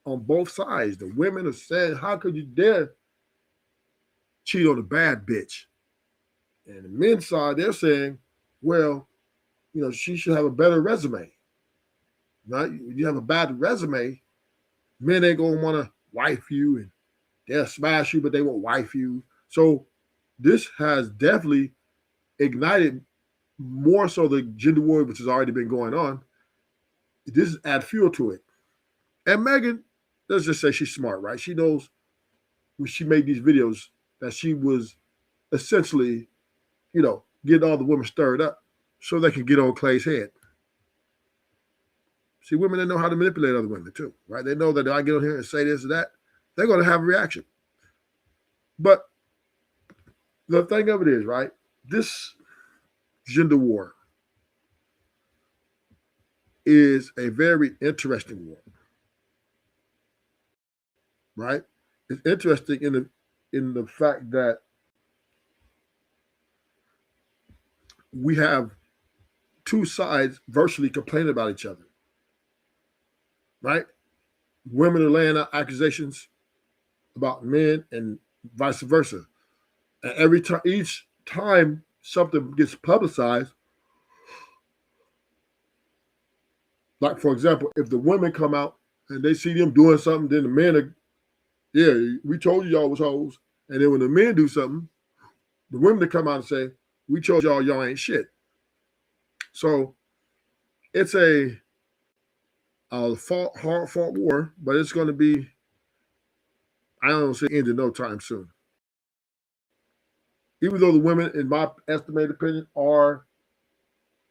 on both sides. The women are saying, how could you dare cheat on a bad bitch? And the men's side, they're saying, well, she should have a better resume. Right? You have a bad resume, men ain't gonna want to wife you, and they'll smash you, but they won't wife you. So this has definitely ignited more so the gender war, which has already been going on. This is add fuel to it. And Megan, let's just say she's smart, right? She knows when she made these videos that she was essentially, getting all the women stirred up so they can get on Clay's head. See, women, they know how to manipulate other women too, right? They know that if I get on here and say this or that, they're going to have a reaction. But the thing of it is, right, this gender war is a very interesting war, right? It's interesting in the fact that we have two sides virtually complaining about each other, right? Women are laying out accusations about men and vice versa. And every time, each time something gets publicized, like for example, if the women come out and they see them doing something, then the men are, yeah, we told you y'all was hoes. And then when the men do something, the women come out and say, we told y'all ain't shit. So it's a hard fought war, but it's going to be, I don't see end in no time soon. Even though the women, in my estimated opinion, are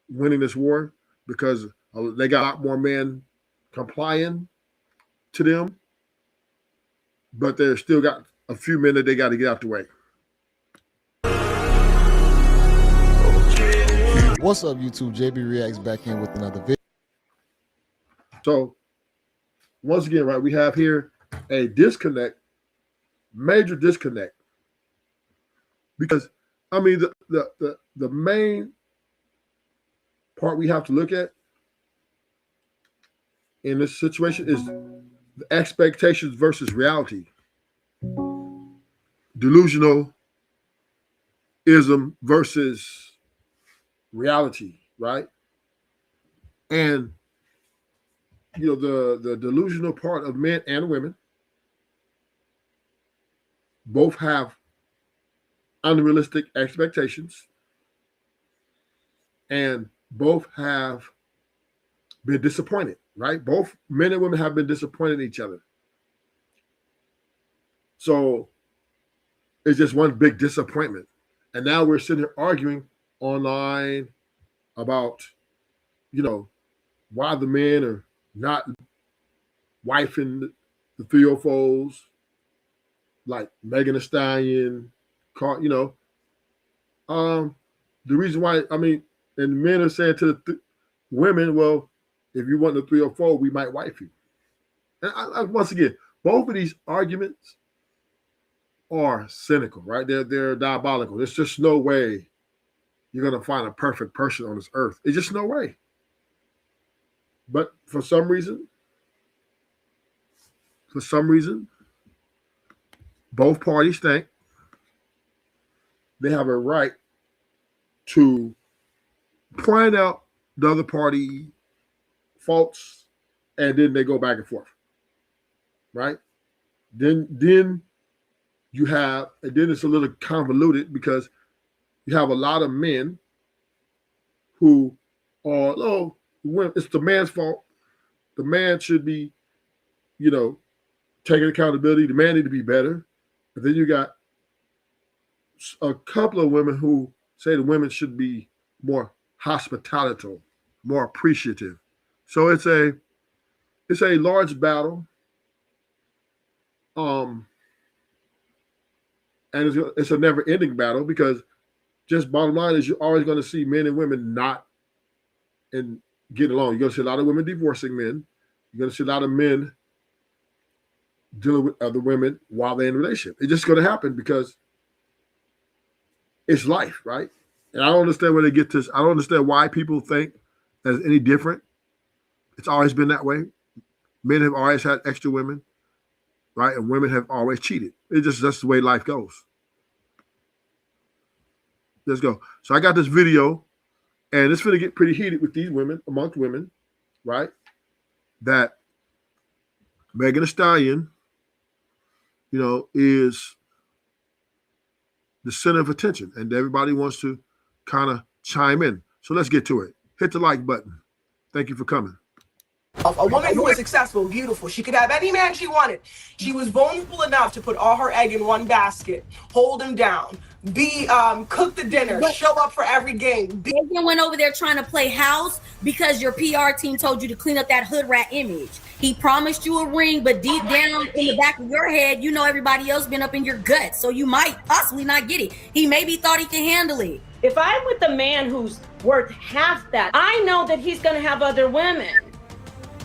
winning this war because they got a lot more men complying to them, but they still got a few men that they got to get out the way. What's up, YouTube? JB Reacts back in with another video. So, once again, right, we have here a disconnect, major disconnect, because I mean the main part we have to look at in this situation is the expectations versus reality, delusionalism versus reality, right? And the delusional part of men and women both have unrealistic expectations, and both have been disappointed, right? Both men and women have been disappointed in each other. So it's just one big disappointment. And now we're sitting here arguing online about, why the men are not wifing the 304s, like Megan Thee Stallion, the reason why, I mean, and men are saying to the women, well, if you want the 304, we might wife you. And once again, both of these arguments are cynical, right? They're diabolical. There's just no way you're going to find a perfect person on this earth. It's just no way. But for some reason, both parties think they have a right to point out the other party faults, and then they go back and forth, right? Then you have, and then it's a little convoluted because you have a lot of men who are, oh, it's the man's fault. The man should be, taking accountability. The man need to be better. But then you got a couple of women who say the women should be more hospitable, more appreciative. So it's a large battle. And it's a never-ending battle because just bottom line is you're always going to see men and women not and get along. You're going to see a lot of women divorcing men. You're going to see a lot of men dealing with other women while they're in a relationship. It's just going to happen because it's life, right? And I don't understand where they get this. I don't understand why people think that it's any different. It's always been that way. Men have always had extra women, right? And women have always cheated. That's the way life goes. Let's go. So I got this video, and it's going to get pretty heated with these women, amongst women, right? That Megan Thee Stallion, is the center of attention, and everybody wants to kind of chime in. So let's get to it. Hit the like button. Thank you for coming. A woman who was successful, beautiful. She could have any man she wanted. She was vulnerable enough to put all her egg in one basket, hold him down, cook the dinner, show up for every game. Megan went over there trying to play house because your PR team told you to clean up that hood rat image. He promised you a ring, but deep down in the back of your head, everybody else been up in your gut, so you might possibly not get it. He maybe thought he could handle it. If I'm with a man who's worth half that, I know that he's going to have other women.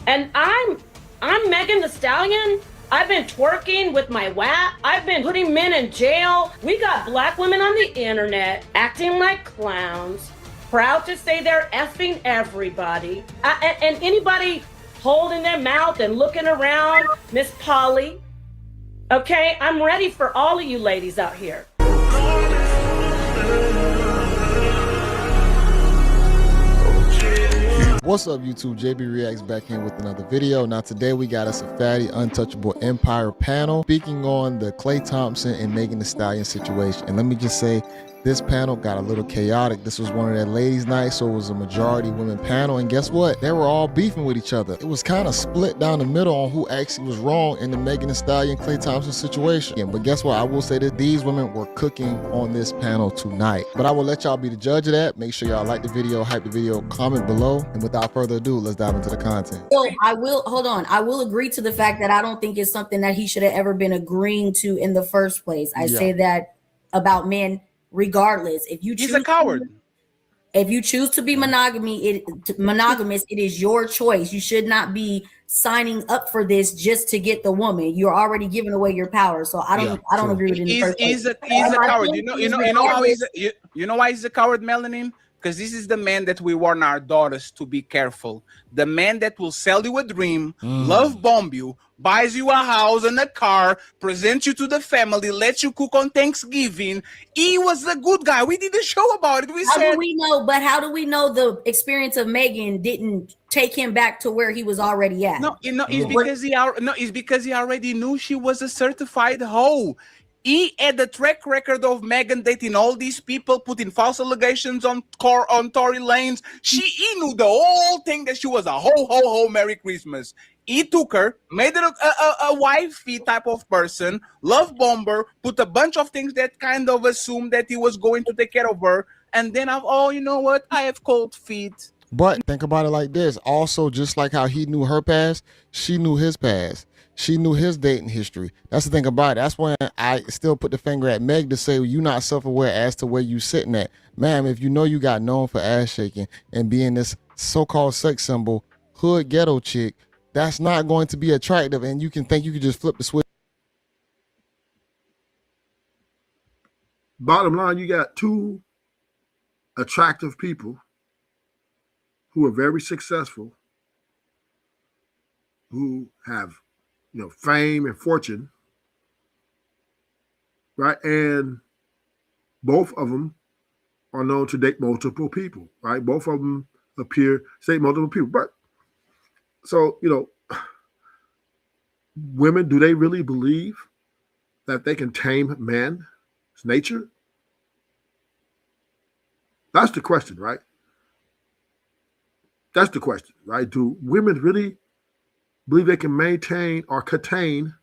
And I'm Megan Thee Stallion. I've been twerking with my WAP. I've been putting men in jail. We got black women on the internet acting like clowns, proud to say they're effing everybody. And anybody holding their mouth and looking around, Miss Polly. Okay, I'm ready for all of you ladies out here. What's up, YouTube? JB Reacts back in with another video. Now today we got us a Fatty Untouchable Empire panel speaking on the Klay Thompson and Megan Thee Stallion situation. And let me just say, this panel got a little chaotic. This was one of that ladies' night, so it was a majority women panel. And guess what? They were all beefing with each other. It was kind of split down the middle on who actually was wrong in the Megan Thee Stallion Klay Thompson situation. Yeah, but guess what? I will say that these women were cooking on this panel tonight. But I will let y'all be the judge of that. Make sure y'all like the video, hype the video, comment below. And without further ado, let's dive into the content. So I will agree to the fact that I don't think it's something that he should have ever been agreeing to in the first place. I say that about men. Regardless, if you choose, he's a coward. If you choose to be monogamous, it is your choice. You should not be signing up for this just to get the woman. You're already giving away your power. So I don't agree with it. He's a coward. You know why he's a coward, Melanin? Because this is the man that we warn our daughters to be careful. The man that will sell you a dream, love bomb you, buys you a house and a car, presents you to the family, lets you cook on Thanksgiving. He was a good guy. We did a show about it. How do we know? But how do we know the experience of Megan didn't take him back to where he was already at? No, it's because he already knew she was a certified hoe. He had the track record of Megan dating all these people, putting false allegations on Tory Lanez. He knew the whole thing that she was a ho, Merry Christmas. He took her, made her a wifey type of person, love bomber, put a bunch of things that kind of assumed that he was going to take care of her. And then, you know what? I have cold feet. But think about it like this. Also, just like how he knew her past, she knew his past. She knew his dating history. That's the thing about it. That's when I still put the finger at Meg to say, well, you're not self-aware as to where you sitting at. Ma'am, if you know you got known for ass shaking and being this so-called sex symbol, hood ghetto chick, that's not going to be attractive. And you can think you can just flip the switch. Bottom line, you got two attractive people who are very successful, who have fame and fortune, right? And both of them are known to date multiple people, right? Both of them appear to date multiple people. But so, women, do they really believe that they can tame man's nature? That's the question, right? That's the question, right? Do women really believe they can maintain or contain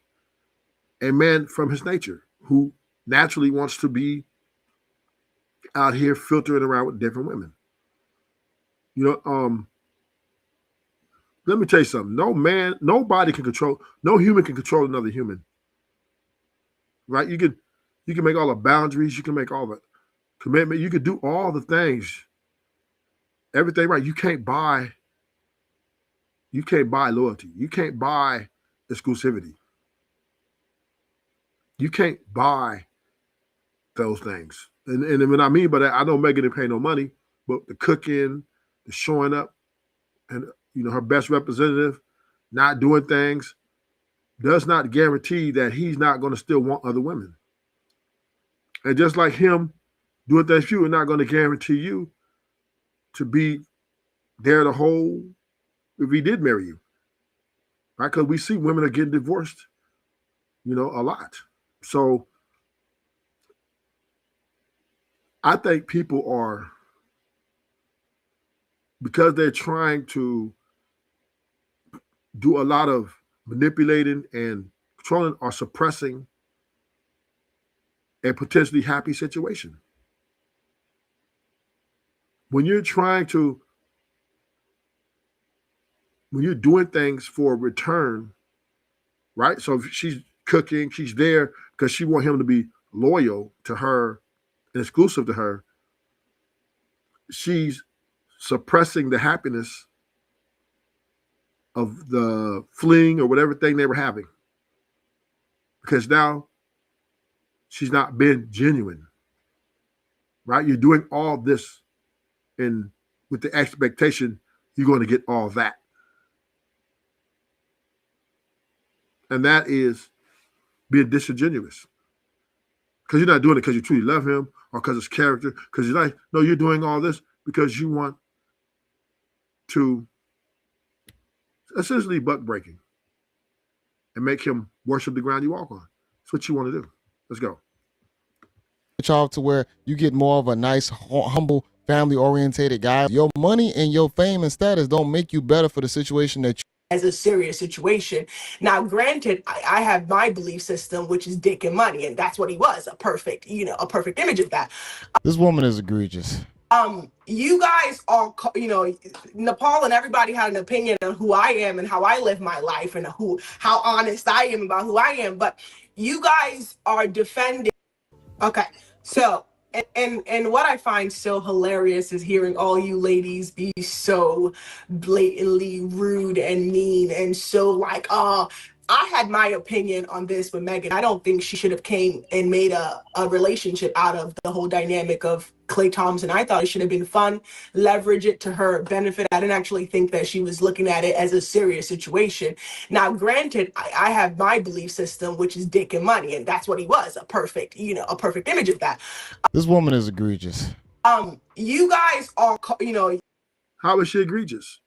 a man from his nature who naturally wants to be out here filtering around with different women? Let me tell you something. Nobody can control, no human can control another human. Right? You can make all the boundaries, you can make all the commitment, you can do all the things. Everything right. You can't buy loyalty. You can't buy exclusivity. You can't buy those things. And when I mean by that, I know Megan didn't pay no money, but the cooking, the showing up, and her best representative, not doing things does not guarantee that he's not going to still want other women. And just like him doing things for you is not going to guarantee you to be there the whole if he did marry you. Right? Because we see women are getting divorced, a lot. So I think people are, because they're trying to do a lot of manipulating and controlling, or suppressing a potentially happy situation. When you're doing things for a return, right? So if she's cooking, she's there because she wants him to be loyal to her and exclusive to her. She's suppressing the happiness of the fling or whatever thing they were having, because now she's not been genuine, right? You're doing all this with the expectation you're going to get all that. And that is being disingenuous, because you're not doing it because you truly love him or because it's character, because you're like, no, you're doing all this because you want to essentially buck breaking and make him worship the ground you walk on. That's what you want to do. Let's go. Off to where you get more of a nice, humble, family orientated guy. Your money and your fame and status don't make you better for the situation that you as a serious situation. Now, granted, I have my belief system, which is dick and money, and that's what he was, a perfect image of that. This woman is egregious. You guys are, Nepal and everybody had an opinion on who I am and how I live my life and how honest I am about who I am, but you guys are defending. Okay, so and what I find so hilarious is hearing all you ladies be so blatantly rude and mean and so like, I had my opinion on this with Megan. I don't think she should have came and made a relationship out of the whole dynamic of Klay Thompson. I thought it should have been fun, leverage it to her benefit. I didn't actually think that she was looking at it as a serious situation. Now, granted, I have my belief system, which is dick and money, and that's what he was, a perfect image of that. This woman is egregious. You guys are, How is she egregious?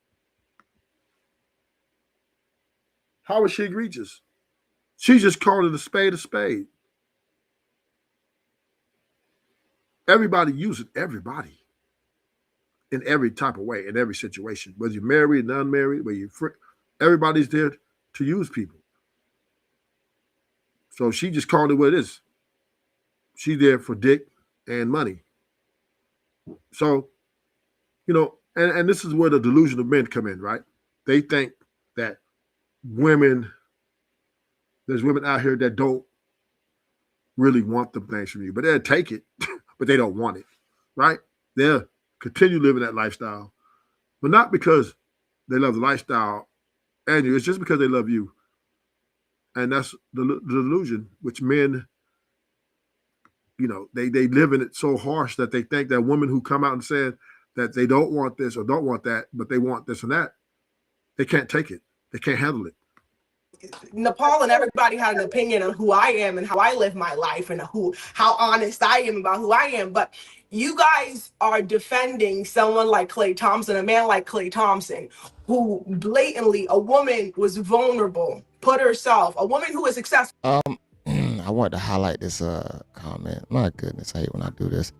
How is she egregious? She just called it a spade a spade. Everybody uses everybody in every type of way, in every situation. Whether you're married and unmarried, whether you're free, everybody's there to use people. So she just called it what it is. She's there for dick and money. So, and this is where the delusion of men come in, right? They think that there's women out here that don't really want them things from you, but they'll take it, but they don't want it, right? They'll continue living that lifestyle, but not because they love the lifestyle and you, it's just because they love you. And that's the delusion, which men, they live in it so harsh that they think that women who come out and say that they don't want this or don't want that, but they want this and that, they can't take it. They can't handle it. Nepal and everybody had an opinion on who I am and how I live my life and how honest I am about who I am. But you guys are defending someone like Klay Thompson, a man like Klay Thompson, who blatantly, a woman was vulnerable, put herself, a woman who is successful. I want to highlight this comment. My goodness, I hate when I do this.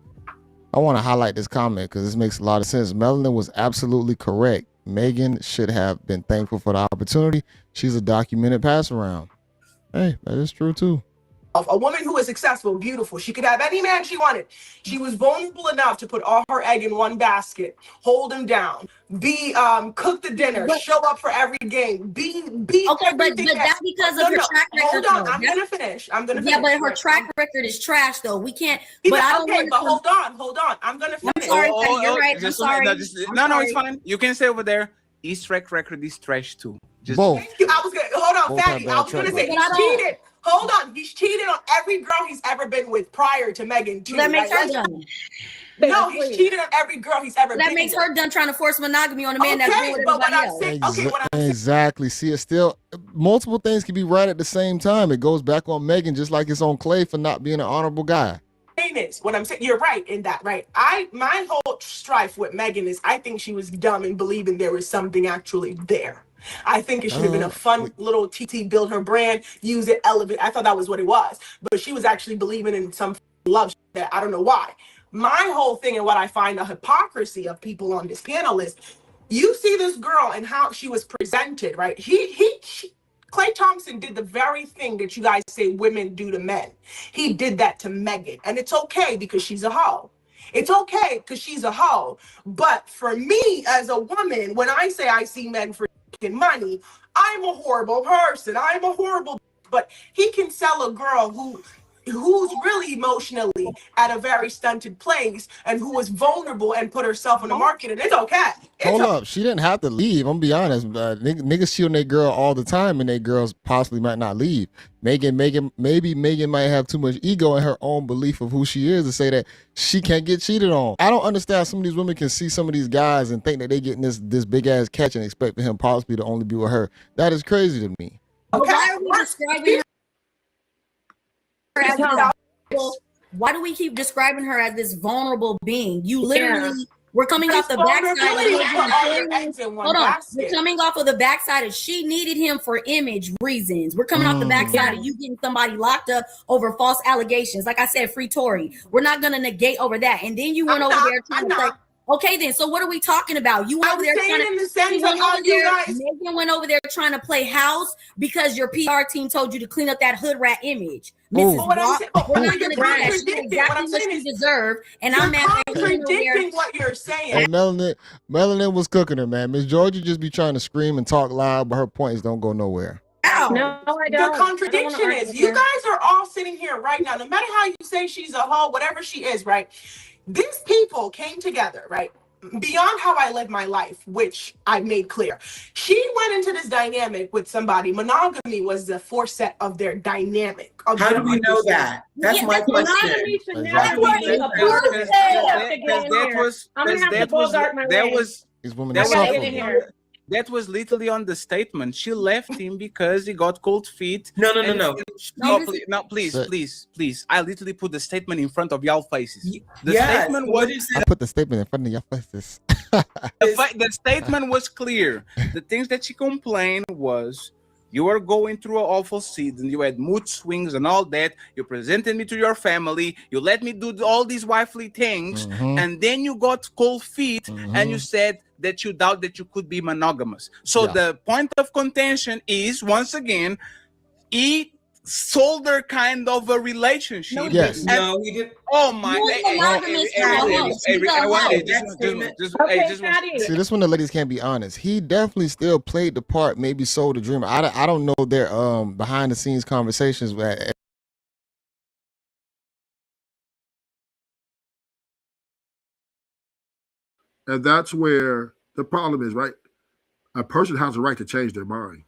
I want to highlight this comment because this makes a lot of sense. Melanin was absolutely correct. Megan should have been thankful for the opportunity. She's a documented pass around. Hey, that is true too. A woman who is successful, beautiful. She could have any man she wanted. She was vulnerable enough to put all her egg in one basket, hold him down, cook the dinner, show up for every game, be okay, but that's because of her track record. Hold on, I'm gonna finish. Yeah, but her track record is trash, though. We can't. But hold on. I'm gonna finish. I'm sorry, you're right. I'm sorry. No, it's fine. You can say over there. His track record is trash too. Both. Thank you. I was gonna hold on, Fatty. I was gonna say he's cheated. Hold on, he's cheated on every girl he's ever been with prior to Megan too. That makes her dumb. baby, No, he's please. cheated on every girl he's ever That been makes with. her done trying to force monogamy on a man that's doing Okay, with but what everybody I'm else. saying, okay, what I'm saying, Exactly. See, it's still multiple things can be right at the same time. It goes back on Megan just like it's on Clay for not being an honorable guy. is what I'm saying. You're right in that, right? My whole strife with Megan is I think she was dumb in believing there was something actually there. I think it should have been a fun little TT, build her brand, use it, elevate. I thought that was what it was, but she was actually believing in some love that I don't know why. My whole thing and what I find a hypocrisy of people on this panel is, you see this girl and how she was presented, right? Klay Thompson did the very thing that you guys say women do to men. He did that to Megan. And it's okay because she's a hoe. It's okay because she's a hoe. But for me as a woman, when I say I see men for money, I'm a horrible person. I'm a horrible, but he can sell a girl who's really emotionally at a very stunted place and who was vulnerable and put herself on the market, and it's okay. Hold up, she didn't have to leave. I'm gonna be honest. Niggas cheat on their girl all the time, and their girls possibly might not leave. Maybe Megan might have too much ego in her own belief of who she is to say that she can't get cheated on. I don't understand. Some of these women can see some of these guys and think that they getting this big ass catch and expect for him possibly to only be with her. That is crazy to me. But why are we describing her as why do we keep describing her as this vulnerable being? You literally, we're coming off the backside of we're coming off of the backside of she needed him for image reasons. We're coming off the backside of you getting somebody locked up over false allegations. Like I said, free Tory. We're not gonna negate over that. And then you went over there trying to play. Okay, then. So what are we talking about? You went over there trying to. In the sense of how you guys. Megan went over there trying to play house because your PR team told you to clean up that hood rat image. Mrs. Rock, we're not going to do that. She did exactly what she deserved, and I'm mad that contradicting what you're saying. And Melanin was cooking her, man. Miss Georgia just be trying to scream and talk loud, but her points don't go nowhere. No, I don't. The contradiction is, you guys are all sitting here right now, no matter how you say she's a hoe, whatever she is, right? These people came together, right? Beyond how I live my life, which I made clear. She went into this dynamic with somebody. Monogamy was the forset of their dynamic. How do we know that? That's my question. That was literally on the statement. She left him because he got cold feet. No. Please. I literally put the statement in front of y'all faces. The statement was. I put the statement in front of your faces. The statement was clear. The things that she complained was, you were going through an awful season. You had mood swings and all that. You presented me to your family. You let me do all these wifely things. And then you got cold feet and you said that you doubt that you could be monogamous. So the point of contention is, once again, he sold her kind of a relationship. No, he didn't. Oh my See, this one the ladies can't be honest. He definitely still played the part, maybe sold the dream. I don't know their behind the scenes conversations where. And that's where the problem is, right? A person has a right to change their mind.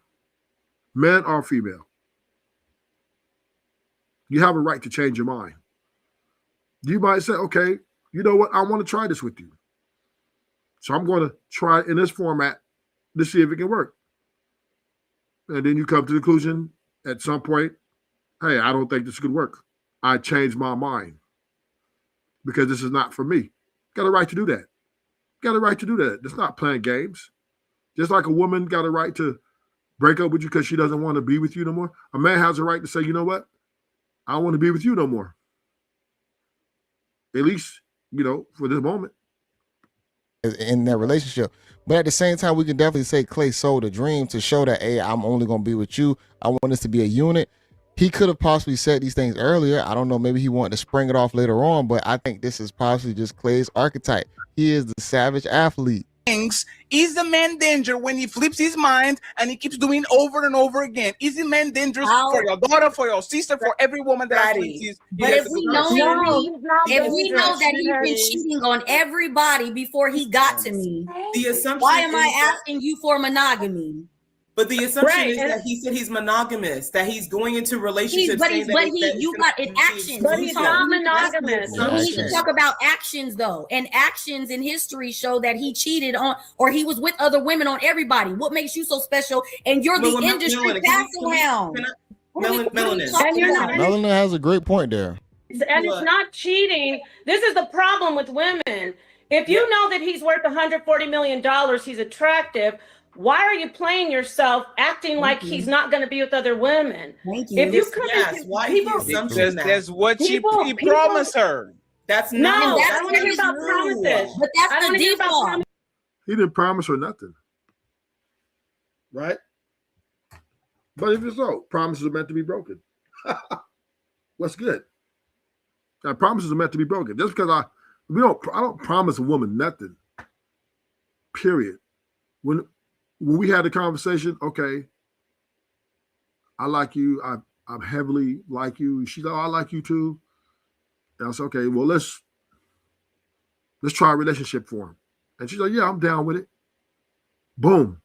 Men or female. You have a right to change your mind. You might say, okay, you know what? I want to try this with you. So I'm going to try it in this format to see if it can work. And then you come to the conclusion at some point, hey, I don't think this could work. I changed my mind because this is not for me. Got a right to do that. Got a right to do that. It's not playing games. Just like a woman got a right to break up with you because she doesn't want to be with you no more. A man has a right to say, you know what? I don't want to be with you no more. At least, for this moment. In their relationship. But at the same time, we can definitely say Clay sold a dream to show that, hey, I'm only going to be with you. I want this to be a unit. He could have possibly said these things earlier. I don't know. Maybe he wanted to spring it off later on, but I think this is possibly just Clay's archetype. He is the savage athlete. Is the man danger when he flips his mind and he keeps doing over and over again? Is the man dangerous for your daughter, for your sister, for every woman that flips? But if we know that he's been cheating on everybody before he got to me, The assumption why am I asking you for monogamy? But the assumption Right, is and- that he said he's monogamous, that he's going into relationships. But saying he's, that but it- he, that it's you gonna got it be actions. But We he's talk- not exclusive. That's the monogamous. Yeah, we need assumption. to talk about actions though, and actions in history show that he cheated on, or he was with other women on everybody. What makes you so special? And you're the Well, industry Melanin, pass can we- around. can I- What are we Melanin. talking And you're about? not- Melanie has a great point there. And it's not cheating. This is the problem with women. If you know that he's worth $140 million, he's attractive, why are you playing yourself acting like he's not going to be with other women? Thank you. If you come Yes, into why is the people, assumption Because that? that's what People- he people- promised her. That's no, not. that's I don't want to hear not about true. promises. But I that's don't the want to hear about default. promises. He didn't promise her nothing, right? But if it's so, promises are meant to be broken. What's good? Now, promises are meant to be broken. Just because I don't promise a woman nothing. Period. When we had the conversation, okay, I like you. I'm heavily like you. She's like, oh, I like you too. And I said, okay, well, let's try a relationship for him. And she's like, yeah, I'm down with it. Boom.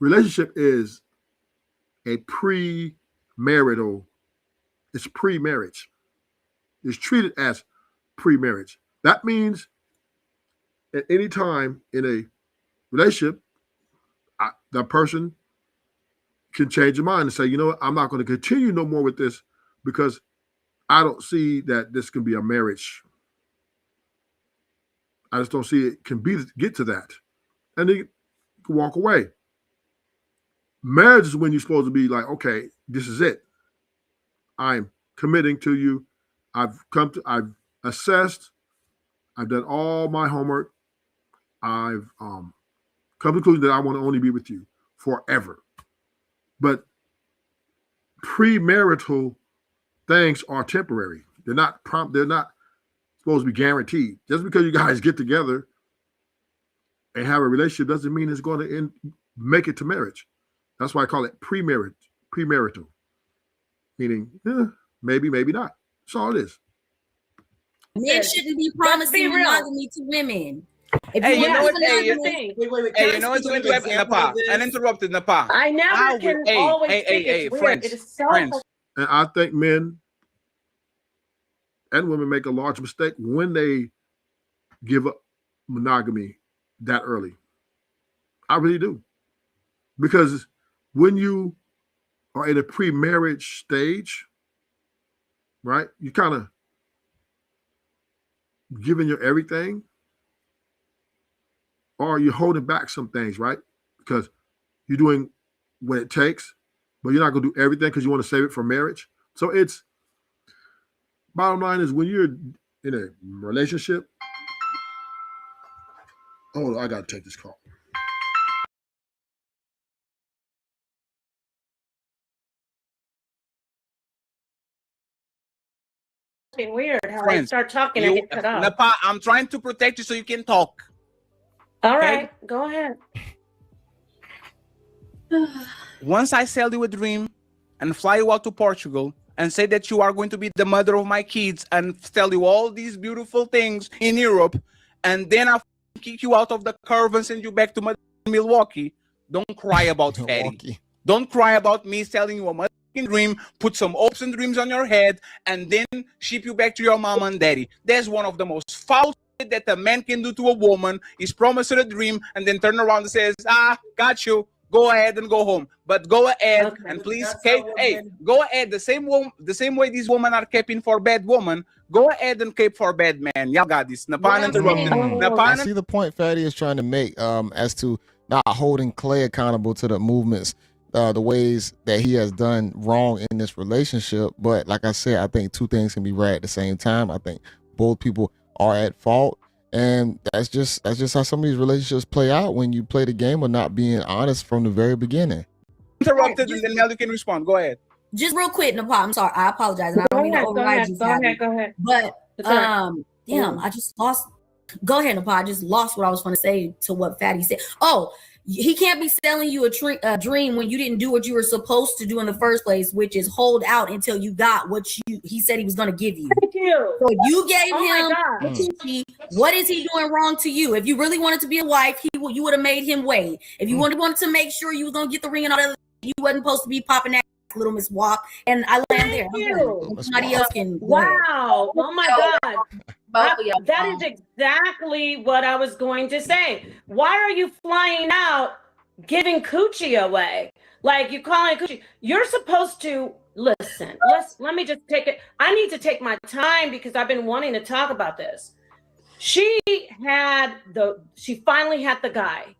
Relationship is a pre-marital. It's pre-marriage. It's treated as pre-marriage. That means at any time in a relationship, that person can change their mind and say, you know what, I'm not going to continue no more with this because I don't see that this can be a marriage. I just don't see it can get to that. And they can walk away. Marriage is when you're supposed to be like, okay, this is it. I'm committing to you. I've assessed. I've done all my homework. I've come to the conclusion that I want to only be with you forever. But premarital things are temporary. They're not supposed to be guaranteed. Just because you guys get together and have a relationship doesn't mean it's going to make it to marriage. That's why I call it premarital. Meaning, maybe, maybe not. That's all it is. Men shouldn't be Let's promising be real. monogamy to women. If Hey, you you know want what? Hey, monogamy, Wait. Hey, Can I you know what's speak going of to an happen, example Napa? of this? Uninterrupted, Napa. I never can always think it's weird. friends, It is so friends. And I think men and women make a large mistake when they give up monogamy that early. I really do. Because when you are in a pre-marriage stage, right, you kind of giving your everything, or you're holding back some things, right? Because you're doing what it takes, but you're not going to do everything because you want to save it for marriage. So it's, bottom line is when you're in a relationship. Oh, I got to take this call. weird how I Friends, start talking and get cut off. Napa, I'm trying to protect you so you can talk. All okay? right, go ahead. Once I sell you a dream and fly you out to Portugal and say that you are going to be the mother of my kids and tell you all these beautiful things in Europe, and then I kick you out of the curve and send you back to Milwaukee, don't cry about fatty. Milwaukee. Don't cry about me selling you a motherfucking dream, put some hopes and dreams on your head, and then ship you back to your mom and daddy. That's one of the most foul shit that a man can do to a woman, is promise her a dream and then turn around and says, got you. Go ahead and go home. But go ahead and please, go ahead. The same way these women are caping for bad woman, go ahead and cape for bad man. Y'all got this. I see the point Fatty is trying to make as to not holding Clay accountable to the movements, the ways that he has done wrong in this relationship. But like I said, I think two things can be right at the same time. I think both people are at fault. And that's just how some of these relationships play out when you play the game of not being honest from the very beginning. Interrupted, and then Mel, you can respond. Go ahead. just real quick, Nepal, I'm sorry, I apologize, and I don't mean to override you. Go ahead. But damn, I just lost. Go ahead, Nepal. I just lost what I was going to say to what Fatty said. Oh, He can't be selling you a dream when you didn't do what you were supposed to do in the first place, which is hold out until you got what he said he was going to give you. Thank you. So you gave him God. what is he doing wrong to you? If you really wanted to be a wife, you would have made him wait. If you wanted to make sure you was going to get the ring and all that, you wasn't supposed to be popping that little Miss Wap. And I land there. Somebody else can. Wow. Oh my God. That is exactly what I was going to say. Why are you flying out giving coochie away? Like you calling it coochie. You're supposed to listen. Let me just take it. I need to take my time because I've been wanting to talk about this. She finally had the guy.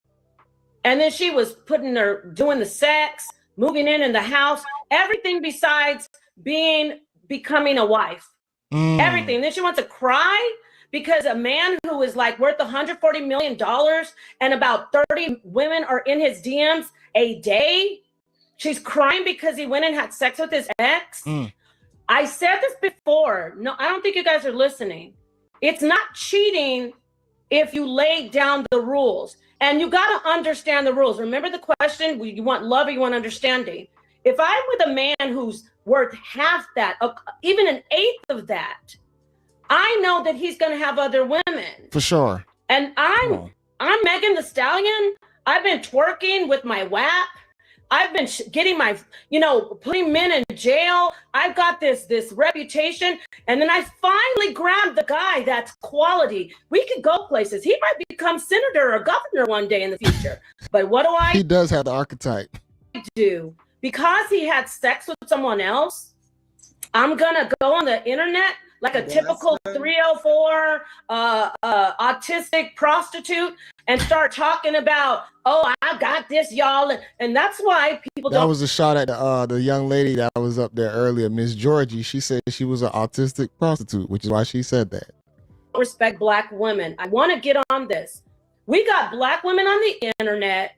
And then she was doing the sex, moving in the house, everything besides becoming a wife. Everything. And then she wants to cry because a man who is like worth $140 million and about 30 women are in his DMs a day. She's crying because he went and had sex with his ex. I said this before. No, I don't think you guys are listening. It's not cheating if you lay down the rules. And you got to understand the rules. Remember the question, you want love or you want understanding? If I'm with a man who's worth half that, even an eighth of that, I know that he's going to have other women. For sure. And I'm Megan the Stallion. I've been twerking with my WAP. I've been getting putting men in jail. I've got this reputation. And then I finally grabbed the guy that's quality. We could go places. He might become senator or governor one day in the future. But what do He does have the archetype. do? Because he had sex with someone else, I'm going to go on the internet like a typical 304 autistic prostitute and start talking about, oh, I got this, y'all. And that's why people That was a shot at the young lady that was up there earlier, Miss Georgie. She said she was an autistic prostitute, which is why she said that. Respect Black women. I want to get on this. We got Black women on the internet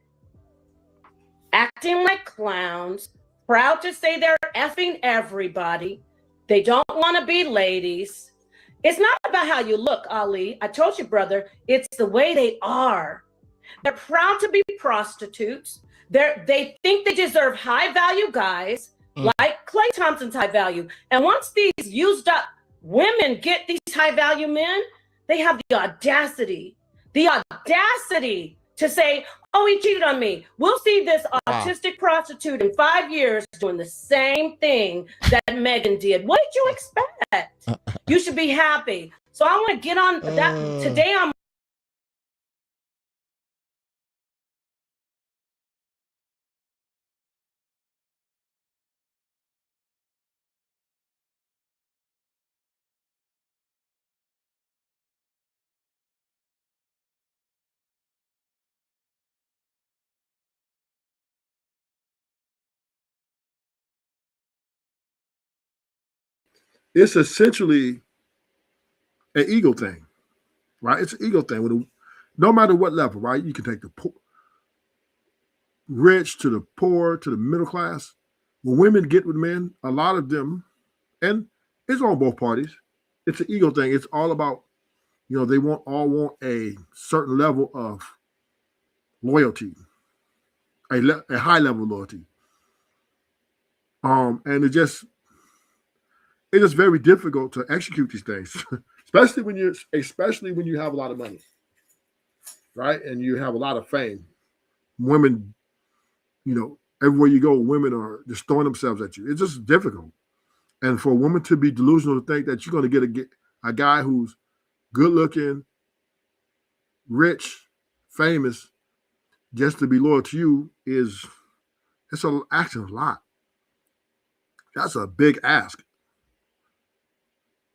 acting like clowns, proud to say they're effing everybody. They don't want to be ladies. It's not about how you look, Ali. I told you, brother, it's the way they are. They're proud to be prostitutes. They think they deserve high value guys like Klay Thompson's high value. And once these used up women get these high value men, they have the audacity to say, oh, he cheated on me. We'll see this autistic prostitute in 5 years doing the same thing that Megan did. What did you expect? You should be happy. So I want to get on that. Today I'm It's essentially an ego thing, right? It's an ego thing. No matter what level, right? You can take the rich to the poor to the middle class. When women get with men, a lot of them, and it's on both parties, it's an ego thing. It's all about, they all want a certain level of loyalty, a high level of loyalty. And it's just very difficult to execute these things, especially when you have a lot of money, right? And you have a lot of fame. Women, everywhere you go, women are just throwing themselves at you. It's just difficult. And for a woman to be delusional to think that you're going to get a guy who's good looking, rich, famous, just to be loyal to you it's actually a lot. That's a big ask.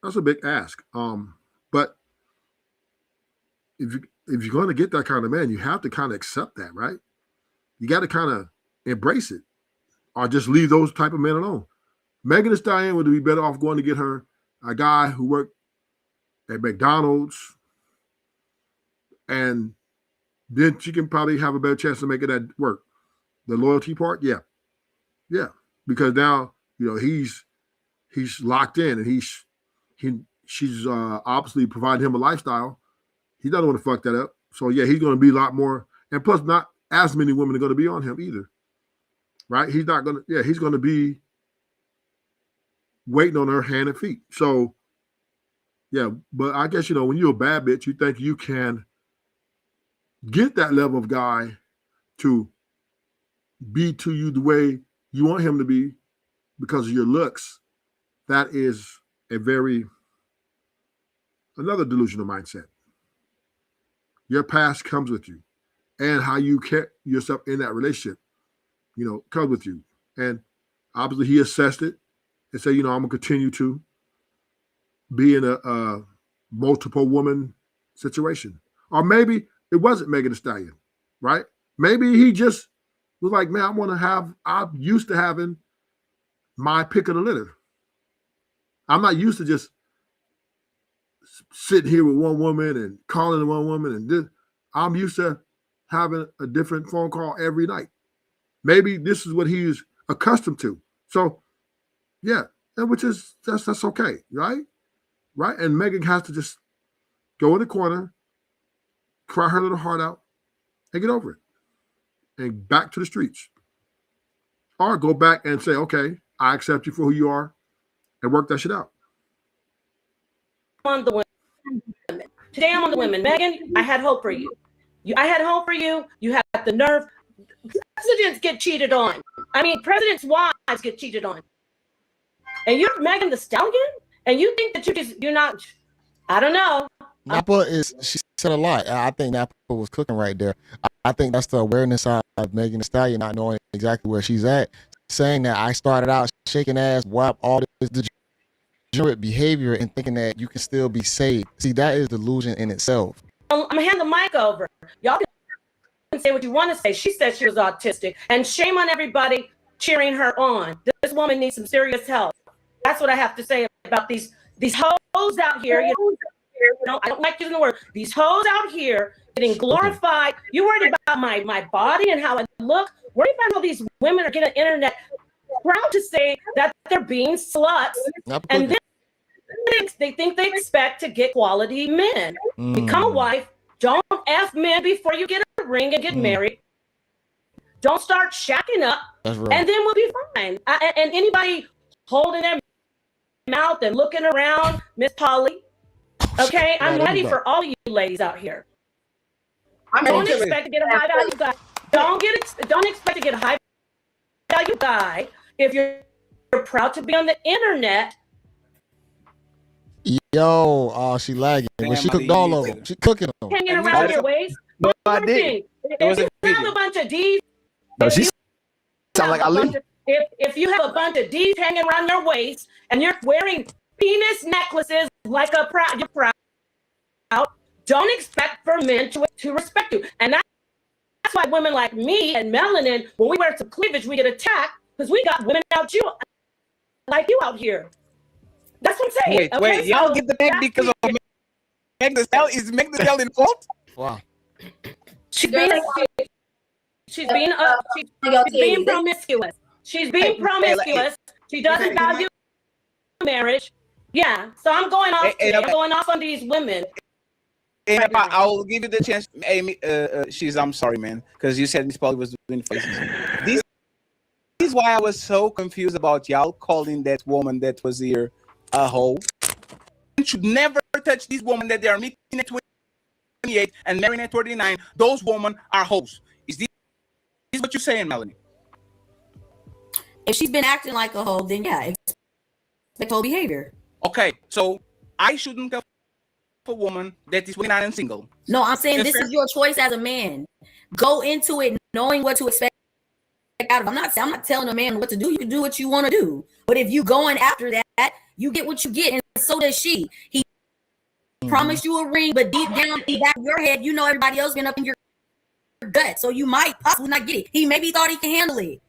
That's a big ask. But if you're going to get that kind of man, you have to kind of accept that, right? You got to kind of embrace it, or just leave those type of men alone. Megan Thee Stallion would be better off going to get her a guy who worked at McDonald's, and then she can probably have a better chance of making that work. The loyalty part, yeah, because now he's locked in, and she's obviously providing him a lifestyle. He doesn't want to fuck that up, so yeah, he's going to be a lot more. And plus, as many women are going to be on him either. Right? He's not going to, yeah, he's going to be waiting on her hand and feet. So, yeah, but I guess, when you're a bad bitch, you think you can get that level of guy to be to you the way you want him to be because of your looks. That is another delusional mindset. Your past comes with you, and how you kept yourself in that relationship, comes with you. And obviously he assessed it and said, I'm going to continue to be in a multiple woman situation. Or maybe it wasn't Megan Thee Stallion, right? Maybe he just was like, man, I'm used to having my pick of the litter. I'm not used to just sitting here with one woman and calling one woman and this. I'm used to having a different phone call every night. Maybe this is what he's accustomed to. So, yeah, which is that's okay, right? Right? And Megan has to just go in the corner, cry her little heart out, and get over it. And back to the streets. Or go back and say, okay, I accept you for who you are, and work that shit out. On the women. Today I'm on the women. Megan, I had hope for you. I had hope for you. You had the nerve. Presidents get cheated on. I mean, presidents' wives get cheated on. And you're Megan Thee Stallion? And you think that you're not, I don't know. She said a lot. I think Napa was cooking right there. I think that's the awareness of Megan Thee Stallion not knowing exactly where she's at. Saying that I started out shaking ass, whap all this degenerate behavior and thinking that you can still be saved. See, that is delusion in itself. I'm going to hand the mic over. Y'all can say what you want to say. She said she was autistic. And shame on everybody cheering her on. This woman needs some serious help. That's what I have to say about these hoes out here. I don't like using the word. These hoes out here getting glorified. You worried about my body and how I look. Worried about how these women are getting internet proud to say that they're being sluts. And then they think they expect to get quality men. Become a wife. Don't F men before you get a ring and get married. Don't start shacking up. And then we'll be fine. And anybody holding their mouth and looking around, Miss Polly. Okay, I'm ready for all you ladies out here. Don't expect to get a high value guy. Don't expect to get a high value guy if you're proud to be on the internet. Yo, she lagging. When she cooked all of them. She cooking them. Hanging around your waist. No, I did. If you have a bunch of D's, No, she sound like Ali. If you have a bunch of D's hanging around your waist and you're wearing penis necklaces like you're proud, don't expect for men to respect you. And that's why women like me and Melanin, when we wear some cleavage, we get attacked because we got women like you out here. That's what I'm saying. Wait, y'all get the bag because of Meg Thee Stallion. Is Meg Thee Stallion fault? Wow. She's being promiscuous. She's being promiscuous. She doesn't value marriage. Yeah, so I'm going off on these women. And I'll give you the chance, Amy. I'm sorry, man, because you said Miss Polly was doing faces. This is why I was so confused about y'all calling that woman that was here a hoe. You should never touch these women that they are meeting at 28 and marrying at 39. Those women are hoes. Is this what you're saying, Melanie? If she's been acting like a hoe, then yeah, expect whole behavior. Okay, so I shouldn't have a woman that is 29 and single. No, I'm saying this is your choice as a man. Go into it knowing what to expect out of. I'm not telling a man what to do. You can do what you want to do. But if you going after that, you get what you get, and so does she. He promised you a ring, but deep down in the back of your head, you know everybody else been up in your gut. So you might possibly not get it. He maybe thought he can handle it.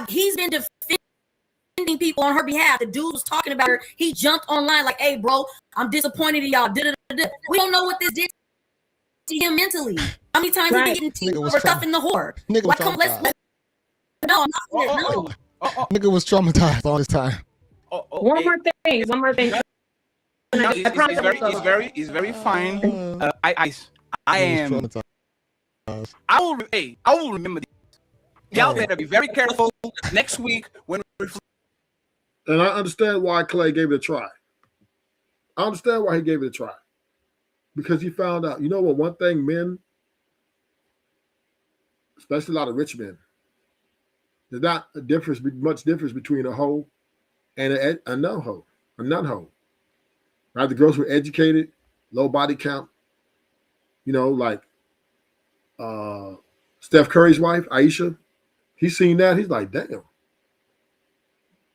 He's been defending people on her behalf. The dude was talking about her. He jumped online like, hey, bro, I'm disappointed in y'all. We don't know what this did to him mentally. How many times he been getting teased over stuff in the whore? Like, come, let's no, I'm not. Nigga was traumatized all this time. One more thing. It's very fine. I am I will remember this. Y'all better be very careful next week when we. And I understand why Clay gave it a try. I understand why he gave it a try. Because he found out, you know what, one thing men, especially a lot of rich men, there's not much difference between a hoe and a non-hoe, a non-hoe. Right? The girls were educated, low body count, like Steph Curry's wife, Aisha. He's seen that. He's like, damn.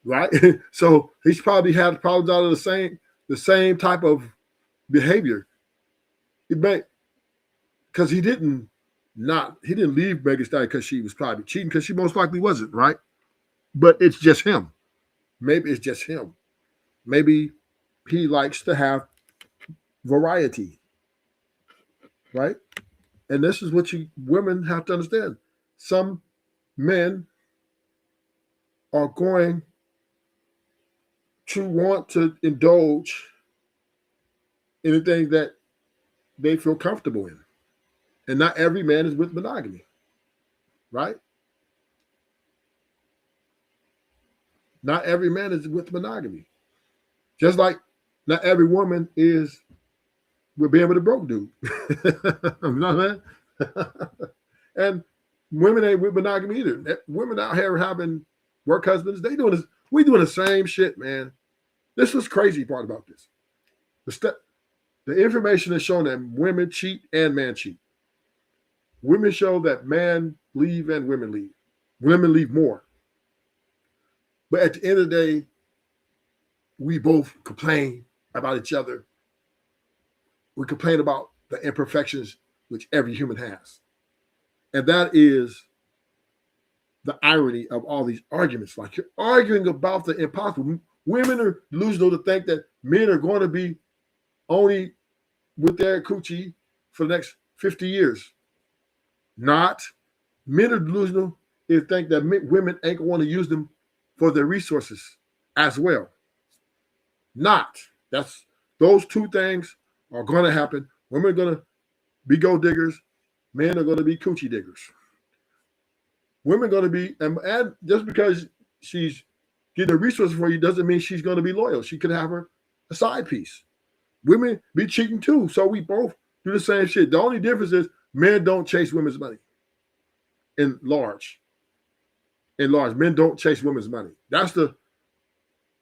Right? So he's probably had problems out of the same type of behavior. Because he didn't leave Megan Stallion because she was probably cheating, because she most likely wasn't, right? But it's just him. Maybe it's just him. Maybe he likes to have variety, right? And this is what women have to understand. Some men are going to want to indulge in the things that they feel comfortable in. And not every man is with monogamy, right? Not every man is with monogamy. Just like not every woman is with being with a broke dude. You know what I mean? And women ain't with monogamy either. Women out here having work husbands, we doing the same shit, man. This was crazy part about this. The information has shown that women cheat and men cheat. Women show that men leave and women leave. Women leave more. But at the end of the day, we both complain about each other. We complain about the imperfections which every human has. And that is the irony of all these arguments. Like, you're arguing about the impossible. Women are delusional to think that men are going to be only with their coochie for the next 50 years. Not. Men are delusional to think that women ain't going to use them for their resources as well. Not. Those two things are going to happen. Women are going to be gold diggers. Men are going to be coochie diggers. Women are going to be, and just because she's getting the resources for you doesn't mean she's going to be loyal. She could have a side piece. Women be cheating too. So we both do the same shit. The only difference is men don't chase women's money. In large, men don't chase women's money. That's the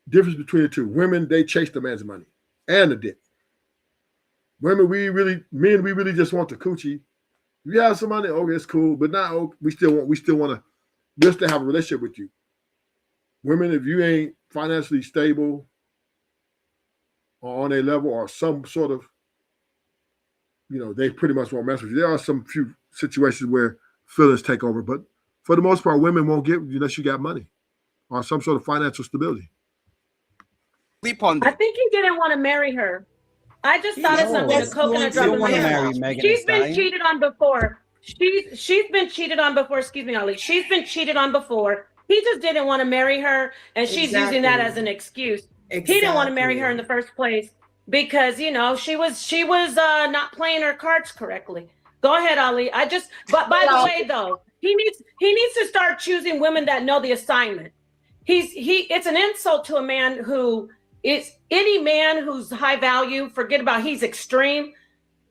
difference between the two. Women, they chase the man's money and the dick. Men, we really just want the coochie. If you have some money, okay, it's cool. But now we still want to have a relationship with you. Women, if you ain't financially stable or on a level or some sort of, they pretty much won't mess with you. There are some few situations where feelings take over, but for the most part, women won't get you unless you got money or some sort of financial stability. I think he didn't want to marry her. I just thought of something. A coconut drop in my mouth. She's been cheated on before. She's been cheated on before. Excuse me, Ali. She's been cheated on before. He just didn't want to marry her, and she's using that as an excuse. Exactly. He didn't want to marry her in the first place because she was not playing her cards correctly. Go ahead, Ali. But by the way, though, he needs to start choosing women that know the assignment. It's an insult to a man who is any man who's high value. Forget about he's extreme.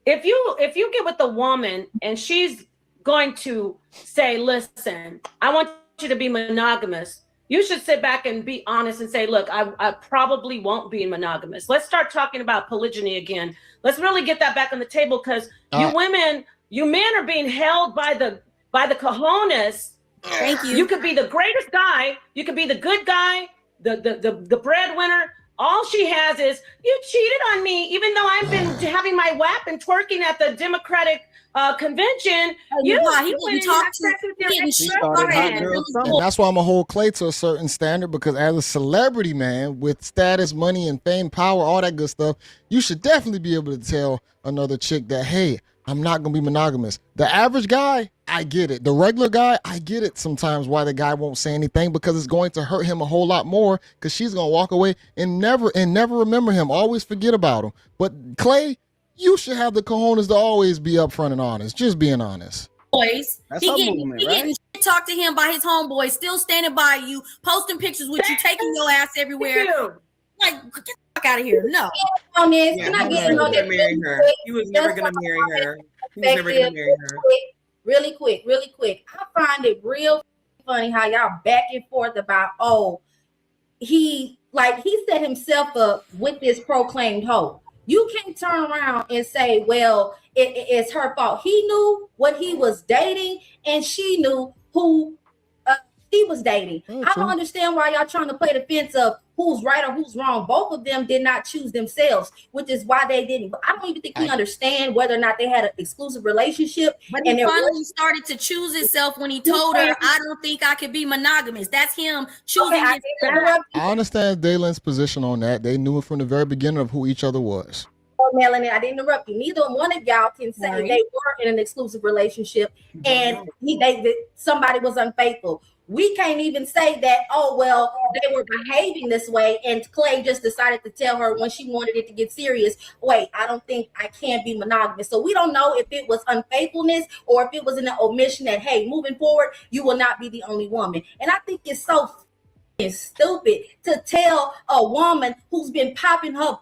If you get with a woman and she's going to say, "Listen, I want you to be monogamous," you should sit back and be honest and say, "Look, I probably won't be monogamous. Let's start talking about polygyny again. Let's really get that back on the table because you men are being held by the cojones." Thank you. You could be the greatest guy. You could be the good guy, the breadwinner. All she has is, "You cheated on me, even though I've been having my WAP and twerking at the Democratic convention." And that's why I'm gonna hold Clay to a certain standard, because as a celebrity, man, with status, money, and fame, power, all that good stuff, you should definitely be able to tell another chick that, hey, I'm not gonna be monogamous. The average guy, I get it. The regular guy, I get it sometimes why the guy won't say anything, because it's going to hurt him a whole lot more, because she's gonna walk away and never remember him, always forget about him. But Clay, you should have the cojones to always be upfront and honest. Just being honest. boys. That's He her getting movement, he right? getting shit talked to him by his homeboys, still standing by you, posting pictures with you, taking your ass everywhere. Like, get the fuck out of here. No. On this, Yeah, can I he was get never on gonna this marry really her. quick? He was never Just gonna from marry my her. He was never gonna marry her. Really quick. I find it funny how y'all back and forth about, oh, he set himself up with this proclaimed hoe. You can't turn around and say, well, it's her fault. He knew what he was dating, and she knew who he was dating. I don't understand why y'all trying to play the fence of who's right or who's wrong. Both of them did not choose themselves, which is why they didn't. I don't even think he understand whether or not they had an exclusive relationship. But he finally started to choose himself when he told her, I don't think I could be monogamous. That's him choosing himself. I understand Dalen's position on that. They knew it from the very beginning of who each other was. Melanie, I didn't interrupt you. Neither one of y'all can say they were in an exclusive relationship and somebody was unfaithful. We can't even say that, oh, well, they were behaving this way and Clay just decided to tell her when she wanted it to get serious, wait, I don't think I can be monogamous. So we don't know if it was unfaithfulness or if it was an omission that, hey, moving forward, you will not be the only woman. And I think it's so stupid to tell a woman who's been popping her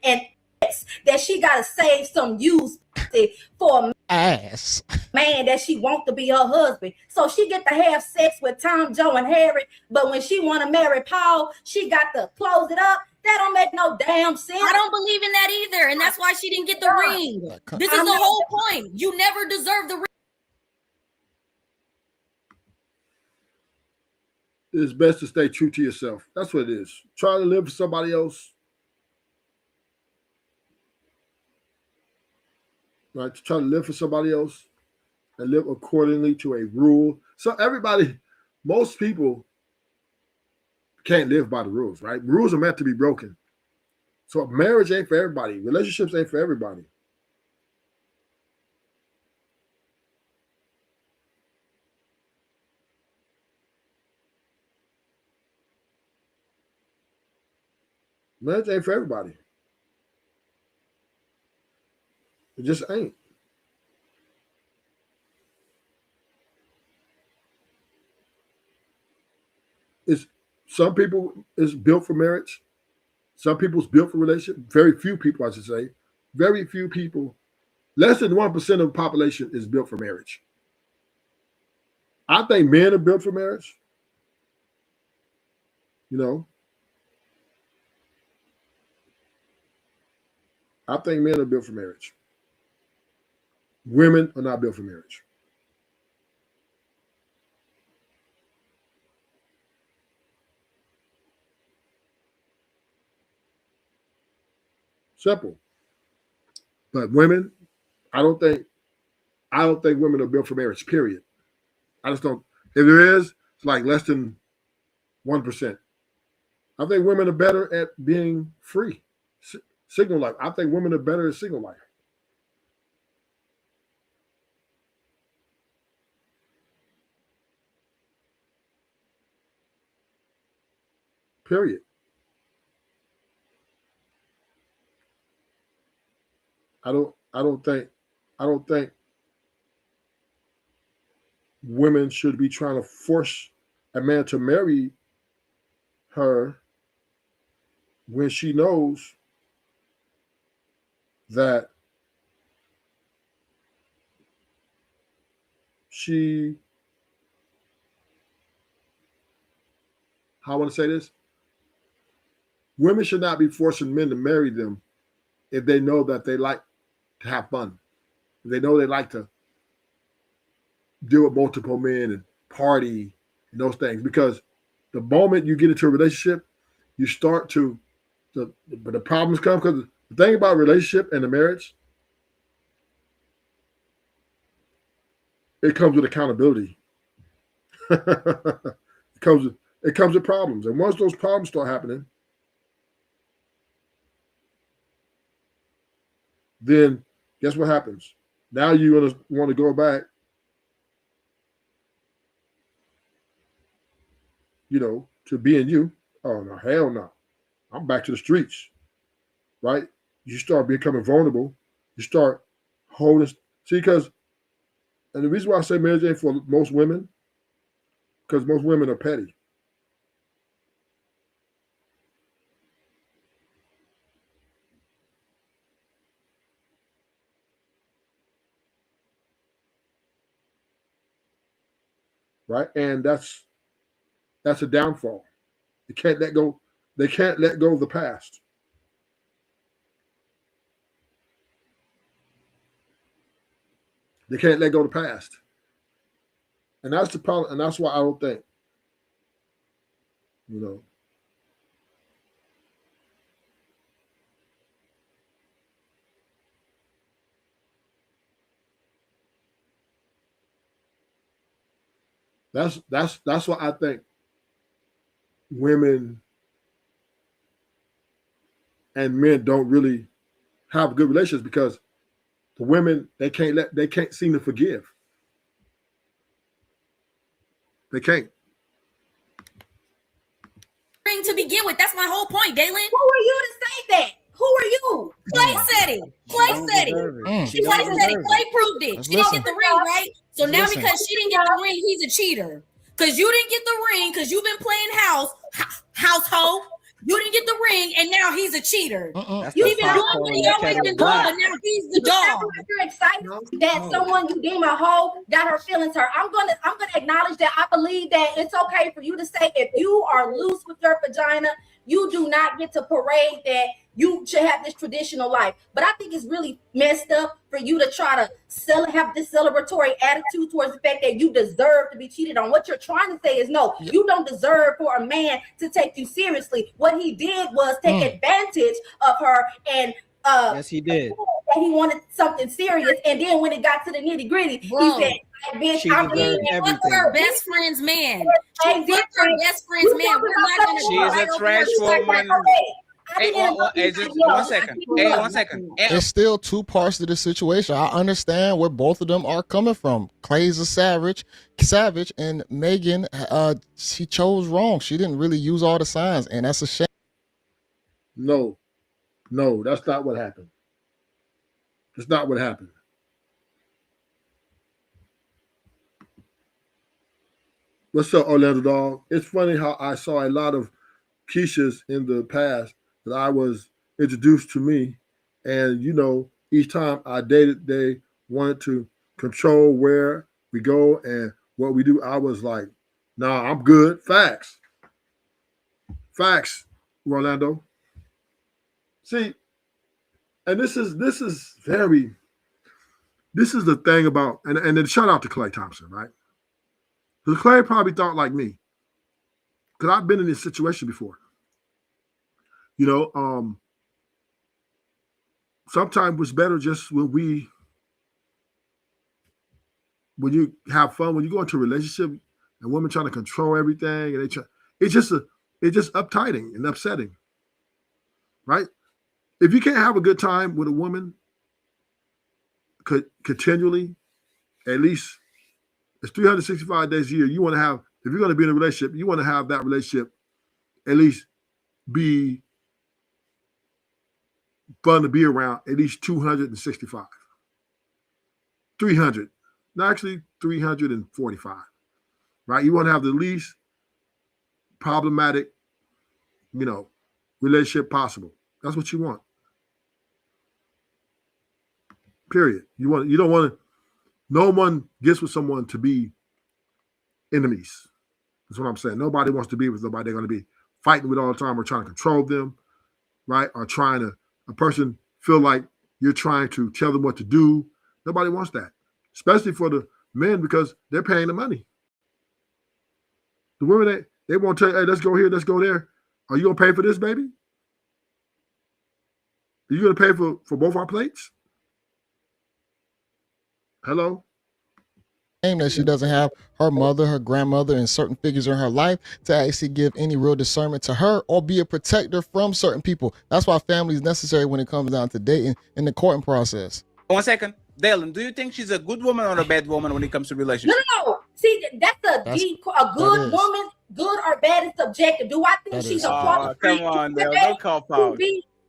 and that she got to save some used for a ass man that she want to be her husband. So she get to have sex with Tom, Joe, and Harry, but when she want to marry Paul, she got to close it up. That don't make no damn sense. I don't believe in that either, and that's why she didn't get the ring. This is the whole point. You never deserve the ring. It's best to stay true to yourself. That's what it is. Try to live for somebody else. Right? To try to live for somebody else and live accordingly to a rule. So everybody, most people can't live by the rules, right? Rules are meant to be broken. So marriage ain't for everybody. Relationships ain't for everybody. Marriage ain't for everybody. It just ain't. It's some people is built for marriage. Some people's built for relationship. Very few people, I should say. Very few people. Less than 1% of the population is built for marriage. I think men are built for marriage. You know. I think men are built for marriage. Women are not built for marriage. Simple. But women, I don't think women are built for marriage, period. I just don't. If there is, it's like less than 1%. I think women are better at being free. Single life. I think women are better at single life. Period. I don't think women should be trying to force a man to marry her when she knows that how I want to say this? Women should not be forcing men to marry them if they know that they like to have fun. If they know they like to deal with multiple men and party and those things. Because the moment you get into a relationship, you start to the problems come, because the thing about relationship and the marriage, it comes with accountability. it comes with problems. And once those problems start happening, then guess what happens? Now you're going to want to go back, to being you. Oh, no, hell no. I'm back to the streets, right? You start becoming vulnerable. You start holding. See, because And the reason why I say Mary Jane for most women, because most women are petty. Right? And that's a downfall. They can't let go. They can't let go of the past. They can't let go of the past. And that's the problem. And that's why I don't think, you know, that's why I think women and men don't really have good relations, because the women, they can't seem to forgive. They can't. To begin with, that's my whole point, Dalen. Who are you to say that? Who are you? Clay said it. Clay said it. Clay said it. Clay proved it. She didn't get the ring, right? So now because she didn't get the ring, he's a cheater. Because you didn't get the ring, because you've been playing household. You didn't get the ring, and now he's a cheater. You've been doing what he always been doing, but now he's the dog. You're excited that someone you deem a hoe got her feelings hurt. I'm gonna acknowledge that. I believe that it's okay for you to say, if you are loose with your vagina, you do not get to parade that you should have this traditional life. But I think it's really messed up for you to try to have this celebratory attitude towards the fact that you deserve to be cheated on. What you're trying to say is, no, you don't deserve for a man to take you seriously. What he did was take advantage of her, and yes, he did. He wanted something serious, and then when it got to the nitty gritty, he said, "Bitch, I'm her best friend's man. She fucked her best friend's man. We're not gonna. She's a trash woman. Hey, just 1 second. Hey, 1 second. There's still two parts to the situation. I understand where both of them are coming from. Clay's a savage, and Megan, she chose wrong. She didn't really use all the signs, and that's a shame. No, that's not what happened. That's not what happened. What's up, Orlando Dog? It's funny how I saw a lot of Keishas in the past that I was introduced to me. And, you know, each time I dated, they wanted to control where we go and what we do. I was like, nah, I'm good. Facts, Orlando. See, and this is the thing about, and then shout out to Clay Thompson, right? Because Clay probably thought like me, because I've been in this situation before. You know, sometimes it's better just when you have fun, when you go into a relationship and women trying to control everything, and it's just uptighting and upsetting, right? If you can't have a good time with a woman continually, at least it's 365 days a year, you want to have, if you're going to be in a relationship, you want to have that relationship at least be fun to be around at least 265. 300. Actually 345. Right? You want to have the least problematic, relationship possible. That's what you want. Period. You don't want to, no one gets with someone to be enemies. That's what I'm saying. Nobody wants to be with somebody they're going to be fighting with all the time or trying to control them, right? Or a person feel like you're trying to tell them what to do. Nobody wants that, especially for the men, because they're paying the money. The women, they won't tell you, hey, let's go here, let's go there. Are you going to pay for this, baby? Are you going to pay for both our plates? Hello? That she doesn't have her mother, her grandmother, and certain figures in her life to actually give any real discernment to her or be a protector from certain people. That's why family is necessary when it comes down to dating in the courting process. 1 second. Dalen, do you think she's a good woman or a bad woman when it comes to relationships? No. See, that's a good woman. Good or bad is subjective. Do I think she's a qualified? Come on, Dale. Don't call out.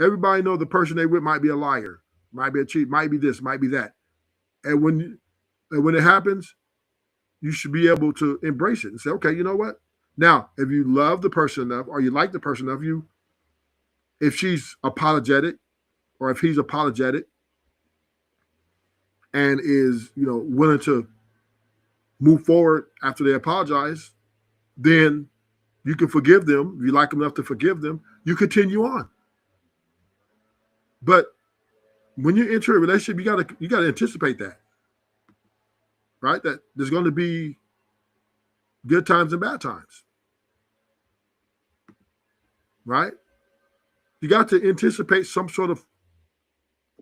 Everybody know the person they with might be a liar, might be a cheat, might be this, might be that. And when it happens, you should be able to embrace it and say, okay, you know what? Now, if you love the person enough or you like the person enough, if she's apologetic or if he's apologetic and is, willing to move forward after they apologize, then you can forgive them. If you like them enough to forgive them, you continue on. But when you enter a relationship, you gotta anticipate that, right? That there's going to be good times and bad times, right? You got to anticipate some sort of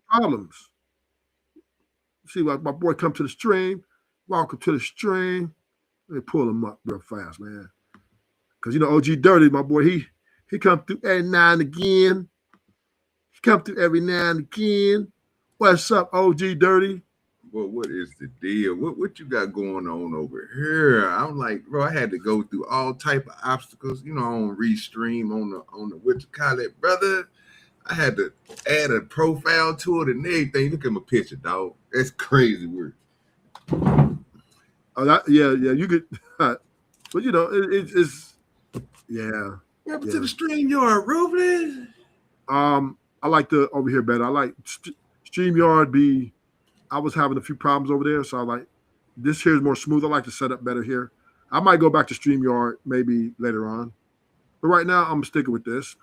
problems. See, like my boy come to the stream. Welcome to the stream. Let me pull him up real fast, man. Because OG Dirty, my boy, he come through every now and again. He come through every now and again. What's up, OG Dirty? Well, what is the deal? What you got going on over here? I'm like, bro, I had to go through all type of obstacles, on Restream, on the what you call it, brother. I had to add a profile to it and everything. Look at my picture, dog. That's crazy work. Oh, yeah, you could, but it's yeah. Welcome to the StreamYard, Ruthless. I like the over here better. I like StreamYard. I was having a few problems over there, so I like this here is more smooth. I like the setup better here. I might go back to StreamYard maybe later on, but right now I'm sticking with this.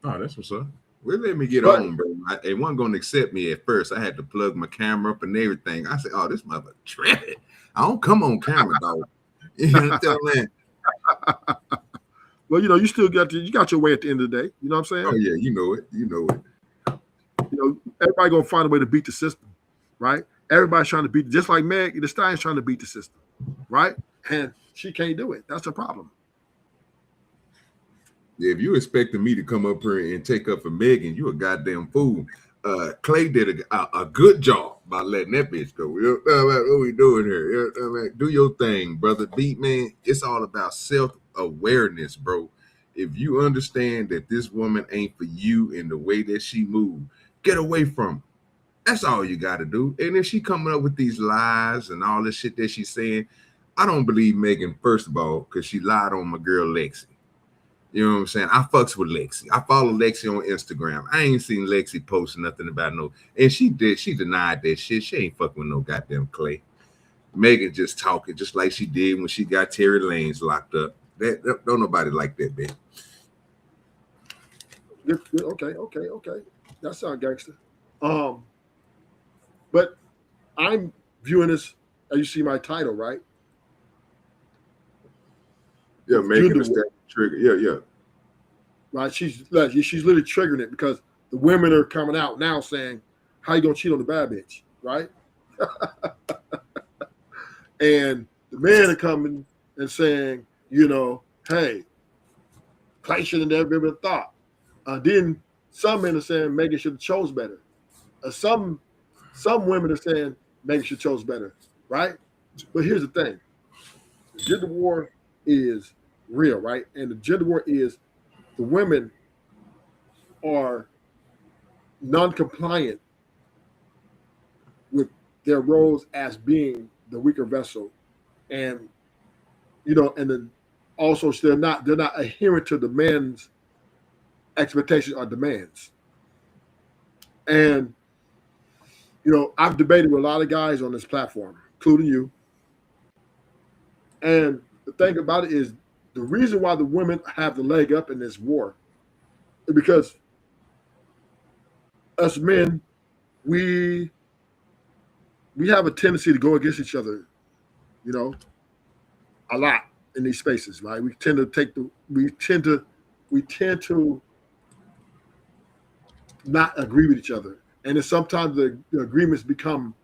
Oh, that's what's up. Well, let me get on, bro. They wasn't going to accept me at first. I had to plug my camera up and everything. I said, oh, this mother tripping. I don't come on camera, dog. You know what I'm saying? Well, you still got your way at the end of the day. You know what I'm saying? Oh, yeah, you know it. Everybody going to find a way to beat the system, right? Everybody's trying to beat, just like Meg, the Stallion's trying to beat the system, right? And she can't do it. That's the problem. Yeah, if you expecting me to come up here and take up for Megan, you a goddamn fool. Clay did a good job by letting that bitch go. What we doing here? Do your thing, brother. Beat man. It's all about self-awareness, bro. If you understand that this woman ain't for you in the way that she moved, get away from her. That's all you got to do. And if she coming up with these lies and all this shit that she's saying, I don't believe Megan, first of all, because she lied on my girl Lexi. You know what I'm saying? I fucks with Lexi. I follow Lexi on Instagram. I ain't seen Lexi post nothing about no. And she denied that shit. She ain't fucking with no goddamn Clay. Megan just talking just like she did when she got Terry Lanez locked up. That don't nobody like that, man. Okay. That sounds gangster. But I'm viewing this as you see my title, right? Yeah, Megan is that trigger. Yeah. Right. She's literally triggering it because the women are coming out now saying, "How you gonna cheat on the bad bitch?" Right? And the men are coming and saying, hey, Clay should have never been thought. Then some men are saying Megan should have chose better. Some women are saying Megan should chose better, right? But here's the thing: the gender war is real, right? And the gender war is the women are non-compliant with their roles as being the weaker vessel, and and then also they're not adherent to the men's expectations or demands. And I've debated with a lot of guys on this platform, including you. And the thing about it is the reason why the women have the leg up in this war is because us men, we have a tendency to go against each other, a lot in these spaces, right? We tend to not agree with each other. And then sometimes the agreements become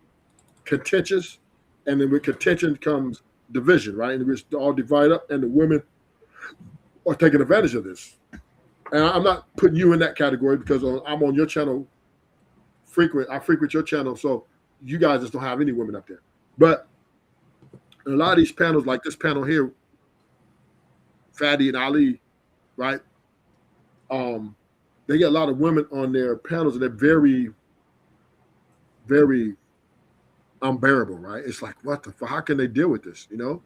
contentious, and then with contention comes division, right? And we're all divided up, and the women are taking advantage of this. And I'm not putting you in that category because I'm on your channel I frequent your channel, so you guys just don't have any women up there. But in a lot of these panels, like this panel here, Fatty and Ali, right? they get a lot of women on their panels, and they're very, very unbearable, right? It's like, what the fuck? How can they deal with this, you know?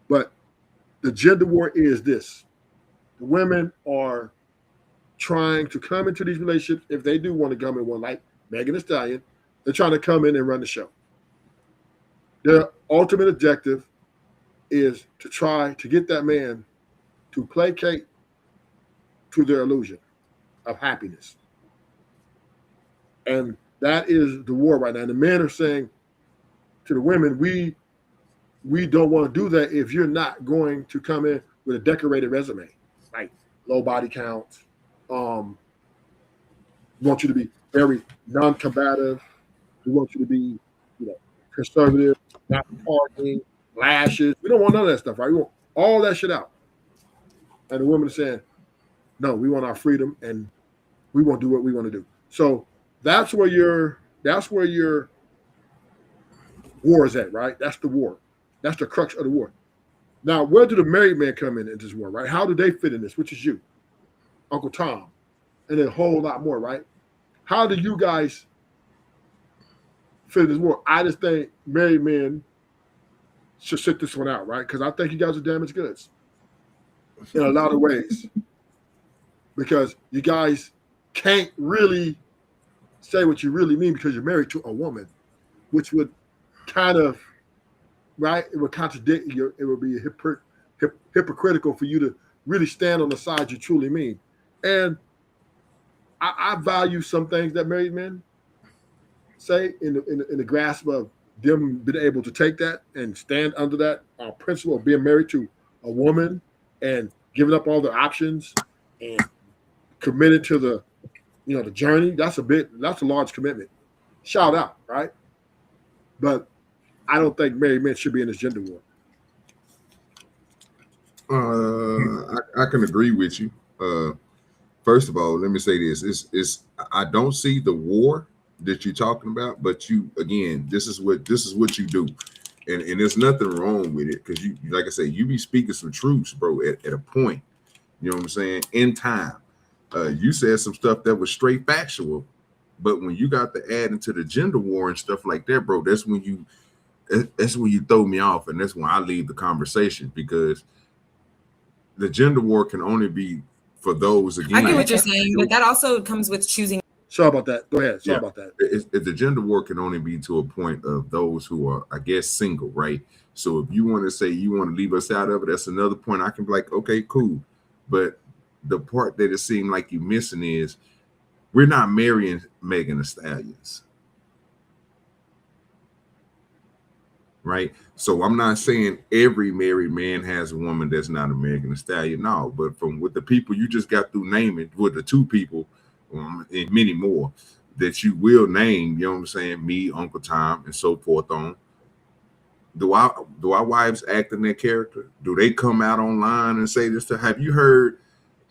But the gender war is this. The women are trying to come into these relationships. If they do want to come in one, like Megan Thee Stallion, they're trying to come in and run the show. Their ultimate objective is to try to get that man to placate to their illusion of happiness. And that is the war right now. And the men are saying to the women, we don't want to do that if you're not going to come in with a decorated resume, like low body count. We want you to be very non-combative. We want you to be, conservative, not partying, lashes. We don't want none of that stuff, right? We want all that shit out. And the women are saying, no, we want our freedom and we want to do what we want to do. So that's where your war is at, right? That's the war. That's the crux of the war. Now, where do the married men come in this war, right? How do they fit in this? Which is you, Uncle Tom, and a whole lot more, right? How do you guys fit in this war? I just think married men should sit this one out, right? Because I think you guys are damaged goods in a lot of ways. Because you guys can't really say what you really mean because you're married to a woman, which would kind of, right? It would contradict you. It would be hypocritical for you to really stand on the side you truly mean. And I value some things that married men say in the grasp of them being able to take that and stand under that principle of being married to a woman and giving up all the options and committed to the the journey. That's a large commitment. Shout out, right? But I don't think married men should be in this gender war. I can agree with you. First of all, let me say this: is I don't see the war that you're talking about, but you again, this is what you do, and there's nothing wrong with it because you, like I say, you be speaking some truths, bro. At a point, you know what I'm saying? In time, you said some stuff that was straight factual, but when you got to add into the gender war and stuff like that, bro, that's when you throw me off, and that's when I leave the conversation because the gender war can only be for those again. I get what you're saying, but that also comes with choosing. Sorry about that. Go ahead. Sorry about that. The gender war can only be to a point of those who are, I guess, single, right? So if you want to say you want to leave us out of it, that's another point. I can be like, okay, cool. But the part that it seemed like you're missing is we're not marrying Megan Thee Stallions. Right? So I'm not saying every married man has a woman that's not a Megan Thee Stallion. No, but from with the people you just got through naming, with the two people, and many more that you will name, you know what I'm saying? Me, Uncle Tom, and so forth on. Do our wives act in their character? Do they come out online and say this? Have you heard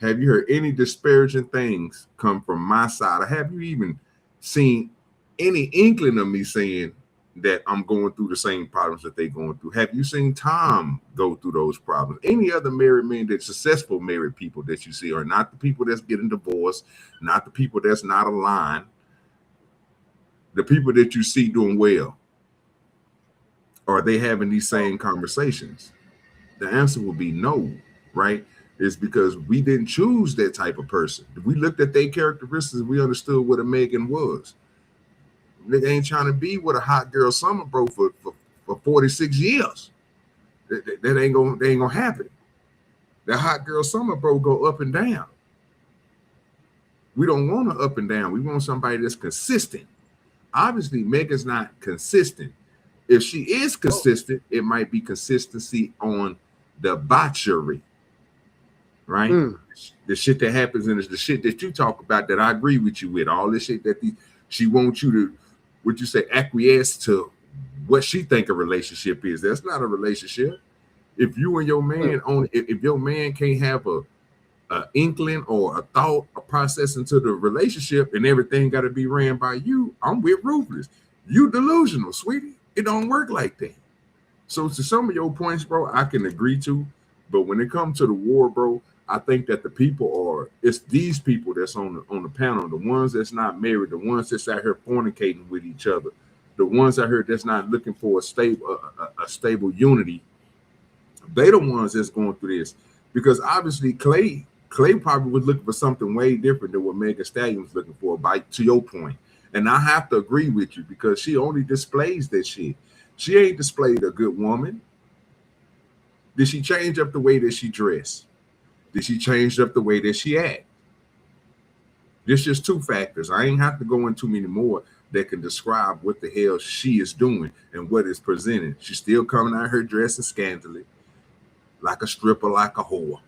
any disparaging things come from my side? Or have you even seen any inkling of me saying that I'm going through the same problems that they're going through? Have you seen Tom go through those problems? Any other married men, that successful married people that you see are not the people that's getting divorced, not the people that's not aligned, the people that you see doing well. Are they having these same conversations? The answer will be no, right? It's because we didn't choose that type of person. If we looked at their characteristics, we understood what a Megan was. They ain't trying to be with a hot girl summer, bro, for 46 years. That ain't gonna happen. That hot girl summer, bro, go up and down. We don't want to up and down. We want somebody that's consistent. Obviously, Megan's not consistent. If she is consistent, it might be consistency on debauchery, right? The shit that happens and it's the shit that you talk about that I agree with you with. All this shit that she wants you to, would you say, acquiesce to what she think a relationship is. That's not a relationship. If you and your man if your man can't have a inkling or a thought, a process into the relationship, and everything got to be ran by you, I'm with Ruthless. You delusional, sweetie. It don't work like that. So to some of your points, bro, I can agree to, but when it comes to the war, bro, I think that the people it's these people that's on the panel, the ones that's not married, the ones that's out here fornicating with each other, the ones out here that's not looking for a stable unity. They the ones that's going through this, because obviously Clay probably was looking for something way different than what Megan Stallion was looking for. To your point, and I have to agree with you, because she only displays that shit. She ain't displayed a good woman. Did she change up the way that she dressed? Did she change up the way that she act? There's just two factors. I ain't have to go into many more that can describe what the hell she is doing and what is presented. She's still coming out her dressing scantily, like a stripper, like a whore.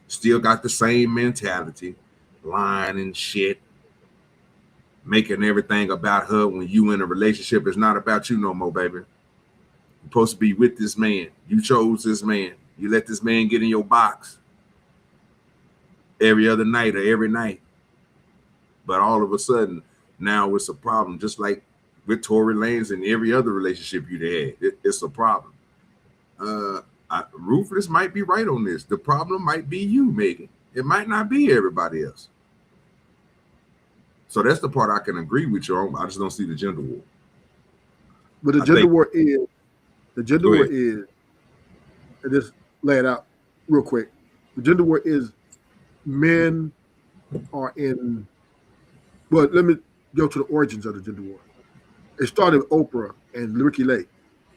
Still got the same mentality, lying and shit, making everything about her when you in a relationship. It's not about you no more, baby. You're supposed to be with this man. You chose this man. You let this man get in your box every other night or every night. But all of a sudden, now it's a problem, just like with Tory Lanez and every other relationship you had. It's a problem. Ruthless might be right on this. The problem might be you, Megan. It might not be everybody else. So that's the part I can agree with you on. I just don't see the gender war. But the gender war is, and just lay it out real quick. The gender war is men are in, well, let me go to the origins of the gender war. It started with Oprah and Ricky Lake.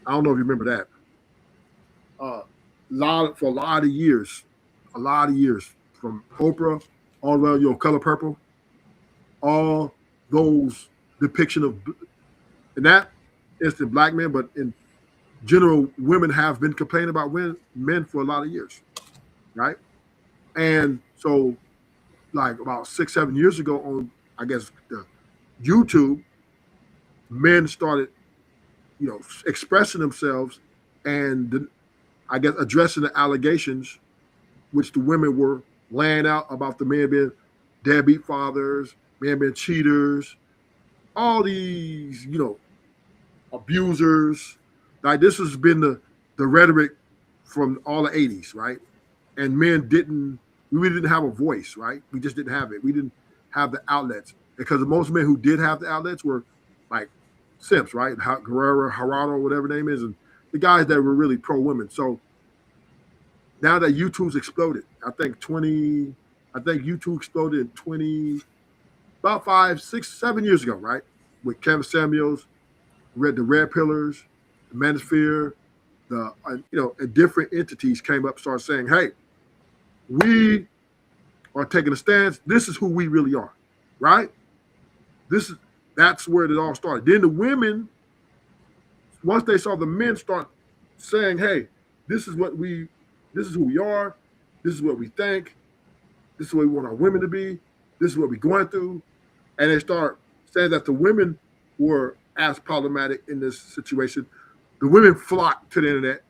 I don't know if you remember that. For a lot of years, from Oprah all the way, Color Purple, all those depiction of, and that is the black men, but in general, women have been complaining about men for a lot of years, right? And so, like about 6-7 years ago on, I guess, YouTube, men started, expressing themselves and I guess addressing the allegations which the women were laying out about the men being deadbeat fathers, men being cheaters, all these, abusers. Like, this has been the rhetoric from all the 80s, right? And men we didn't have a voice, right? We just didn't have it. We didn't have the outlets, because most men who did have the outlets were like simps, right? Guerrero, Gerardo, whatever name is, and the guys that were really pro-women. So now that YouTube's exploded, I think YouTube exploded in about 5, 6, 7 years ago, right? With Kevin Samuels, the Red Pillars, the Manosphere, and different entities came up, started saying, hey, we are taking a stance. This is who we really are, right? That's where it all started. Then the women, once they saw the men start saying, hey, this is who we are, this is what we think, this is what we want our women to be, this is what we're going through. And they start saying that the women were as problematic in this situation. The women flocked to the internet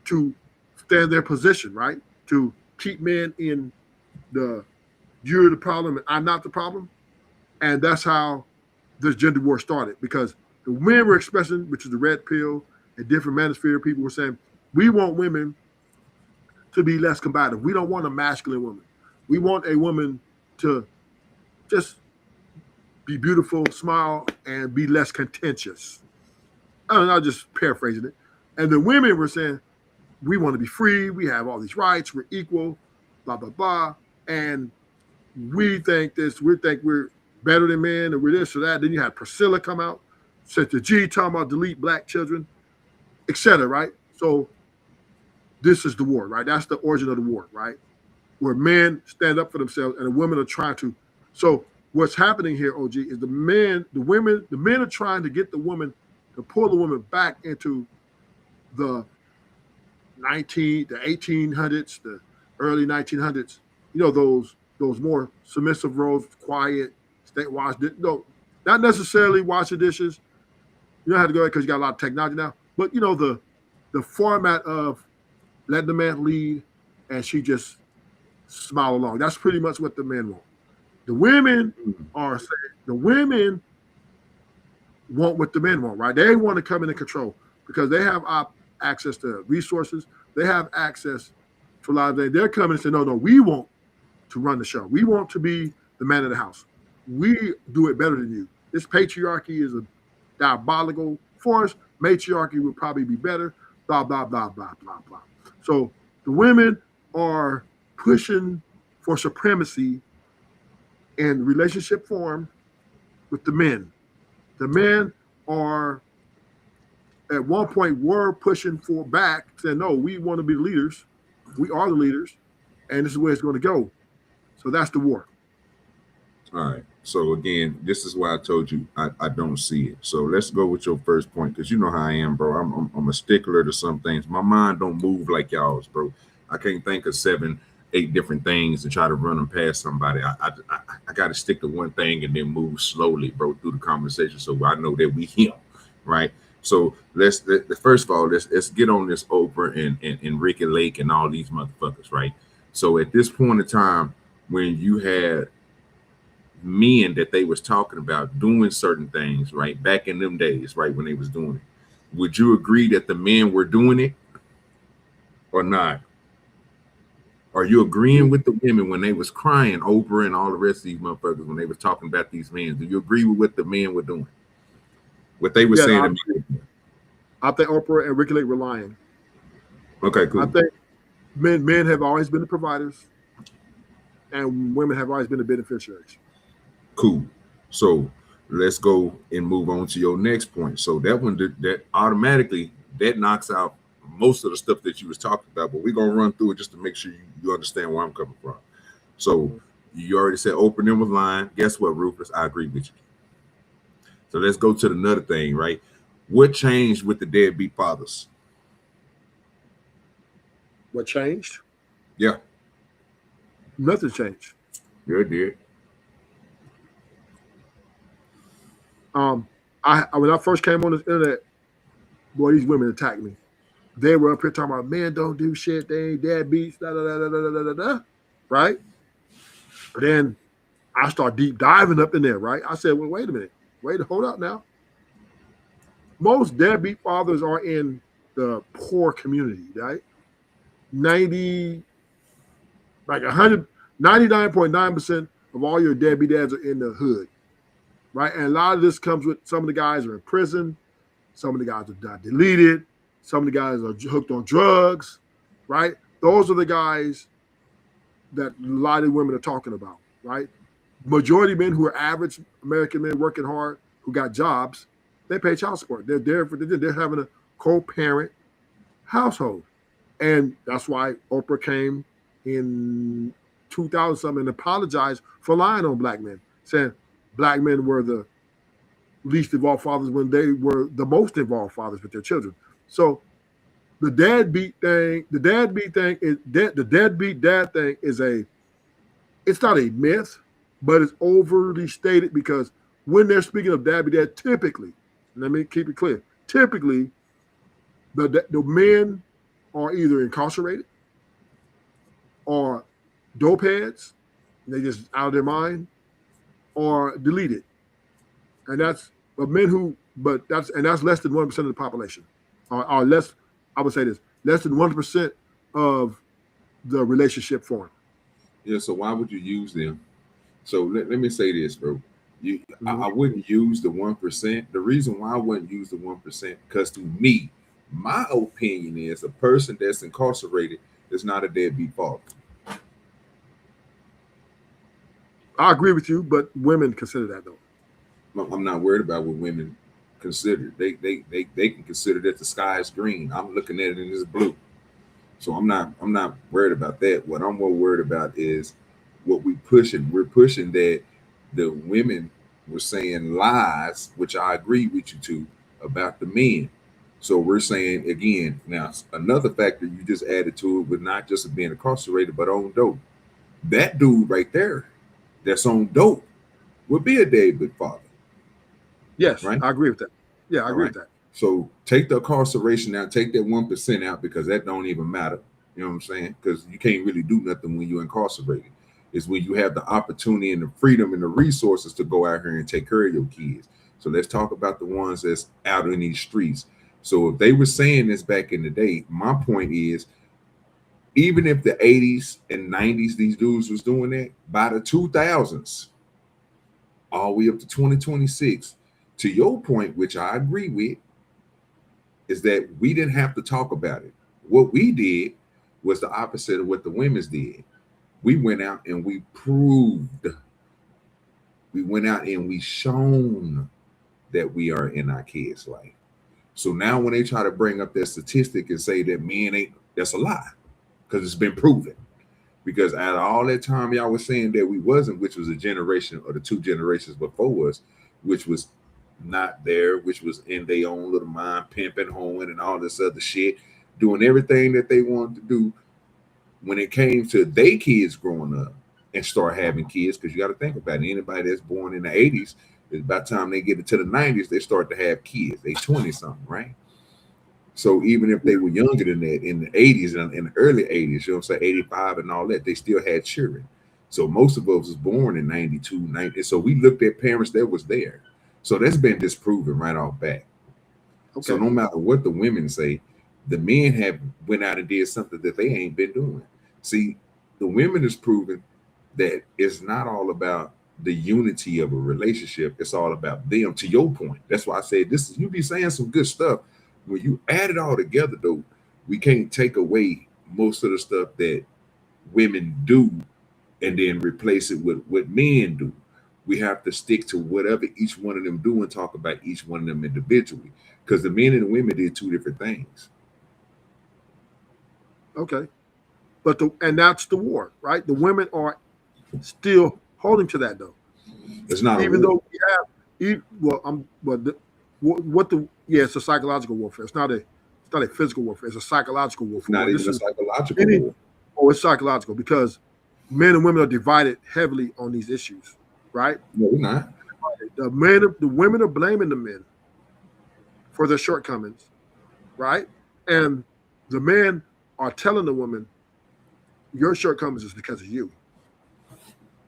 to stand their position, right? To keep men in you're the problem and I'm not the problem. And that's how this gender war started, because the women were expressing, which is the red pill and different manosphere people were saying, we want women to be less combative. We don't want a masculine woman. We want a woman to just be beautiful, smile, and be less contentious. I'm just paraphrasing it. And the women were saying, we want to be free. We have all these rights. We're equal, blah, blah, blah. And we think we're better than men, and we're this or that. Then you had Priscilla come out, said the G, talking about delete black children, etc., right? So this is the war, right? That's the origin of the war, right? Where men stand up for themselves and the women are trying to. So what's happening here, OG, is the men are trying to get the woman, to pull the woman back into the 1800s, the early 1900s, those more submissive roles, quiet, not necessarily wash the dishes. You don't have to go because you got a lot of technology now, but the format of let the man lead and she just smile along. That's pretty much what the men want. The women are saying, the women want what the men want, right? They want to come in and control because they have access to resources. They have access for a lot of things. They're coming and saying, no, we want to run the show. We want to be the man of the house. We do it better than you. This patriarchy is a diabolical force. Matriarchy would probably be better. Blah, blah, blah, blah, blah, blah. So the women are pushing for supremacy in relationship form with the men. The men are, at one point, were pushing for back, saying, no, we want to be the leaders. We are the leaders, and this is where it's going to go. So that's the war. All right. So again, this is why I told you I don't see it. So let's go with your first point, because you know how I am, bro. I'm a stickler to some things. My mind don't move like y'all's, bro. I can't think of 7, 8 different things and try to run them past somebody. I got to stick to one thing and then move slowly, bro, through the conversation, so I know that we heal, right? So let's first of all, let's get on this Oprah and Ricky Lake and all these motherfuckers, right? So at this point in time, when you had men that they was talking about doing certain things, right, back in them days, right, when they was doing it, would you agree that the men were doing it or not? Are you agreeing with the women when they was crying, Oprah and all the rest of these motherfuckers, when they was talking about these men? Do you agree with what the men were doing? What they were saying? I think Oprah and Ricky Lake were lying. Okay, cool. I think men have always been the providers, and women have always been the beneficiaries. Cool. So let's go and move on to your next point. So that one, that automatically, that knocks out most of the stuff that you was talking about, but we're going to run through it just to make sure you understand where I'm coming from. So you already said Oprah and them was lying. Guess what, Rufus? I agree with you. So let's go to another thing, right? What changed with the deadbeat fathers? What changed? Yeah. Nothing changed. Yeah, it did. When I first came on this internet, boy, these women attacked me. They were up here talking about men don't do shit, they ain't deadbeats, da da da da da da da, right? But then I start deep diving up in there, right? I said, well, wait a minute, hold up now. Most deadbeat fathers are in the poor community, right? 99.9% of all your deadbeat dads are in the hood, right? And a lot of this comes with some of the guys are in prison, some of the guys are deleted, some of the guys are hooked on drugs, right? Those are the guys that a lot of women are talking about, right? Majority of men who are average American men working hard, who got jobs, they pay child support. They're having a co-parent household. And that's why Oprah came in 2000 something and apologized for lying on black men, saying black men were the least involved fathers when they were the most involved fathers with their children. So the deadbeat dad thing is it's not a myth, but it's overly stated because when they're speaking of deadbeat dad, typically, let me keep it clear, typically the men are either incarcerated or dope heads, they just out of their mind, or deleted. And that's less than 1% of the population. Or less, I would say this, less than 1% of the relationship form. Yeah, so why would you use them? So let me say this, bro. I wouldn't use the 1%. The reason why I wouldn't use the 1%, because to me, my opinion is a person that's incarcerated is not a deadbeat father. I agree with you, but women consider that though. I'm not worried about what women consider. They can consider that the sky is green. I'm looking at it and it's blue. So I'm not worried about that. What I'm more worried about is what we pushing. We're pushing that the women were saying lies, which I agree with you to, about the men. So we're saying again, now another factor you just added to it with not just being incarcerated, but on dope. That dude right there that's on dope would be a deadbeat father. Yes, right. I agree with that. Yeah, I agree with that. So take the incarceration out, take that 1% out, because that don't even matter. You know what I'm saying? Because you can't really do nothing when you're incarcerated. It's when you have the opportunity and the freedom and the resources to go out here and take care of your kids. So let's talk about the ones that's out in these streets. So if they were saying this back in the day, my point is even if the 80s and 90s these dudes was doing that, by the 2000s, all the way up to 2026, to your point, which I agree with, is that we didn't have to talk about it. What we did was the opposite of what the women's did. We went out and we proved. We went out and we shown that we are in our kids' life. So now when they try to bring up that statistic and say that men ain't, that's a lie, because it's been proven. Because out of all that time y'all was saying that we wasn't, which was a generation or the two generations before us, which was not there, which was in their own little mind, pimping, hoeing, and all this other shit, doing everything that they wanted to do. When it came to their kids growing up and start having kids, because you got to think about it, anybody that's born in the 80s, is by the time they get into the 90s, they start to have kids. They 20 something, right? So even if they were younger than that in the 80s and in the early 80s, you know what I'm saying, 85 and all that, they still had children. So most of us was born in 92, 90. So we looked at parents that was there. So that's been disproven right off back. Okay. So no matter what the women say, the men have went out and did something that they ain't been doing. See, the women is proving that it's not all about the unity of a relationship. It's all about them, to your point. That's why I said this is, you be saying some good stuff. When you add it all together, though, we can't take away most of the stuff that women do and then replace it with what men do. We have to stick to whatever each one of them do and talk about each one of them individually, because the men and the women did two different things. Okay. But and that's the war, right? The women are still holding to that, though. It's not even though we have, it's a psychological warfare. It's not a physical warfare. It's a psychological warfare. Not even a psychological war. Oh, it's psychological, because men and women are divided heavily on these issues, right? No, we're not. The women are blaming the men for their shortcomings, right? And the men are telling the woman, your shortcomings is because of you.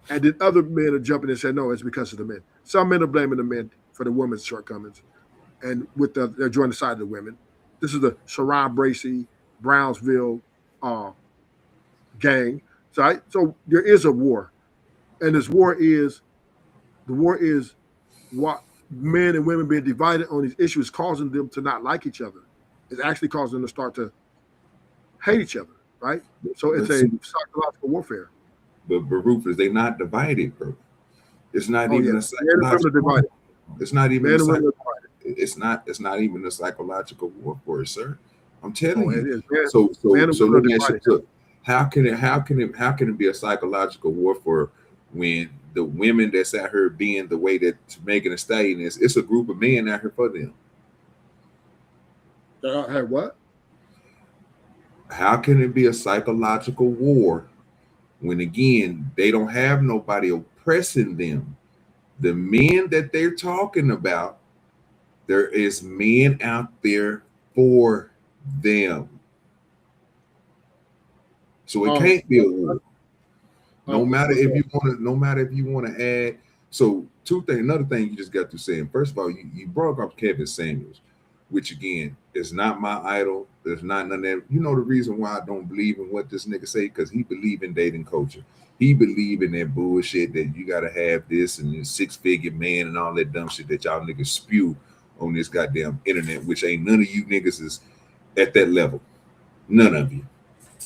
And then other men are jumping and saying, no, it's because of the men. Some men are blaming the men for the women's shortcomings, and they're joining the side of the women. This is the Sharon Bracey, Brownsville gang. So there is a war. And the war is what men and women being divided on these issues, causing them to not like each other. It's actually causing them to start to hate each other, right? So it's a psychological warfare. But Rufus, they're not divided, bro. It's not even a psychological war. It's not even it's not even a psychological warfare, sir. I'm telling you. So let me ask you, look, how can it be a psychological warfare when the women that's out here being the way that Megan Thee Stallion is, it's a group of men out here for them? What? How can it be a psychological war when, again, they don't have nobody oppressing them? The men that they're talking about, there is men out there for them. So it can't be a war. No matter if you want to add. So another thing you just got to say. First of all, you brought up Kevin Samuels, which again is not my idol. There's not none of that. You know the reason why I don't believe in what this nigga say? Because he believe in dating culture. He believe in that bullshit that you gotta have this and this 6-figure man and all that dumb shit that y'all niggas spew on this goddamn internet, which ain't none of you niggas is at that level. None of you,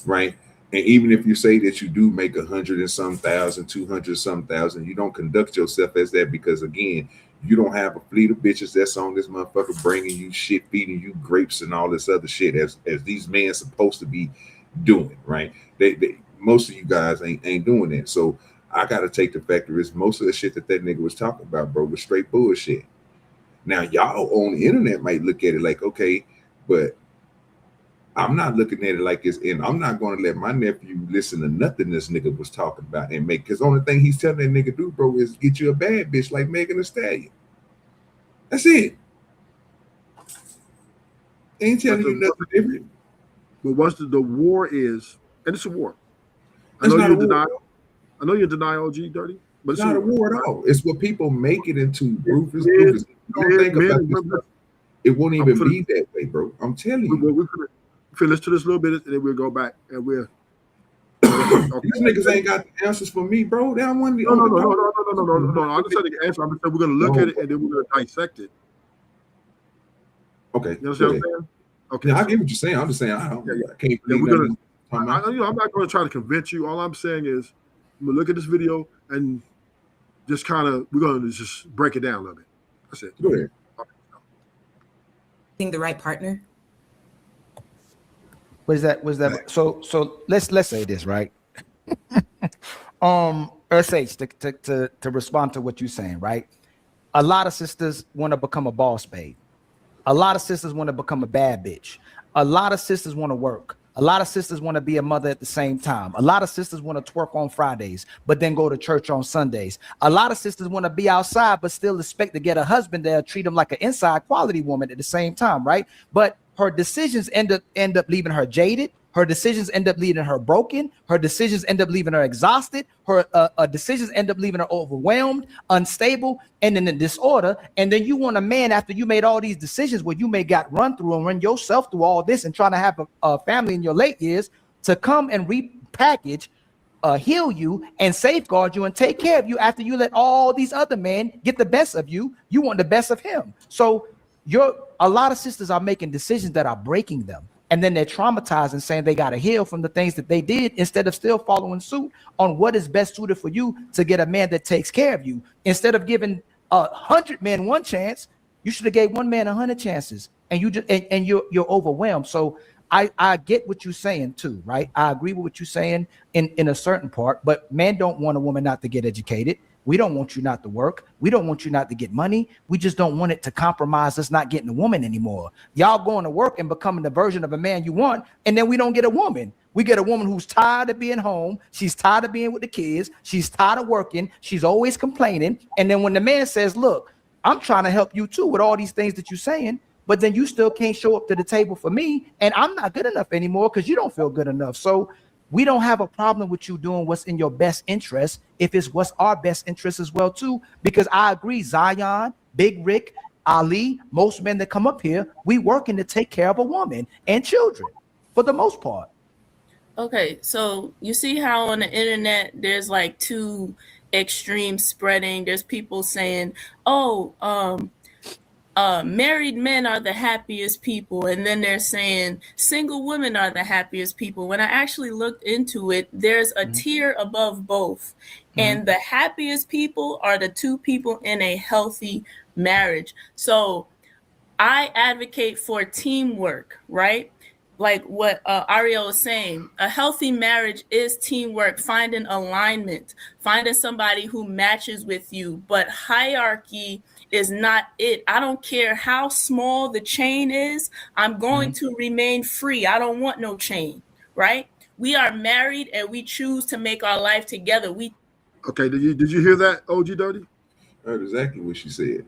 right? And even if you say that you do make 100 and some thousand, 200 some thousand, you don't conduct yourself as that, because again, you don't have a fleet of bitches that's on this motherfucker bringing you shit, feeding you grapes and all this other shit as these men supposed to be doing, right? They most of you guys ain't doing that. So I got to take the factor is most of the shit that nigga was talking about, bro, was straight bullshit. Now y'all on the internet might look at it like, okay, but I'm not looking at it like it's in. I'm not going to let my nephew listen to nothing this nigga was talking about and make, because the only thing he's telling that nigga do, bro, is get you a bad bitch like Megan Thee Stallion. That's it. Ain't telling you nothing different. But once the war is, and it's a war. I know you're in denial, OG Dirty, but it's not a war at all. It's what people make it into. Rufus. Don't think about this. It won't even be that way, bro. I'm telling you. We'll finish to this a little bit, and then we'll go back and we'll Okay. These niggas ain't got the answers for me, bro. They don't want to. No. I'm just saying the answer. I'm just saying we're gonna look at it and then we're gonna dissect it. Okay. You understand what I'm saying? Okay. Yeah, I get what you're saying. I'm just saying I can't believe we're gonna, I'm not going to try to convince you. All I'm saying is I'm gonna look at this video and just kind of we're gonna just break it down a little bit. That's it. Go ahead. Being the right partner. Was that so let's say this, right? SH, to respond to what you're saying, right? A lot of sisters want to become a boss babe. A lot of sisters want to become a bad bitch. A lot of sisters want to work. A lot of sisters want to be a mother at the same time. A lot of sisters want to twerk on Fridays, but then go to church on Sundays. A lot of sisters want to be outside, but still expect to get a husband that'll treat them like an inside quality woman at the same time, right? But her decisions end up leaving her jaded. Her decisions end up leaving her broken. Her decisions end up leaving her exhausted. Her decisions end up leaving her overwhelmed, unstable, and in a disorder. And then you want a man after you made all these decisions where you may got run through and run yourself through all this and trying to have a family in your late years to come and repackage, heal you and safeguard you and take care of you after you let all these other men get the best of you. You want the best of him. So a lot of sisters are making decisions that are breaking them. And then they're traumatized and saying they got to heal from the things that they did instead of still following suit on what is best suited for you to get a man that takes care of you. Instead of giving 100 men one chance, you should have gave one man 100 chances. And you just and you're overwhelmed. So I get what you're saying too, right? I agree with what you're saying in a certain part, but men don't want a woman not to get educated. We don't want you not to work. We don't want you not to get money. We just don't want it to compromise us not getting a woman anymore. Y'all going to work and becoming the version of a man you want, and then we don't get a woman. We get a woman who's tired of being home. She's tired of being with the kids. She's tired of working. She's always complaining. And then when the man says, look, I'm trying to help you too with all these things that you're saying, but then you still can't show up to the table for me, and I'm not good enough anymore because you don't feel good enough. So we don't have a problem with you doing what's in your best interest if it's what's our best interest as well too, because I agree, Zion, Big Rick, Ali, most men that come up here, we working to take care of a woman and children for the most part. Okay, so you see how on the internet there's like two extremes spreading. There's people saying, married men are the happiest people, and then they're saying single women are the happiest people. When I actually looked into it, there's a tier above both, and the happiest people are the two people in a healthy marriage. So I advocate for teamwork, right? Like what Ariel was saying, a healthy marriage is teamwork, finding alignment, finding somebody who matches with you, but hierarchy is not it. I don't care how small the chain is. I'm going to remain free. I don't want no chain, right? We are married and we choose to make our life together. Okay, did you hear that, OG Dirty? I heard exactly what she said.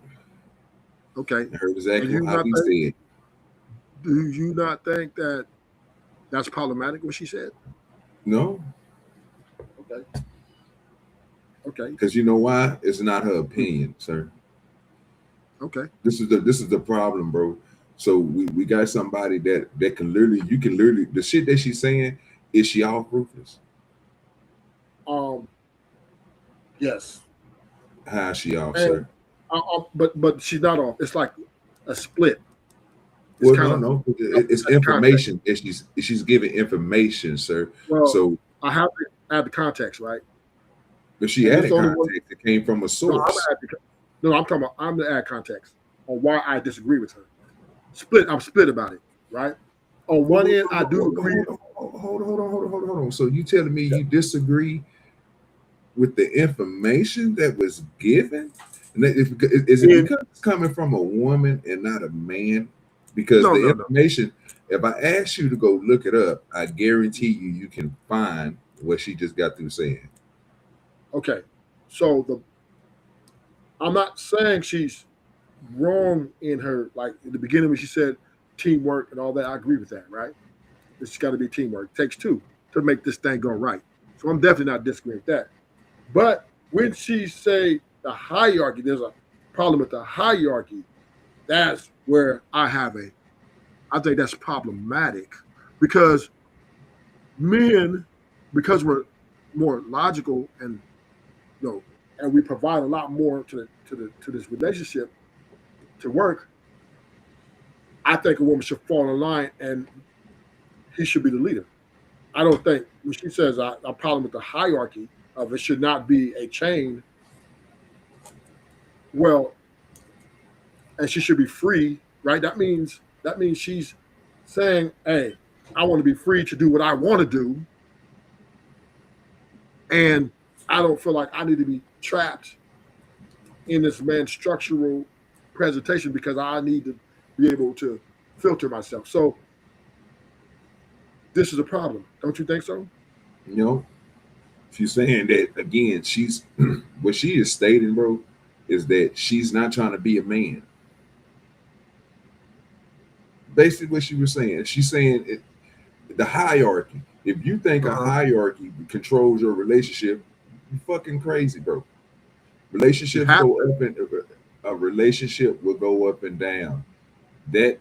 Okay. I heard exactly how he said. Do you not think that that's problematic what she said? No. Okay. Because you know why? It's not her opinion, sir. Okay. This is the problem, bro. So we got somebody that can literally the shit that she's saying, is she off ruthless? Yes. How is she off, sir? But she's not off. It's like a split. It's no. It's information. She's giving information, sir. Well, so I have to add the context, right? But she added context. It came from a source. I'm talking about. I'm to add context on why I disagree with her. I'm split about it, right? On one end, I do agree. Hold on. So you telling me you disagree with the information that was given? Is it because it's coming from a woman and not a man? Because the information, if I ask you to go look it up, I guarantee you can find what she just got through saying. Okay, so I'm not saying she's wrong in her, like in the beginning when she said teamwork and all that. I agree with that, right? It's got to be teamwork. It takes two to make this thing go right. So I'm definitely not disagreeing with that. But when she say the hierarchy, there's a problem with the hierarchy. That's where I think that's problematic because men because we're more logical and and we provide a lot more to this relationship to work, I think a woman should fall in line and he should be the leader. I don't think when she says a problem with the hierarchy of it should not be a chain. Well, and she should be free, right? That means she's saying, "Hey, I want to be free to do what I want to do, and I don't feel like I need to be trapped in this man's structural presentation because I need to be able to filter myself." So this is a problem. Don't you think so? She's saying that again. She's what she is stating, bro, is that she's not trying to be a man. Basically, what she was saying, she's saying the hierarchy. If you think a hierarchy controls your relationship, you're fucking crazy, bro. Relationships go up and a relationship will go up and down. The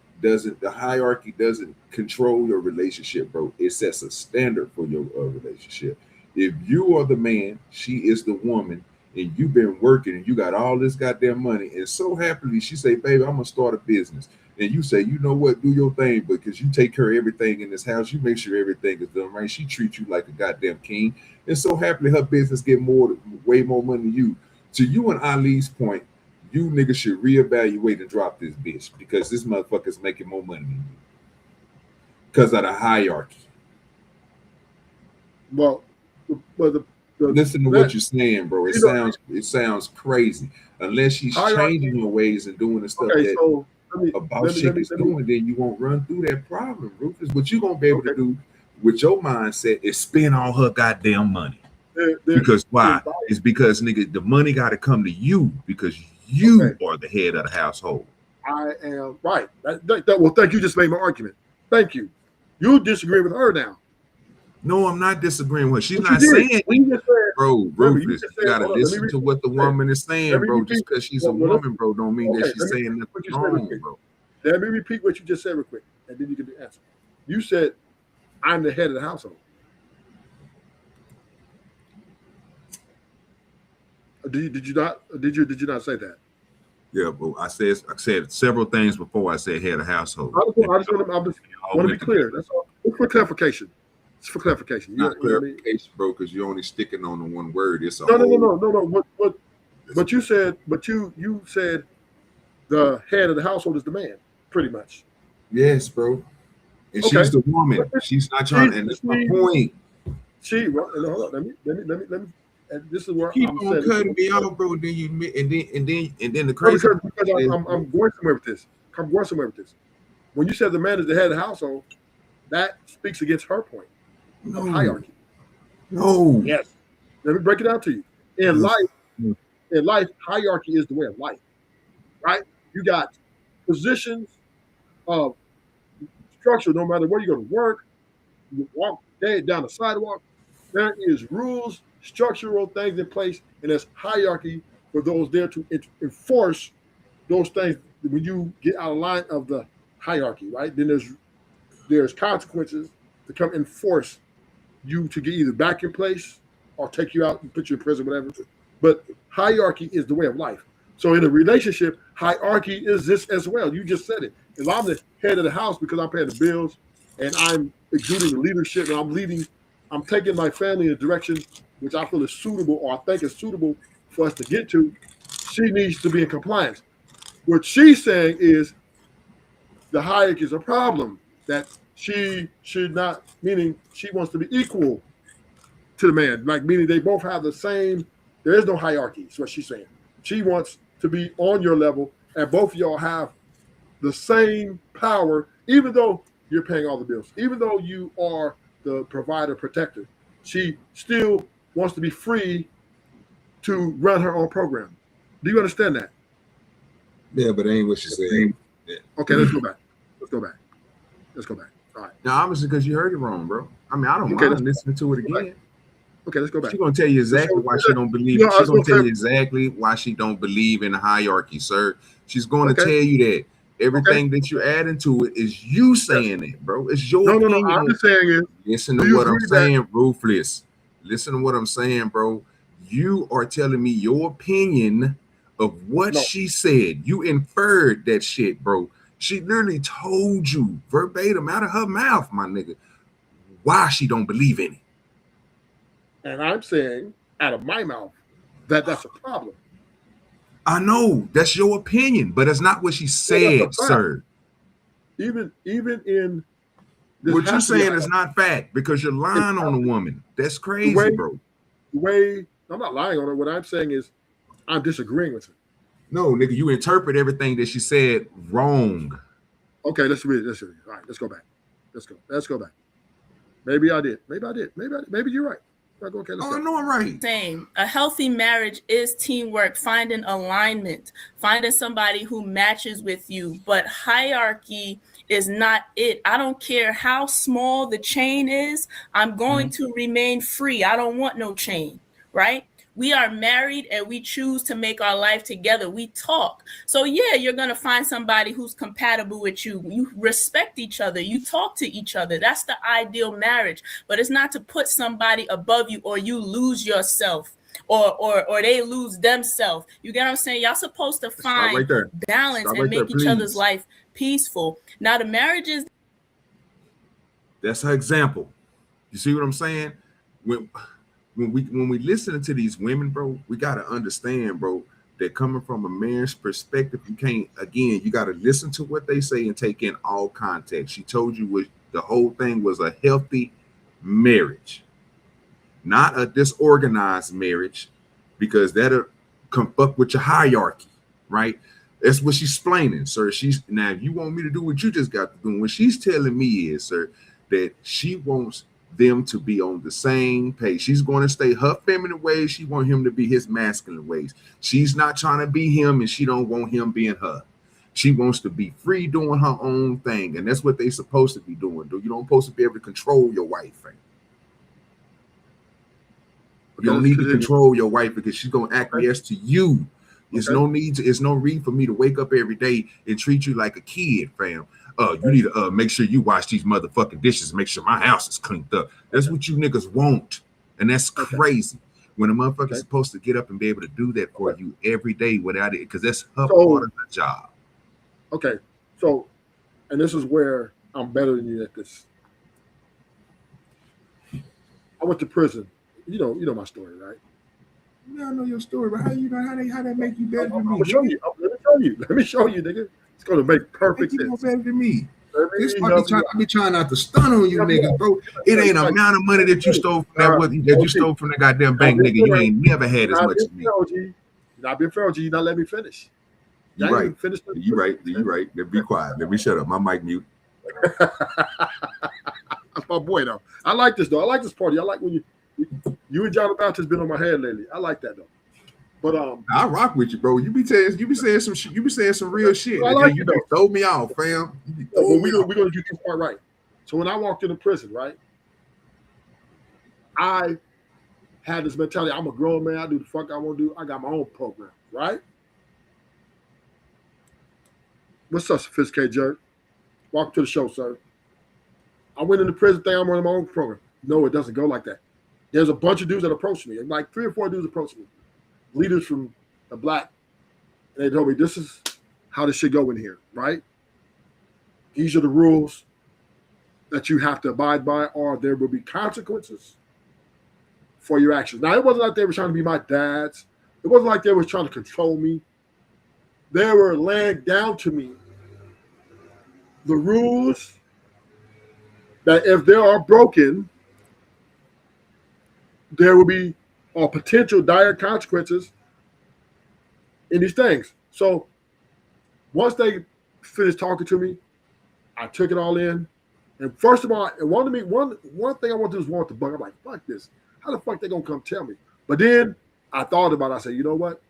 hierarchy doesn't control your relationship, bro. It sets a standard for your relationship. If you are the man, she is the woman, and you've been working and you got all this goddamn money, and so happily she say, "Baby, I'm gonna start a business." And you say, "You know what, do your thing," because you take care of everything in this house, you make sure everything is done right. She treats you like a goddamn king, and so happily her business get way more money than you. To you and Ali's point, you niggas should reevaluate and drop this bitch because this motherfucker's making more money than you because of the hierarchy. Well, listen to what you're saying, bro. It sounds crazy. Unless she's changing her ways and doing the stuff shit is doing, then you won't run through that problem, Rufus. What you gonna be able to do with your mindset is spend all her goddamn money. Because why? It's because, nigga, the money got to come to you because you are the head of the household. I am right. Well, thank you. Just made my argument. Thank you. You disagree with her now. No, I'm not disagreeing with her. She's not saying, bro, Rufus, you gotta listen to what the woman is saying, bro. Just because she's a woman, bro, don't mean that she's saying nothing wrong, bro. Let me repeat what you just said real quick, and then you can answer. You said, "I'm the head of the household." Did you not say that? Yeah, but I said several things before I said head of the household. I just want to be clear. That's all. It's for clarification. It's for clarification. Not clarification, bro, because you're only sticking on the one word. It's a no. But you said you said the head of the household is the man, pretty much. Yes, bro. And she's the woman. She's not trying. And that's my point. Hold on. Let me. And this is where keep on cutting me off, bro. Then the crazy. Because I'm going somewhere with this. I'm going somewhere with this. When you said the man is the head of the household, that speaks against her point of hierarchy. No. Yes. Let me break it down to you. In life, hierarchy is the way of life. Right? You got positions of structure. No matter where you go to work, you walk down the sidewalk. There is rules, structural things in place, and there's hierarchy for those there to enforce those things when you get out of line of the hierarchy, right? Then there's consequences to come enforce you to get either back in place or take you out and put you in prison, whatever. But hierarchy is the way of life. So in a relationship, hierarchy is this as well. You just said it. If I'm the head of the house because I'm paying the bills and I'm exuding the leadership and I'm taking my family in a direction which I feel is suitable or I think is suitable for us to get to, she needs to be in compliance. What she's saying is the hierarchy is a problem, that she should not, meaning she wants to be equal to the man, like meaning they both have the same, there is no hierarchy, is what she's saying. She wants to be on your level and both of y'all have the same power, even though you're paying all the bills, even though you are the provider protector. She still wants to be free to run her own program. Do you understand that? Yeah, but ain't what she said. Yeah. Okay, let's go back. All right. Now, obviously, because you heard it wrong, bro. I mean, I don't mind listening to it again. Okay, let's go back. She's gonna tell you exactly why she don't believe. She's gonna tell you exactly why she don't believe in the hierarchy, sir. She's going to tell you that. Everything that you add into it is you saying it, bro. It's your opinion. No. I'm just saying is, listen to what I'm saying, Ruthless. Listen to what I'm saying, bro. You are telling me your opinion of what she said. You inferred that shit, bro. She literally told you verbatim out of her mouth, my nigga, why she don't believe in it. And I'm saying out of my mouth that that's a problem. I know that's your opinion, but it's not what she said, sir. Even in what you're saying is not fact because you're lying on a woman. That's crazy, bro. The way I'm not lying on her. What I'm saying is I'm disagreeing with her. No, nigga, you interpret everything that she said wrong. Okay, let's read it. All right, let's go back. Let's go back. Maybe I did. Maybe you're right. Okay, let's go. I know I'm right. Same. A healthy marriage is teamwork, finding alignment, finding somebody who matches with you. But hierarchy is not it. I don't care how small the chain is. I'm going to remain free. I don't want no chain, right? We are married and we choose to make our life together. We talk. So yeah, you're going to find somebody who's compatible with you. You respect each other. You talk to each other. That's the ideal marriage. But it's not to put somebody above you or you lose yourself or they lose themselves. You get what I'm saying? Y'all supposed to find balance and make each other's life peaceful. Now the marriages. That's her example. You see what I'm saying? When we listen to these women, bro, we got to understand, bro, that coming from a man's perspective, you got to listen to what they say and take in all context. She told you the whole thing was a healthy marriage, not a disorganized marriage, because that'll come fuck with your hierarchy, right? That's what she's explaining, sir. Now, if you want me to do what you just got to do, what she's telling me is, sir, that she wants them to be on the same page. She's going to stay her feminine ways. She wants him to be his masculine ways. She's not trying to be him, and she don't want him being her. She wants to be free doing her own thing, and that's what they're supposed to be doing. You don't supposed to be able to control your wife, right? You don't need to control your wife because she's going to acquiesce to you. There's no reason for me to wake up every day and treat you like a kid, fam. You need to make sure you wash these motherfucking dishes and make sure my house is cleaned up. That's what you niggas want. And that's crazy. When a motherfucker's supposed to get up and be able to do that for you every day without it, because that's her part of the job. Okay. So, and this is where I'm better than you at this. I went to prison. You know my story, right? Yeah, I know your story, but how that make you better than me? I'm gonna show you. Let me show you, nigga. It's gonna make perfect sense. Better than me. I be trying not to stun on you, niggas, bro. It ain't an amount of money that you stole from you stole from the goddamn bank, nigga. You ain't never had as much as me. You're not being fair, G. You not let me finish. You right. You right. Let me be quiet. Let me shut up. My mic mute. That's my boy, though. I like this, though. I like this party. I like when you and John Baptist been on my head lately. I like that, though. But I rock with you, bro. You be saying some shit. You be saying some real shit. I like you throw me off, fam. We're gonna do this part right. So when I walked into prison, right, I had this mentality. I'm a grown man. I do the fuck I want to do. I got my own program, right? What's up, sophisticated jerk? Welcome to the show, sir. I went into prison thing. I'm running my own program. No, it doesn't go like that. There's a bunch of dudes that approached me. Like 3 or 4 dudes approached me. Leaders from the black. And they told me, this is how this should go in here, right? These are the rules that you have to abide by, or there will be consequences for your actions. Now, it wasn't like they were trying to be my dads. It wasn't like they were trying to control me. They were laying down to me the rules that if they are broken, there will be potential dire consequences in these things. So once they finished talking to me, I took it all in. And first of all, one thing I want to do is want the bug. I'm like, fuck this. How the fuck they gonna come tell me? But then I thought about it. I said, you know what?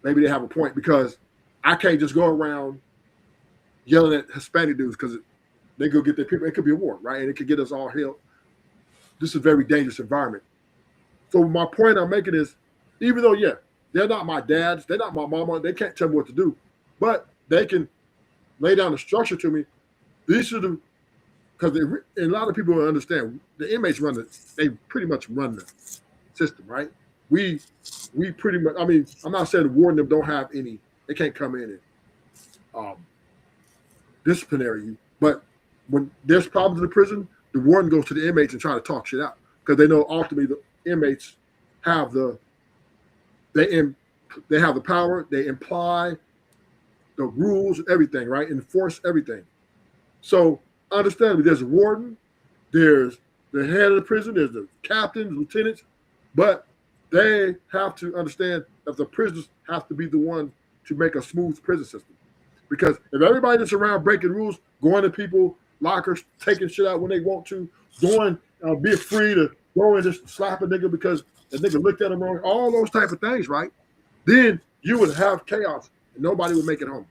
Maybe they have a point, because I can't just go around yelling at Hispanic dudes because they go get their people. It could be a war, right? And it could get us all killed. This is a very dangerous environment. So my point I'm making is, even though, yeah, they're not my dads, they're not my mama, they can't tell me what to do. but they can lay down the structure to me. These are the, because a lot of people don't understand, the inmates they pretty much run the system, right? We pretty much, I mean, I'm not saying the warden them don't have any, they can't come in and disciplinary you, but when there's problems in the prison, the warden goes to the inmates and try to talk shit out because they know ultimately the inmates have they have the power, they imply the rules, everything, right? Enforce everything. So understandably, there's a warden, there's the head of the prison, there's the captains, lieutenants, but they have to understand that the prisoners have to be the one to make a smooth prison system. Because if everybody that's around breaking rules, going to people lockers, taking shit out when they want to, going, being free to go and just slap a nigga because a nigga looked at him wrong, all those type of things, right? Then you would have chaos and nobody would make it home.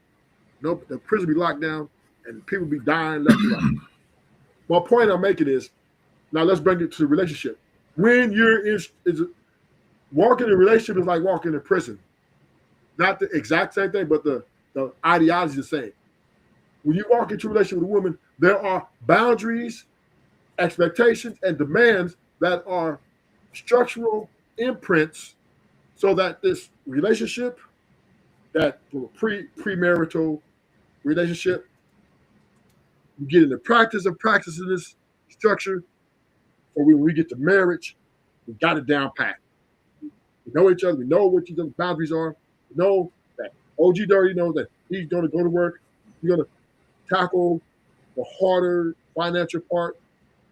Nope, the prison be locked down and people be dying left and right. My point I'm making is, now let's bring it to the relationship. When you're walking in a relationship is like walking in prison. Not the exact same thing, but the ideology is the same. When you walk into a relationship with a woman, there are boundaries, expectations, and demands that are structural imprints so that this relationship, that premarital relationship, you get in the practice of practicing this structure, or when we get to marriage, we got it down pat. We know each other. We know what each other's boundaries are. We know that OG Dirty knows that he's going to go to work. He's going to tackle the harder financial part.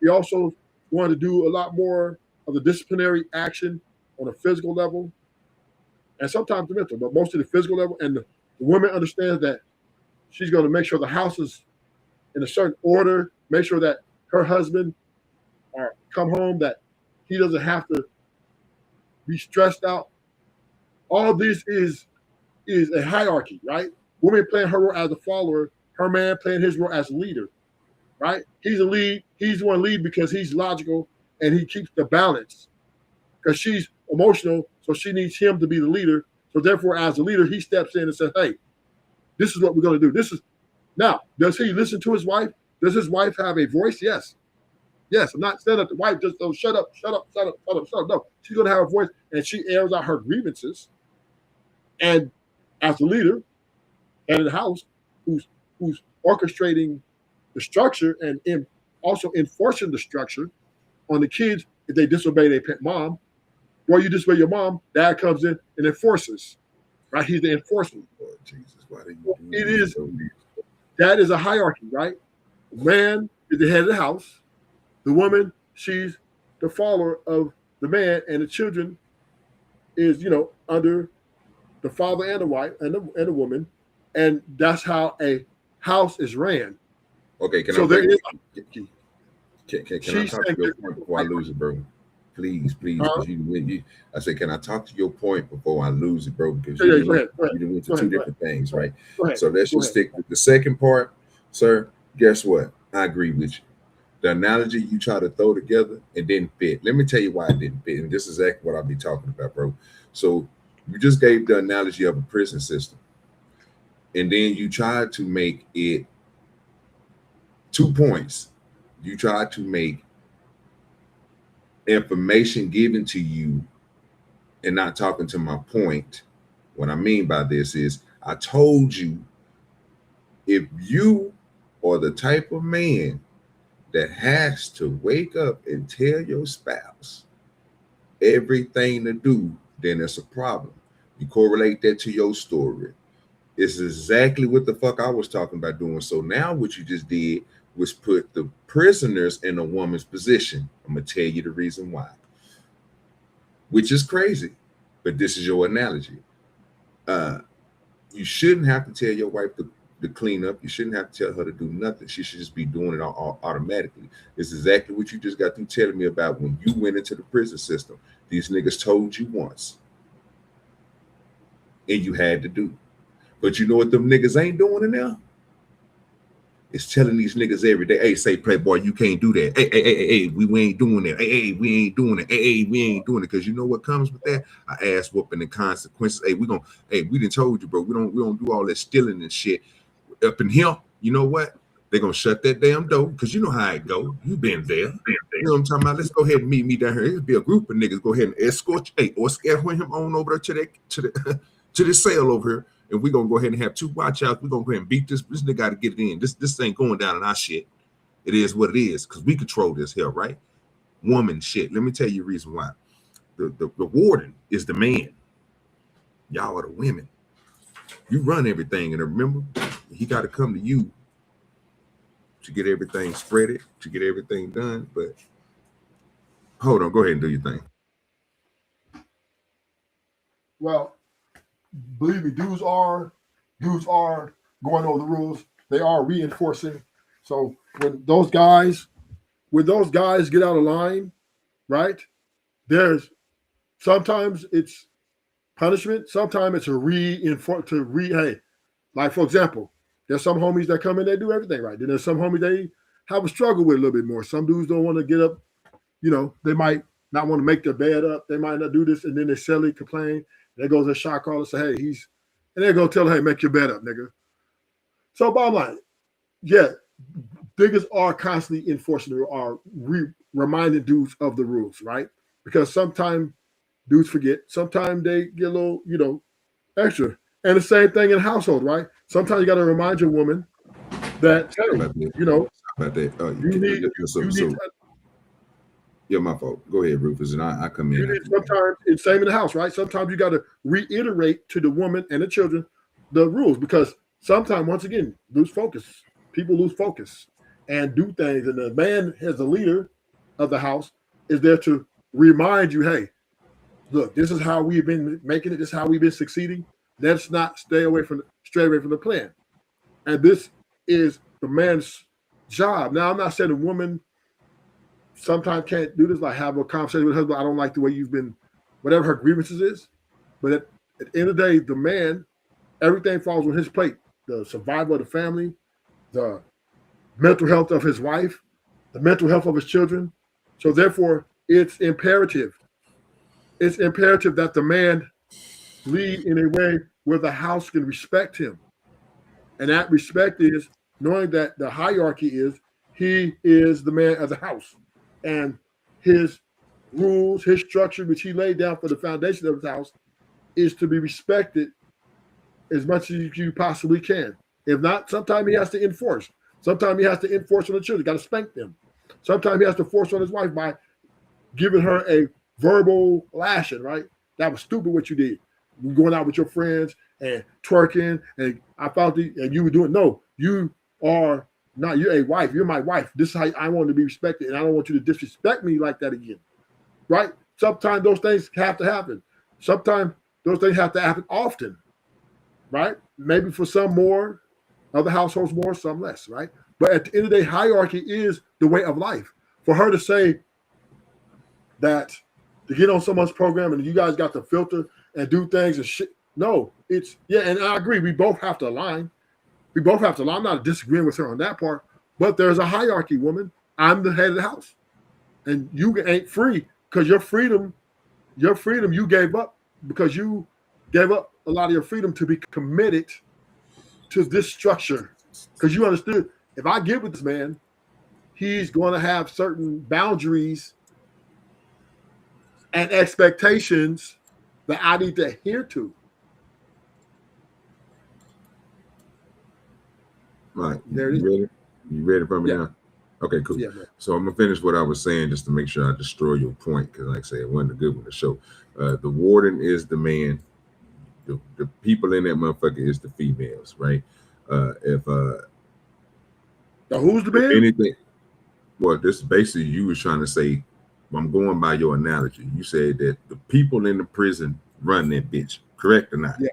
He also wanted to do a lot more of the disciplinary action on a physical level and sometimes the mental, but mostly the physical level. And the woman understands that she's going to make sure the house is in a certain order, make sure that her husband come home, that he doesn't have to be stressed out. All this is a hierarchy, right? Woman playing her role as a follower, her man playing his role as a leader, right? He's a lead. He's the one lead because he's logical and he keeps the balance because she's emotional, so she needs him to be the leader. So therefore, as a leader, he steps in and says, hey, this is what we're going to do. Now, does he listen to his wife? Does his wife have a voice? Yes. Yes, I'm not saying that the wife just goes, shut up. No, she's going to have a voice, and she airs out her grievances. And as a leader, and in the house, who's orchestrating the structure and also enforcing the structure on the kids if they disobey their mom. Well, you disobey your mom, dad comes in and enforces. Right? He's the enforcer. Lord Jesus, why do you do it is. That is a hierarchy, right? The man is the head of the house. The woman, she's the follower of the man, and the children is, under the father and the wife and the woman, and that's how a house is ran. Okay, can I talk to your point before I lose it, bro? Please, I said, can I talk to your point before I lose it, bro? Because you went to two different things, right? So let's just stick with the second part, sir. Guess what? I agree with you. The analogy you try to throw together, it didn't fit. Let me tell you why it didn't fit. And this is exactly what I'll be talking about, bro. So you just gave the analogy of a prison system. And then you tried to make it 2 points. You tried to make information given to you and not talking to my point. What I mean by this is I told you, if you are the type of man that has to wake up and tell your spouse everything to do, then it's a problem. You correlate that to your story. It's exactly what the fuck I was talking about doing. So now what you just did was put the prisoners in a woman's position. I'm going to tell you the reason why, which is crazy, but this is your analogy. You shouldn't have to tell your wife to clean up. You shouldn't have to tell her to do nothing. She should just be doing it all automatically. It's exactly what you just got through telling me about when you went into the prison system. These niggas told you once, and you had to do. But you know what them niggas ain't doing in there? is telling these niggas every day, hey, say Playboy, you can't do that. Hey, we ain't doing that. Hey, we ain't doing it. Hey, we ain't doing it. Because you know what comes with that? A ass whooping and consequences. Hey, we done told you, bro. We don't do all that stealing and shit up in here. You know what? They're gonna shut that damn door because you know how it go. You been there. You know what I'm talking about? Let's go ahead and meet me down here. It'll be a group of niggas. Go ahead and escort him on over there to the to the sale over here. And we're gonna go ahead and have 2 watch outs. We're gonna go ahead and beat this nigga gotta get it in. This ain't going down in our shit. It is what it is, because we control this here, right? Woman shit. Let me tell you the reason why. The warden is the man. Y'all are the women. You run everything, and remember, he gotta come to you to get everything spreaded, to get everything done. But hold on, go ahead and do your thing. Well, believe me, dudes are going over the rules. They are reinforcing. So when those guys get out of line, right? There's sometimes it's punishment. Sometimes it's hey, like for example, there's some homies that come in, they do everything right. Then there's some homies they have a struggle with a little bit more. Some dudes don't want to get up, they might not want to make their bed up. They might not do this, and then they silly complain. There goes a shot caller, say, hey, and they go tell her, hey, make your bed up, nigga. So bottom line, yeah, niggas are constantly enforcing or reminding dudes of the rules, right? Because sometimes dudes forget. Sometimes they get a little, extra. And the same thing in household, right? Sometimes you got to remind your woman that, yeah, my fault. Go ahead, Rufus, and I come in. Sometimes it's same in the house, right? Sometimes you got to reiterate to the woman and the children the rules, because sometimes, once again, people lose focus and do things. And the man, as the leader of the house, is there to remind you, hey, look, this is how we've been making it. This is how we've been succeeding. Let's not stray away from the plan. And this is the man's job. Now, I'm not saying a woman sometimes can't do this, like have a conversation with her husband. I don't like the way you've been, whatever her grievances is. But at the end of the day, the man, everything falls on his plate. The survival of the family, the mental health of his wife, the mental health of his children. So therefore, it's imperative. It's imperative that the man lead in a way where the house can respect him. And that respect is knowing that the hierarchy is he is the man of the house. And his rules, his structure, which he laid down for the foundation of his house, is to be respected as much as you possibly can. If not, sometimes he has to enforce. Sometimes he has to enforce on the children. Got to spank them. Sometimes he has to force on his wife by giving her a verbal lashing, right? That was stupid what you did. You're going out with your friends and twerking, and and you were doing, no, you are not, you're a wife. You're my wife. This is how I want to be respected, and I don't want you to disrespect me like that again, right? Sometimes those things have to happen. Sometimes those things have to happen often, right? Maybe for some more, other households more, some less, right? But at the end of the day, hierarchy is the way of life. For her to say that, to get on someone's program and you guys got to filter and do things and shit, no, it's, yeah, and I agree, we both have to align. We both have to align. I'm not disagreeing with her on that part, but there's a hierarchy, woman. I'm the head of the house. And you ain't free because your freedom you gave up, because you gave up a lot of your freedom to be committed to this structure. Because you understood, if I get with this man, he's going to have certain boundaries and expectations that I need to adhere to. Right. There it is. You ready for me now? Okay, cool. Yeah, so I'm gonna finish what I was saying just to make sure I destroy your point, because like I said, it wasn't a good one to show. The warden is the man. The people in that motherfucker is the females, right? Who's the man? Anything. Well, this basically you was trying to say. I'm going by your analogy. You said that the people in the prison run that bitch, correct or not? Yeah.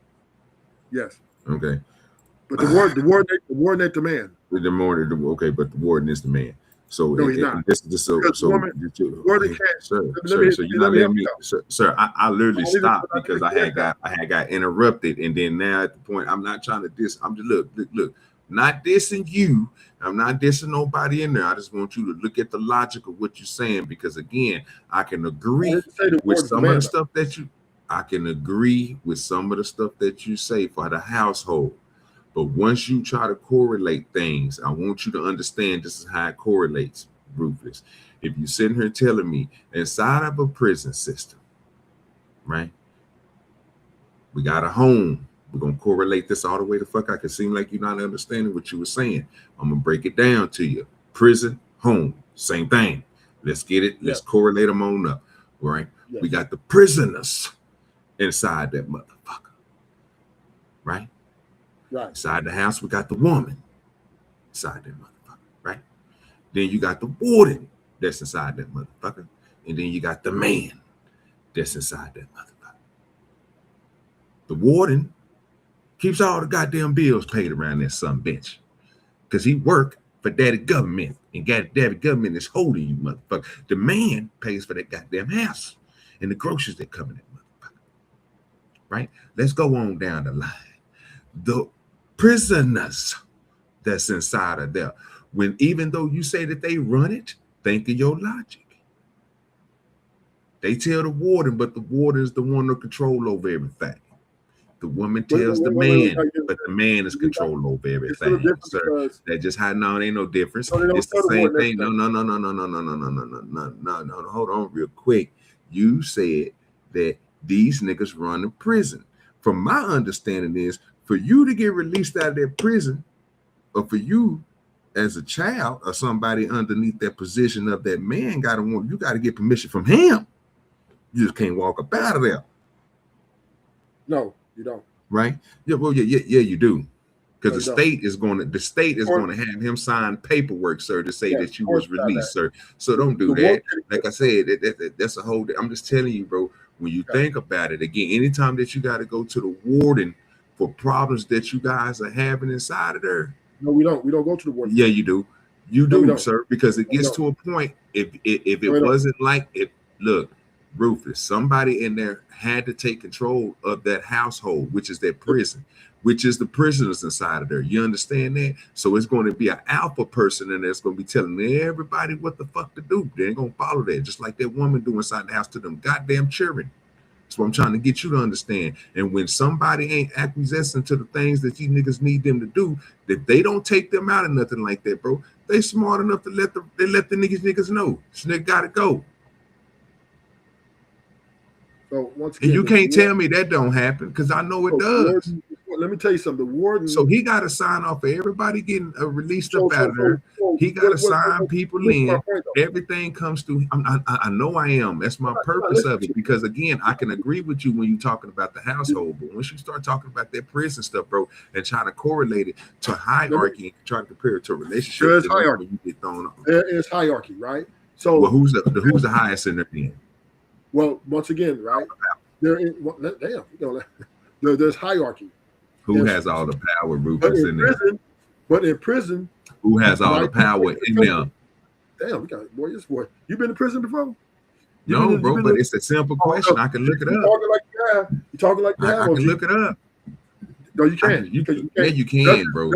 Yes. Okay. But the warden ain't the man. But the warden is the man. So no, he's not. Sir, you're not letting me. Sir, I literally stopped because I had got interrupted, and then now at the point I'm not trying to diss. I'm just look. Not dissing you. I'm not dissing nobody in there. I just want you to look at the logic of what you're saying, because again, I can agree with some of the stuff that you. I can agree with some of the stuff that you say for the household. But once you try to correlate things, I want you to understand this is how it correlates, Rufus. If you're sitting here telling me inside of a prison system, right? We got a home. We're going to correlate this all the way to fuck. I can seem like you're not understanding what you were saying. I'm going to break it down to you. Prison, home, same thing. Let's get it. Let's correlate them on up, right? Yes. We got the prisoners inside that motherfucker, right? Right. Inside the house, we got the woman inside that motherfucker, right? Then you got the warden that's inside that motherfucker. And then you got the man that's inside that motherfucker. The warden keeps all the goddamn bills paid around that son bitch, because he work for daddy government, and daddy government is holding you, motherfucker. The man pays for that goddamn house and the groceries that come in that motherfucker, right? Let's go on down the line. The prisoners that's inside of there, even though you say that they run it, think of your logic. They tell the warden, but the warden is the one with control over everything. The woman tells the man, but the man is control over everything. Sir, that just how no, ain't no difference. It's the same thing. No. Hold on, real quick. You said that these niggas run a prison. From my understanding is, for you to get released out of that prison, or for you as a child or somebody underneath that position of that man, you got to get permission from him. You just can't walk up out of there. No, you don't. Right? Yeah, well, yeah, you do. Because the state is going to have him sign paperwork, sir, to say that you was released, sir. So don't do that. Like I said, that's a whole. I'm just telling you, bro. When you think about it, again, anytime that you got to go to the warden for problems that you guys are having inside of there. No, we don't. We don't go to the warden. Yeah, you do. You do, sir. Because it gets to a point. If it wasn't like it, look, Rufus, somebody in there had to take control of that household, which is that prison, which is the prisoners inside of there. You understand that? So it's going to be an alpha person in there that's going to be telling everybody what the fuck to do. They ain't going to follow that, just like that woman do inside the house to them goddamn children. That's what I'm trying to get you to understand. And when somebody ain't acquiescing to the things that you niggas need them to do, that they don't take them out or nothing like that, bro. They smart enough to let the niggas know. This nigga gotta go. So once again, and you can't tell me that don't happen, because I know it does. Let me tell you something. The warden. So he got to sign off for everybody getting released up out of there. He got to sign people in. Everything comes through. I know I am. That's my purpose of it. Because again, I can agree with you when you're talking about the household, but once you start talking about that prison stuff, bro, and trying to correlate it to hierarchy, and trying to compare it to a relationship, there's hierarchy. You get thrown off. There is hierarchy, right? So, well, who's the highest in there then? Well, once again, right? There's hierarchy. Who has all the power, Rufus, in there? But in prison, who has all the power in them? Damn, we got boy. You been in prison before? No, bro, but it's a simple question. I can look it up. You talking like that? I can look it up. No, you can't. You can, bro.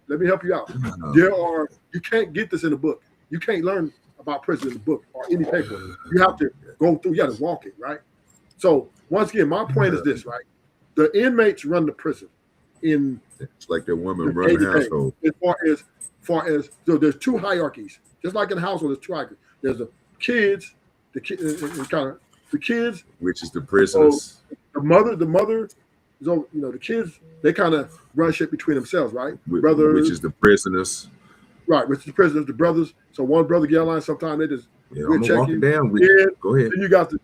Let me help you out. You can't get this in a book. You can't learn about prison in the book or any paper. You have to go through. You got to walk it, right? So once again, my point is this, right? The inmates run the prison. It's like that woman run the household. As far as so there's two hierarchies. Just like in a household, there's two hierarchies. There's the kids, the kids, which is the prisoners. So the mother. So the kids, they kind of run shit between themselves, right? Brothers, which is the prisoners. Right, which is the prisoners, the brothers. So one brother get online, sometimes they just I'm gonna walk it down with you. Go ahead. Then you got the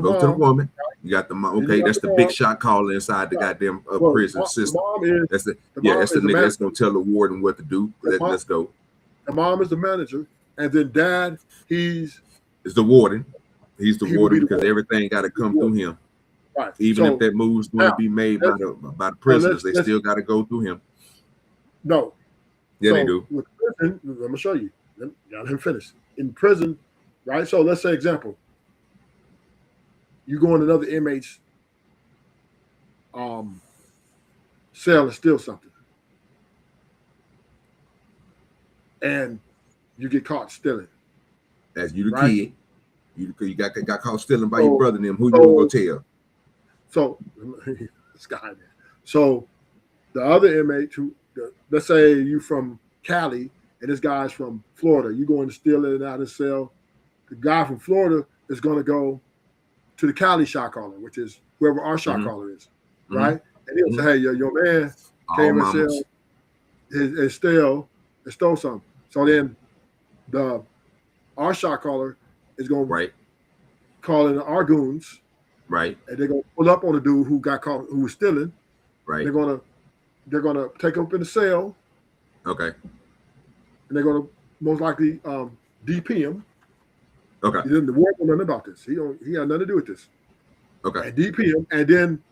mom. Go to the woman. You got the mom. Okay, that's the big shot caller inside the goddamn prison system. That's the nigga that's gonna tell the warden what to do. Let's go. The mom is the manager, and then dad, is the warden. He's the warden because everything got to come through him. Right. Even if that move's going to be made by the prisoners, they still got to go through him. No. Yeah, they do. With prison, I'm gonna show you. Let him finish. In prison, right? So let's say example. You go in another inmate's cell and steal something. and you get caught stealing. As you the right? kid, you got caught stealing by your brother and them. Who you gonna go tell? So this guy, man. So the other inmate let's say you from Cali and this guy's from Florida. You going to steal it out of the cell. The guy from Florida is going to go to the Cali shot caller, which is whoever our shot caller is, right? And he'll say, "Hey, your man came and stole something." So then our shot caller is going to call in our goons, right? And they're going to pull up on the dude who got caught, who was stealing, right? They're gonna take him up in the cell, okay, and they're gonna most likely DP him. Okay. He didn't worry nothing about this. He had nothing to do with this. Okay. And DP him, and then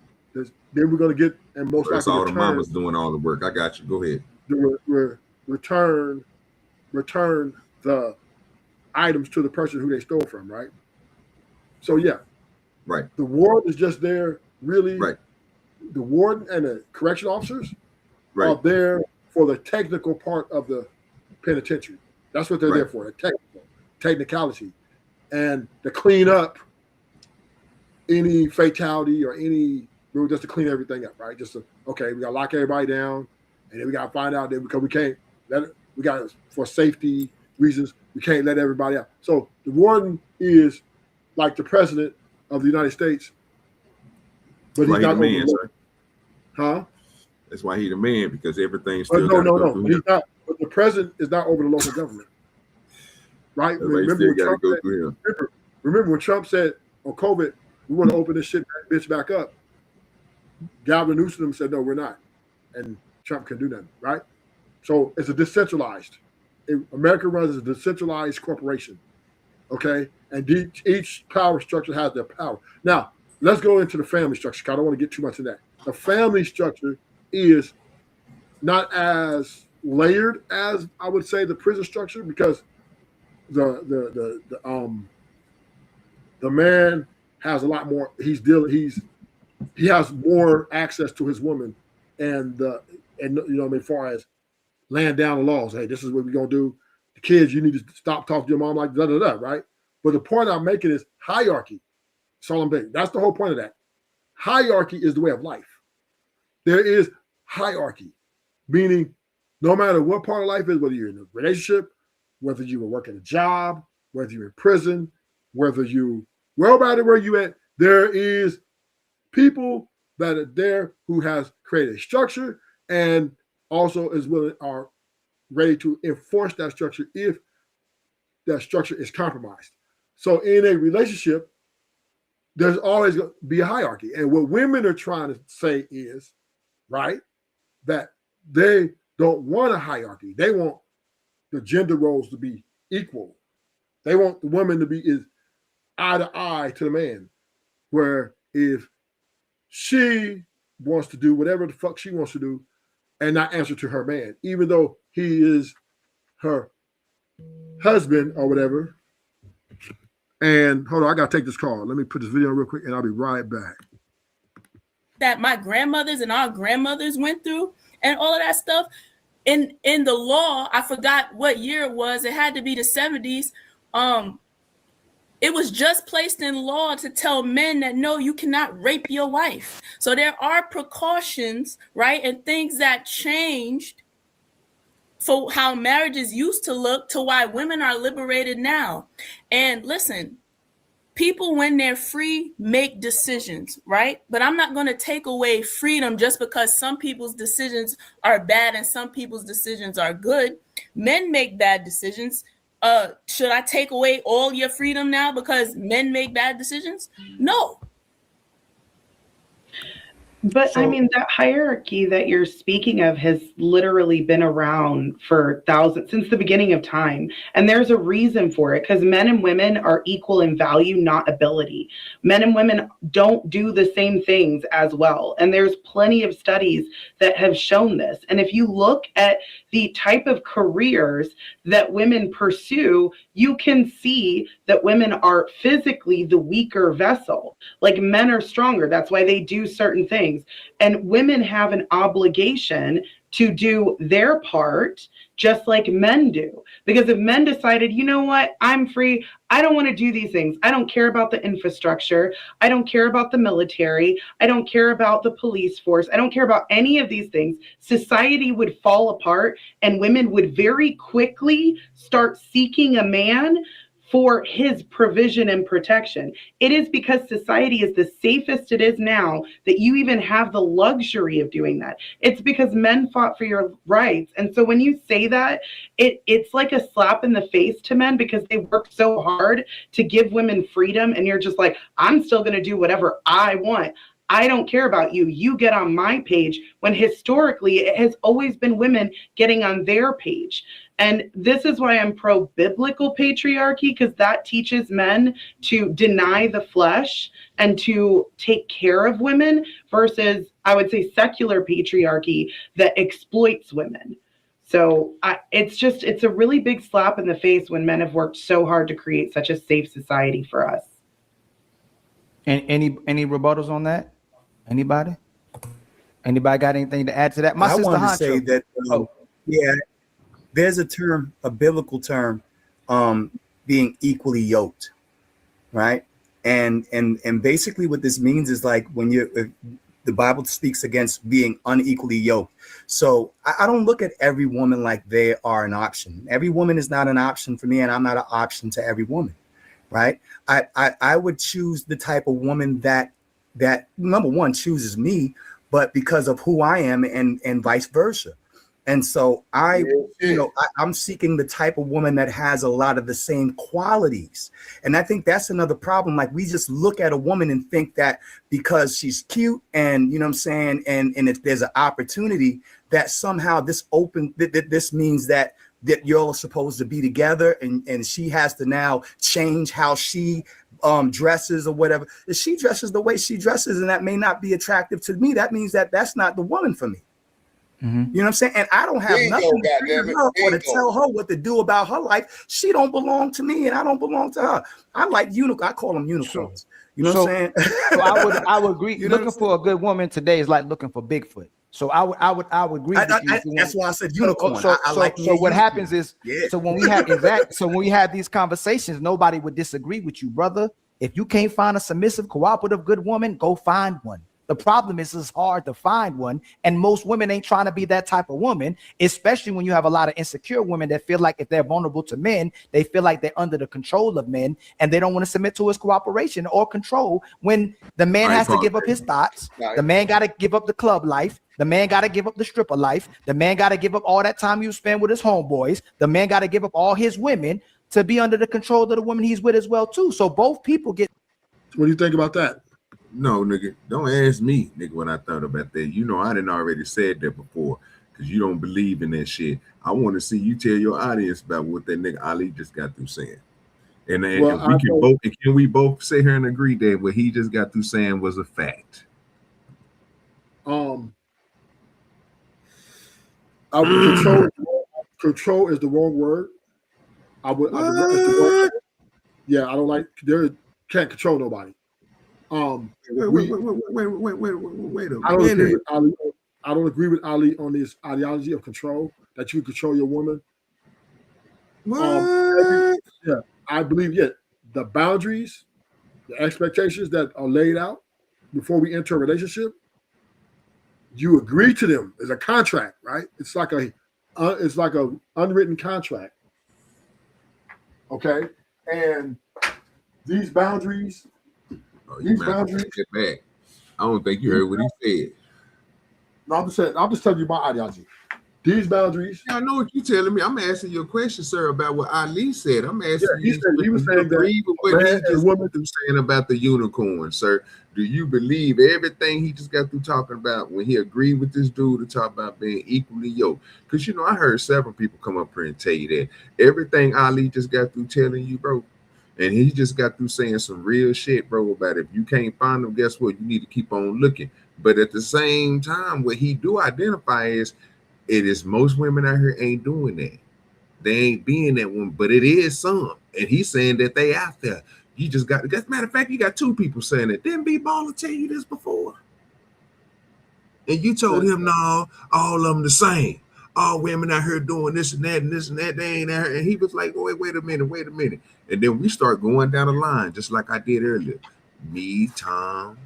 we're gonna get and most That's likely all the mamas doing all the work. I got you. Go ahead. Return the items to the person who they stole from, right? So yeah, right. The warden is just there, really. Right. The warden and the correction officers right. are there for the technical part of the penitentiary. That's what they're there for, the technicality, and to clean up any fatality or any, just to clean everything up, right? Just to, okay, we got to lock everybody down, and then we got to find out that because we can't let it, we got for safety reasons, we can't let everybody out. So the warden is like the president of the United States, but he's not the man, huh? That's why he's the man, because everything's still no. He's not. But the president is not over the local government, right? Remember when Trump said on COVID, we want to open this bitch back up. Gavin Newsom said, no, we're not, and Trump can do nothing, right? So it's a decentralized. America runs as a decentralized corporation, okay? And each power structure has their power. Now, let's go into the family structure, because I don't want to get too much in that. The family structure is not as layered as I would say the prison structure, because the man has a lot more. He has more access to his woman, and you know, as far as laying down the laws. Hey, this is what we're gonna do. The kids, you need to stop talking to your mom like da da da, right? But the point I'm making is hierarchy. That's all I'm saying. That's the whole point of that. Hierarchy is the way of life. There is hierarchy, meaning no matter what part of life is, whether you're in a relationship, whether you were working a job, whether you're in prison, whether where you at, there is people that are there who has created a structure and also are ready to enforce that structure if that structure is compromised. So in a relationship, there's always going to be a hierarchy. And what women are trying to say is, right, that they don't want a hierarchy. They want the gender roles to be equal. They want the woman to be eye to eye to the man, where if she wants to do whatever the fuck she wants to do and not answer to her man, even though he is her husband or whatever. And hold on, I got to take this call. Let me put this video real quick and I'll be right back. That my grandmothers and our grandmothers went through and all of that stuff. In the law, I forgot what year it was. It had to be the 70s. It was just placed in law to tell men that, no, you cannot rape your wife. So there are precautions, right? And things that changed for how marriages used to look to why women are liberated now. And listen, people, when they're free, make decisions, right? But I'm not going to take away freedom just because some people's decisions are bad and some people's decisions are good. Men make bad decisions. Should I take away all your freedom now because men make bad decisions? No. But I mean, that hierarchy that you're speaking of has literally been around for thousands, since the beginning of time. And there's a reason for it, because men and women are equal in value, not ability. Men and women don't do the same things as well. And there's plenty of studies that have shown this. And if you look at the type of careers that women pursue, you can see that women are physically the weaker vessel. Like men are stronger. That's why they do certain things. And women have an obligation to do their part just like men do. Because if men decided, you know what, I'm free, I don't want to do these things. I don't care about the infrastructure. I don't care about the military. I don't care about the police force. I don't care about any of these things. Society would fall apart and women would very quickly start seeking a man for his provision and protection. It is because society is the safest it is now that you even have the luxury of doing that. It's because men fought for your rights. And so when you say that, it's like a slap in the face to men because they work so hard to give women freedom. And you're just like, I'm still going to do whatever I want. I don't care about you. You get on my page, when historically it has always been women getting on their page. And this is why I'm pro-biblical patriarchy, because that teaches men to deny the flesh and to take care of women versus, I would say, secular patriarchy that exploits women. So it's a really big slap in the face when men have worked so hard to create such a safe society for us. And any rebuttals on that? Anybody got anything to add to that? My I sister wanted to Honcho. say that yeah, there's a term, a biblical term, being equally yoked, right? And basically what this means is like when the Bible speaks against being unequally yoked. So I don't look at every woman like they are an option. Every woman is not an option for me, and I'm not an option to every woman, right? I would choose the type of woman that number one chooses me, but because of who I am, and vice versa. And so I'm seeking the type of woman that has a lot of the same qualities. And I think that's another problem. Like we just look at a woman and think that because she's cute and you know what I'm saying, and if there's an opportunity that somehow this means that you're supposed to be together, and she has to now change how she dresses or whatever. If she dresses the way she dresses and that may not be attractive to me, that means that that's not the woman for me. Mm-hmm. You know what I'm saying? And I don't have nothing to say to her or to tell her what to do about her life. She don't belong to me and I don't belong to her. I like I call them unicorns. You know what I'm saying? So I would agree. Looking for a good woman today is like looking for Bigfoot. So I would agree with you. That's why I said unicorn. So what happens is, yeah. so when we have these conversations, nobody would disagree with you, brother. If you can't find a submissive, cooperative, good woman, go find one. The problem is it's hard to find one, and most women ain't trying to be that type of woman, especially when you have a lot of insecure women that feel like if they're vulnerable to men, they feel like they're under the control of men, and they don't want to submit to his cooperation or control. When the man has to give up his thoughts, the man got to give up the club life, the man got to give up the stripper life, the man got to give up all that time you spend with his homeboys, the man got to give up all his women to be under the control of the woman he's with as well too. So both people get. What do you think about that? No, nigga, don't ask me, nigga, what I thought about that. You know, I didn't already said that before because you don't believe in that shit. I want to see you tell your audience about what that nigga Ali just got through saying. And can we both sit here and agree that what he just got through saying was a fact? Control is the wrong word. Yeah, I don't like. Can't control nobody. Wait a minute. I don't agree with Ali on this ideology of control, that you control your woman. I believe the boundaries, the expectations that are laid out before we enter a relationship, you agree to them. It's a contract, right? It's like a unwritten contract. Okay, and these boundaries. These boundaries. Back. I don't think you heard what he said. No, I'm just telling you my ideology. These boundaries. Yeah, I know what you're telling me. I'm asking you a question, sir, about what Ali said. I'm asking you. He was saying agree with what he just got through saying about the unicorn, sir. Do you believe everything he just got through talking about when he agreed with this dude to talk about being equally yoked? Because I heard several people come up here and tell you that everything Ali just got through telling you, bro. And he just got through saying some real shit, bro, about if you can't find them, guess what? You need to keep on looking. But at the same time, what he do identify is most women out here ain't doing that. They ain't being that one, but it is some. And he's saying that they out there. You just got, as a matter of fact, you got two people saying it. Didn't B Baller tell you this before? And you told him, no, all of them the same. All women out here doing this and that and this and that. They ain't out here. And he was like, wait a minute. And then we start going down the line, just like I did earlier. Me, Tom,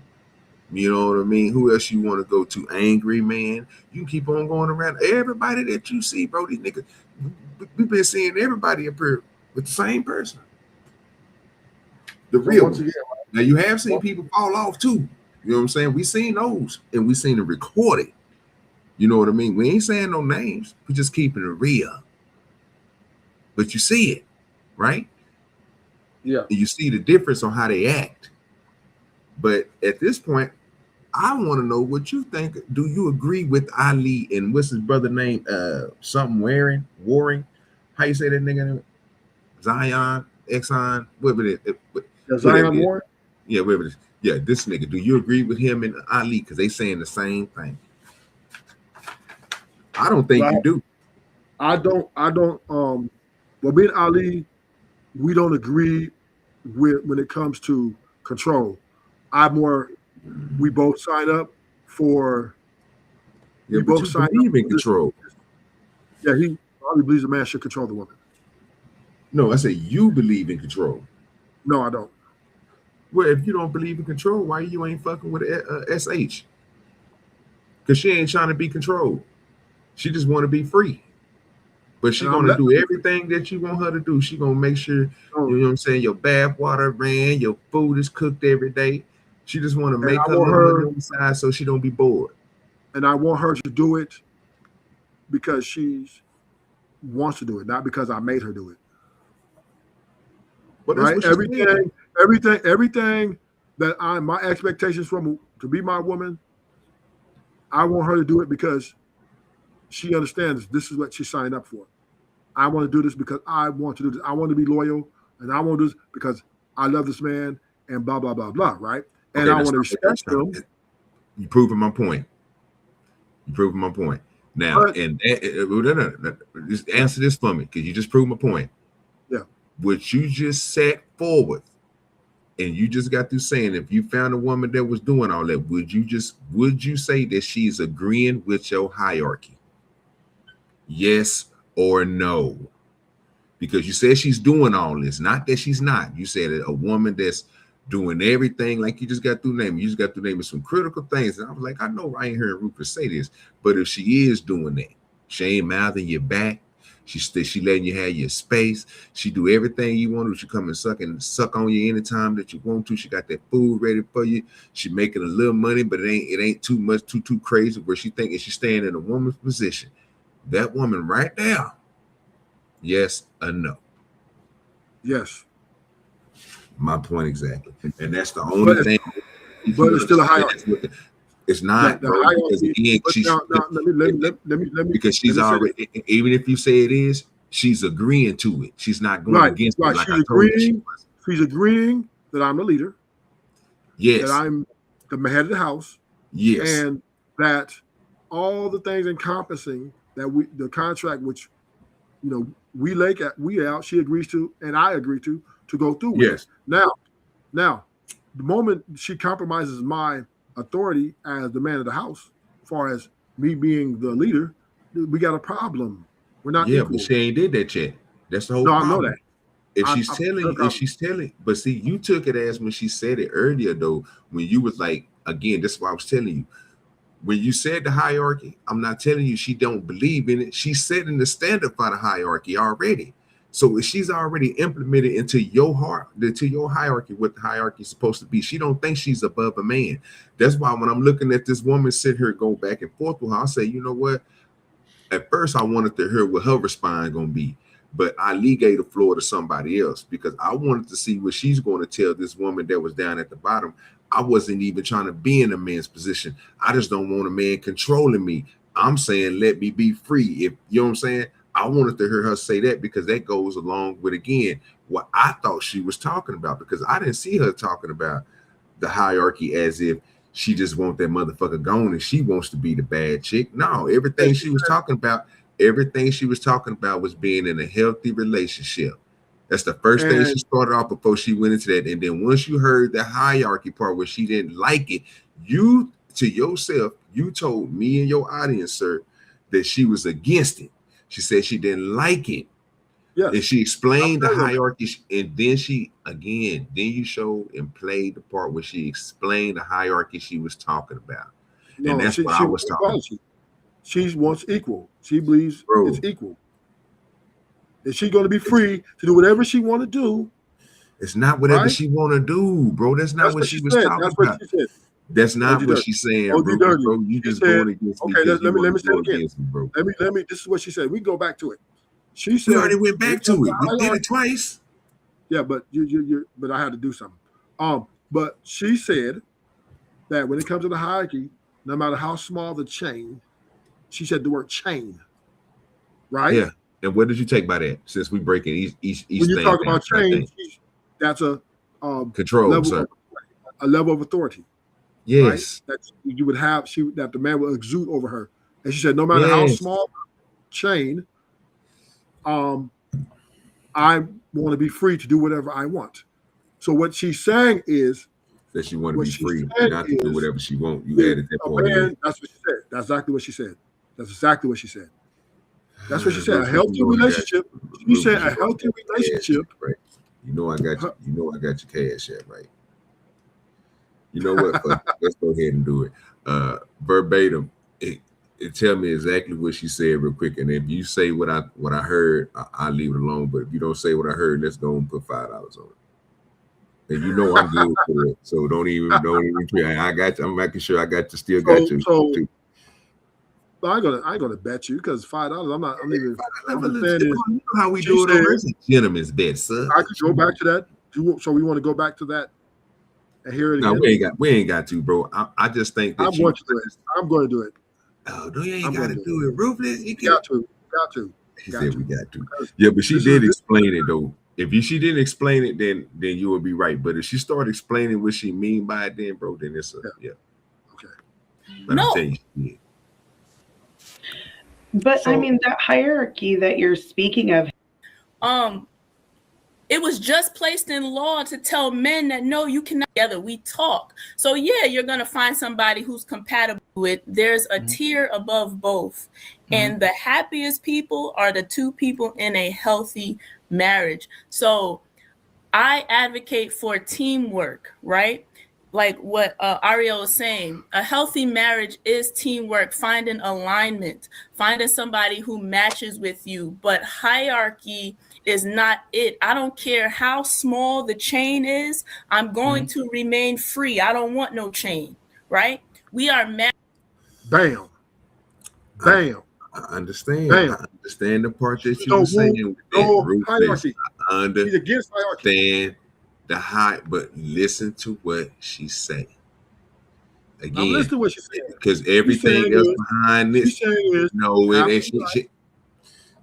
you know what I mean? Who else you want to go to? Angry Man. You keep on going around. Everybody that you see, bro, these niggas, we've been seeing everybody appear with the same person. The real one. Now you have seen people fall off too. You know what I'm saying? We seen those and we seen it recorded. You know what I mean? We ain't saying no names. We just keeping it real. But you see it, right? Yeah. And you see the difference on how they act. But at this point, I want to know what you think. Do you agree with Ali and what's his brother name? Something Warring? How you say that nigga name? Zion, Exxon, whatever it is. Zion Warren? Yeah, whatever it is. Yeah, this nigga. Do you agree with him and Ali? Because they saying the same thing. I don't think you do. I don't. Well, me and Ali, we don't agree with when it comes to control. We both sign up for. Yeah, we both sign up in control. Yeah, he probably believes a man should control the woman. No, I say you believe in control. No, I don't. Well, if you don't believe in control, why you ain't fucking with SH? Because she ain't trying to be controlled. She just want to be free. But she gonna do everything that you want her to do. She gonna make sure, you know what I'm saying, your bath water ran, your food is cooked every day. She just want to make her little on the side so she don't be bored. And I want her to do it because she wants to do it, not because I made her do it. But right? Everything that my expectations from to be my woman, I want her to do it because she understands this is what she signed up for. I want to do this because I want to do this. I want to be loyal, and I want to do this because I love this man, and blah, blah, blah, blah, right? And I want to respect him. You're proving my point. Now, just answer this for me, because you just proved my point. Yeah. What you just set forward, and you just got through saying, if you found a woman that was doing all that, would you say that she's agreeing with your hierarchy? Yes or no? Because you said she's doing all this, not that she's not. You said a woman that's doing everything, like you just got through naming. You just got through naming some critical things. And I was like, I know I ain't hearing Rupert say this, but if she is doing that, she ain't mouthing your back. She letting you have your space. She do everything you want to. She come and suck on you anytime that you want to. She got that food ready for you. She making a little money, but it ain't too much, too crazy where she thinking she's staying in a woman's position. That woman right there, yes or no? Yes. My point exactly. And that's the only thing. But it's still a hierarchy. It's not, bro, because again, because she's already, even if you say it is, she's agreeing to it. She's not going against it. Like she's agreeing that I'm the leader. Yes. That I'm the head of the house. Yes. And that all the things encompassing that the contract, which, you know, we out, she agrees to, and I agree to go through with. Yes. Now, the moment she compromises my authority as the man of the house, as far as me being the leader, we got a problem. We're not equal. But she ain't did that yet. That's the whole problem. I know that. If she's telling, but see, you took it as when she said it earlier, though, when you was like, again, that's why I was telling you. When you said the hierarchy, I'm not telling you she don't believe in it. She's setting the standard for the hierarchy already. So if she's already implemented into your hierarchy, what the hierarchy is supposed to be, she don't think she's above a man. That's why when I'm looking at this woman sit here go back and forth with her, I say, you know what? At first, I wanted to hear what her response gonna be, but Ali gave the floor to somebody else because I wanted to see what she's going to tell this woman that was down at the bottom. I wasn't even trying to be in a man's position. I just don't want a man controlling me. I'm saying, let me be free. If you know what I'm saying, I wanted to hear her say that because that goes along with, again, what I thought she was talking about, because I didn't see her talking about the hierarchy as if she just wants that motherfucker gone and she wants to be the bad chick. No, everything she was talking about everything she was talking about was being in a healthy relationship. That's the first thing she started off before she went into that. And then once you heard the hierarchy part where she didn't like it, you to yourself, you told me and your audience, sir, that she was against it. She said she didn't like it. Yes. And she explained the hierarchy. And then then you showed and played the part where she explained the hierarchy she was talking about. No, and that's what I was talking about. She wants equal. She believes it's equal. Is she going to be free to do whatever she want to do? It's not whatever she want to do, bro. That's not what she was talking about. That's not what she's saying, bro. You just going against me. Okay, let me say it again, bro. Let me. This is what she said. We can go back to it. She said we already went back to it. We did it twice. Yeah, but but I had to do something. But she said that when it comes to the hierarchy, no matter how small the chain, she said the word chain. Right? Yeah. And what did you take by that? Since we breaking each when you thing talk about chain, that's a control level a level of authority. Yes. Right? That you would have that the man will exude over her. And she said, no matter how small chain, I want to be free to do whatever I want. So what she's saying is that she want to be free, not to do whatever she want. You added that part in. That's what she said. That's exactly what she said. That's exactly what she said. That's what she said. A healthy relationship. She said a healthy relationship. Right. You know I got you. You know I got your cash app, right? You know what? Let's go ahead and do it. Verbatim. It tell me exactly what she said real quick. And if you say what I heard, I'll leave it alone. But if you don't say what I heard, let's go and put $5 on it. And you know I'm good for it. So don't even care. I got you. I'm making sure I got you. Still got you. So I ain't gonna bet you because $5. I'm even. You know how we do it over. It's a gentleman's bet, sir. I could go back to that. So we want to go back to that and hear it again. No, we ain't got to, bro. I just think that I'm going to do it. Oh, no, you ain't got to do it, Ruthless. You got to. He said we got to. Yeah, but she did explain it though. If she didn't explain it, then you would be right. But if she started explaining what she mean by it, then bro, then it's okay. But No. I'm telling you, But I mean that hierarchy that you're speaking of. It was just placed in law to tell men that no, you cannot together. We talk. So yeah, you're gonna find somebody who's compatible with. There's a tier above both. And the happiest people are the two people in a healthy marriage. So I advocate for teamwork, right? Like what Ariel was saying, a healthy marriage is teamwork, finding alignment, finding somebody who matches with you. But hierarchy is not it. I don't care how small the chain is. I'm going to remain free. I don't want no chain, right? We are married. Bam. I understand. Bam. I understand the part that you were saying. Hierarchy. I understand She's against hierarchy. The high, but listen to what she's saying. Again, listen to what she's saying. Because everything else behind this, no, it ain't.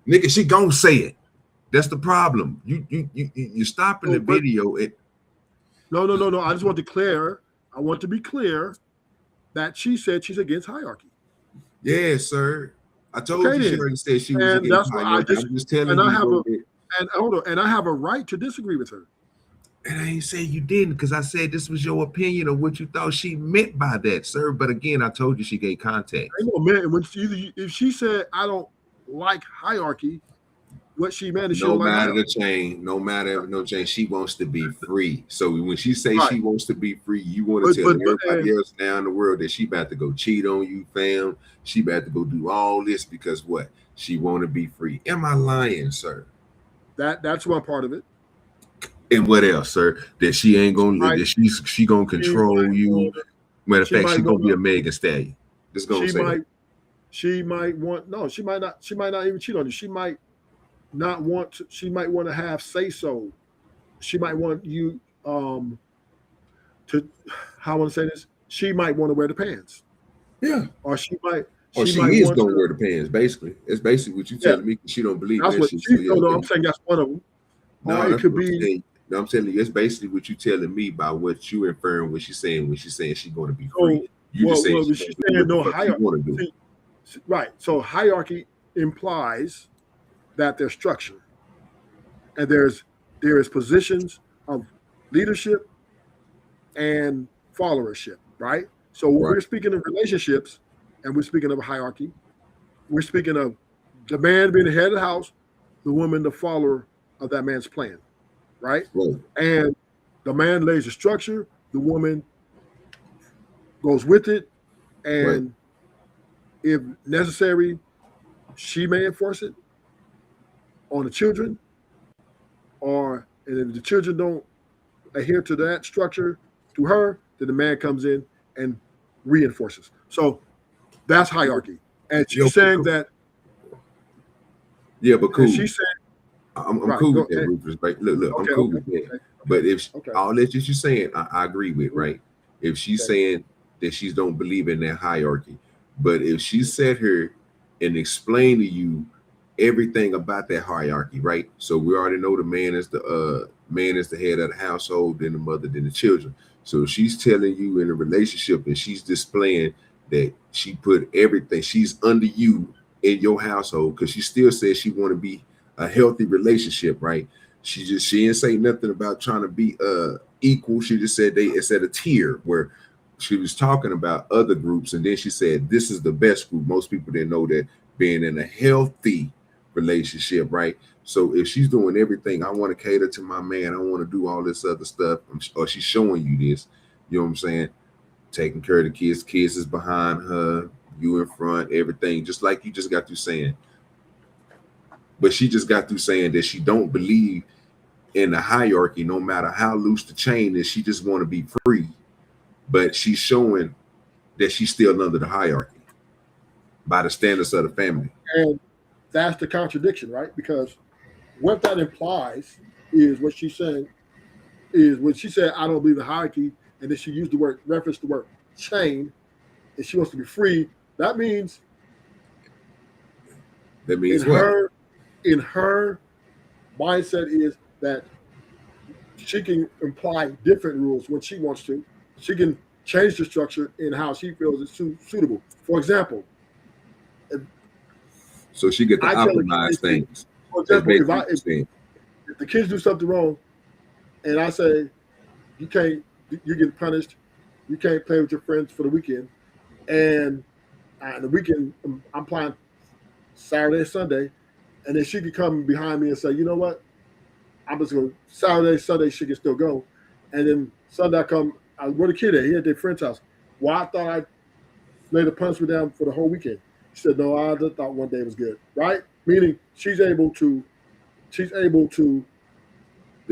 Nigga, she gonna say it. That's the problem. You're stopping the video. No. I just want to clear. I want to be clear that she said she's against hierarchy. Yes, sir. I told you she already said she was against that's why hierarchy. I'm just telling you. And I have a right to disagree with her. And I ain't say you didn't, because I said this was your opinion of what you thought she meant by that, sir. But again, I told you she gave context. I know, man. If she said I don't like hierarchy, what she meant is no matter the chain, no matter no chain, she wants to be free. So when she say she wants to be free, you want to tell everybody else now in the world that she about to go cheat on you, fam. She about to go do all this because what? She want to be free. Am I lying, sir? That's one part of it. And what else, sir? That she ain't gonna that she gonna control you. Matter of fact, she gonna be a Megan Stallion. Just gonna say that. She might want she might not even cheat on you. She might not want to, she might want to have say so. She might want you to how I want to say this. She might want to wear the pants. Yeah. Or she might is gonna wear the pants, basically. It's basically what you telling me because she don't believe that's that what shit. No, I'm saying that's one of them. No, or it could be. No, I'm telling you, it's basically what you telling me by what you inferring when she's saying she's going to be free. You just saying she's saying no hierarchy. Right. So hierarchy implies that there's structure, and there is positions of leadership and followership, right? So when we're speaking of relationships and we're speaking of a hierarchy, we're speaking of the man being the head of the house, the woman the follower of that man's plan, right? And the man lays the structure, the woman goes with it, and if necessary, she may enforce it on the children, and if the children don't adhere to that structure to her, then the man comes in and reinforces. So that's hierarchy. And she's saying that. Yeah, but cool. She's saying, I'm cool with that, Rufus. Right? Look, I'm cool with that. But if all that you're saying, I agree with, right? If she's saying that she don't believe in that hierarchy, but if she sat here and explained to you everything about that hierarchy, right? So we already know the man is the head of the household, then the mother, then the children. So she's telling you in a relationship, and she's displaying that she put everything, she's under you in your household, because she still says she want to be a healthy relationship, right? She didn't say nothing about trying to be equal. She just said it's at a tier where she was talking about other groups, and then she said this is the best group. Most people didn't know that, being in a healthy relationship, right? So if she's doing everything, I want to cater to my man, I want to do all this other stuff, or she's showing you this, you know what I'm saying? Taking care of the kids is behind her, you in front, everything, just like you just got through saying. But she just got through saying that she don't believe in the hierarchy, no matter how loose the chain is. She just want to be free. But she's showing that she's still under the hierarchy by the standards of the family. And that's the contradiction, right? Because what that implies is what she's saying is when she said, I don't believe in hierarchy, and then she used the word, reference the word chain, and she wants to be free. That means in her mindset is that she can imply different rules when she wants to. She can change the structure in how she feels is suitable. For example, so she get to optimize things. For example, if the kids do something wrong, and I say, you get punished, you can't play with your friends for the weekend, and the weekend I'm playing Saturday, Sunday, and then she could come behind me and say, you know what, I'm just going to Saturday, Sunday she can still go, and then Sunday I come, where the kid at? He at their friend's house. Well, I thought I laid the punishment down for the whole weekend. She said, no, I just thought one day was good, right? Meaning she's able to. Then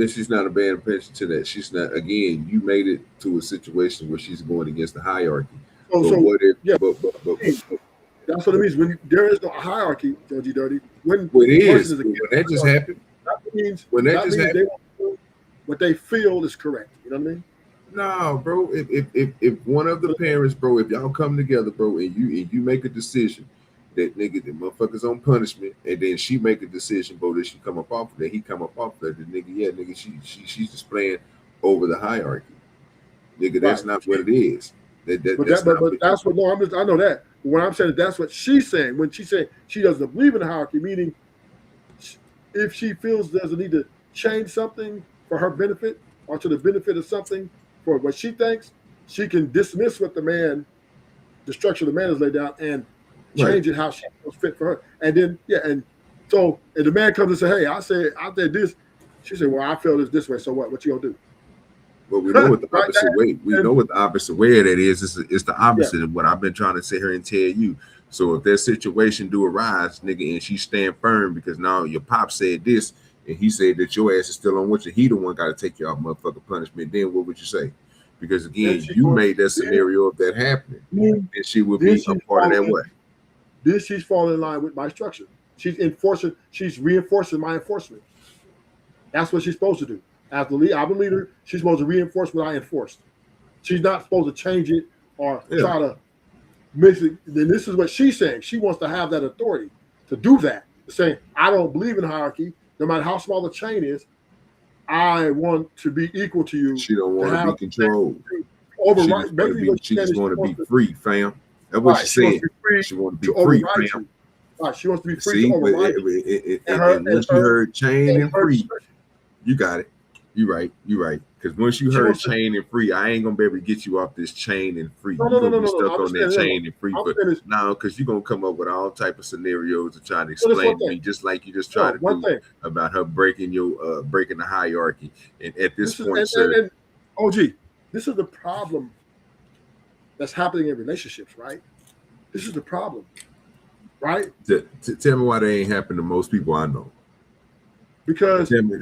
she's not paying attention to that. She's not. Again, you made it to a situation where she's going against the hierarchy. What if? Yeah, that's what it means. When there is no hierarchy, Georgie Dirty. When it is. When that just happened. That means when that just happened. What they feel is correct. You know what I mean? No, bro. If one of the parents, bro, if y'all come together, bro, and you make a decision that nigga, the motherfucker's on punishment, and then she make a decision, bro, that she come up off of that, he come up off of that, the nigga, she's displaying over the hierarchy. Nigga, that's not what it is. That's what I know that. But when I'm saying that's what she's saying, when she said she doesn't believe in the hierarchy, meaning if she feels there's a need to change something for her benefit or to the benefit of something for what she thinks, she can dismiss what the structure the man has laid down and change it how she feels fit for her. And then, and so if the man comes and say, hey, I did this, she said, well, I feel this way, so what? What you gonna do? Well, we know what the opposite way. We know what the opposite way of that is. It's the opposite of what I've been trying to sit here and tell you. So if that situation do arise, nigga, and she stand firm because now your pop said this, and he said that your ass is still on what he the one got to take your motherfucking punishment, then what would you say? Because again, you made that scenario of that happening, and she would be a part of that way. This she's falling in line with my structure. She's reinforcing my enforcement. That's what she's supposed to do. As the leader, I'm a leader, she's supposed to reinforce what I enforced. She's not supposed to change it or try to mix it. Then this is what she's saying. She wants to have that authority to do that. Saying, I don't believe in hierarchy, no matter how small the chain is. I want to be equal to you. She don't want to be controlled. She just want to be free, fam. That's what she said. She want to be free, fam. Right, she wants to be free See, to override and once you heard chain and free, you got it. You're right. Because once you heard chain and free, I ain't gonna be able to get you off this chain and free. You're gonna be stuck on that chain and free for now, because you're gonna come up with all type of scenarios to try to explain to me, just like you just tried to do about her breaking your breaking the hierarchy. And at this point, sir, OG, this is the problem that's happening in relationships, right? This is the problem, right? Tell me why that ain't happened to most people I know. Because tell me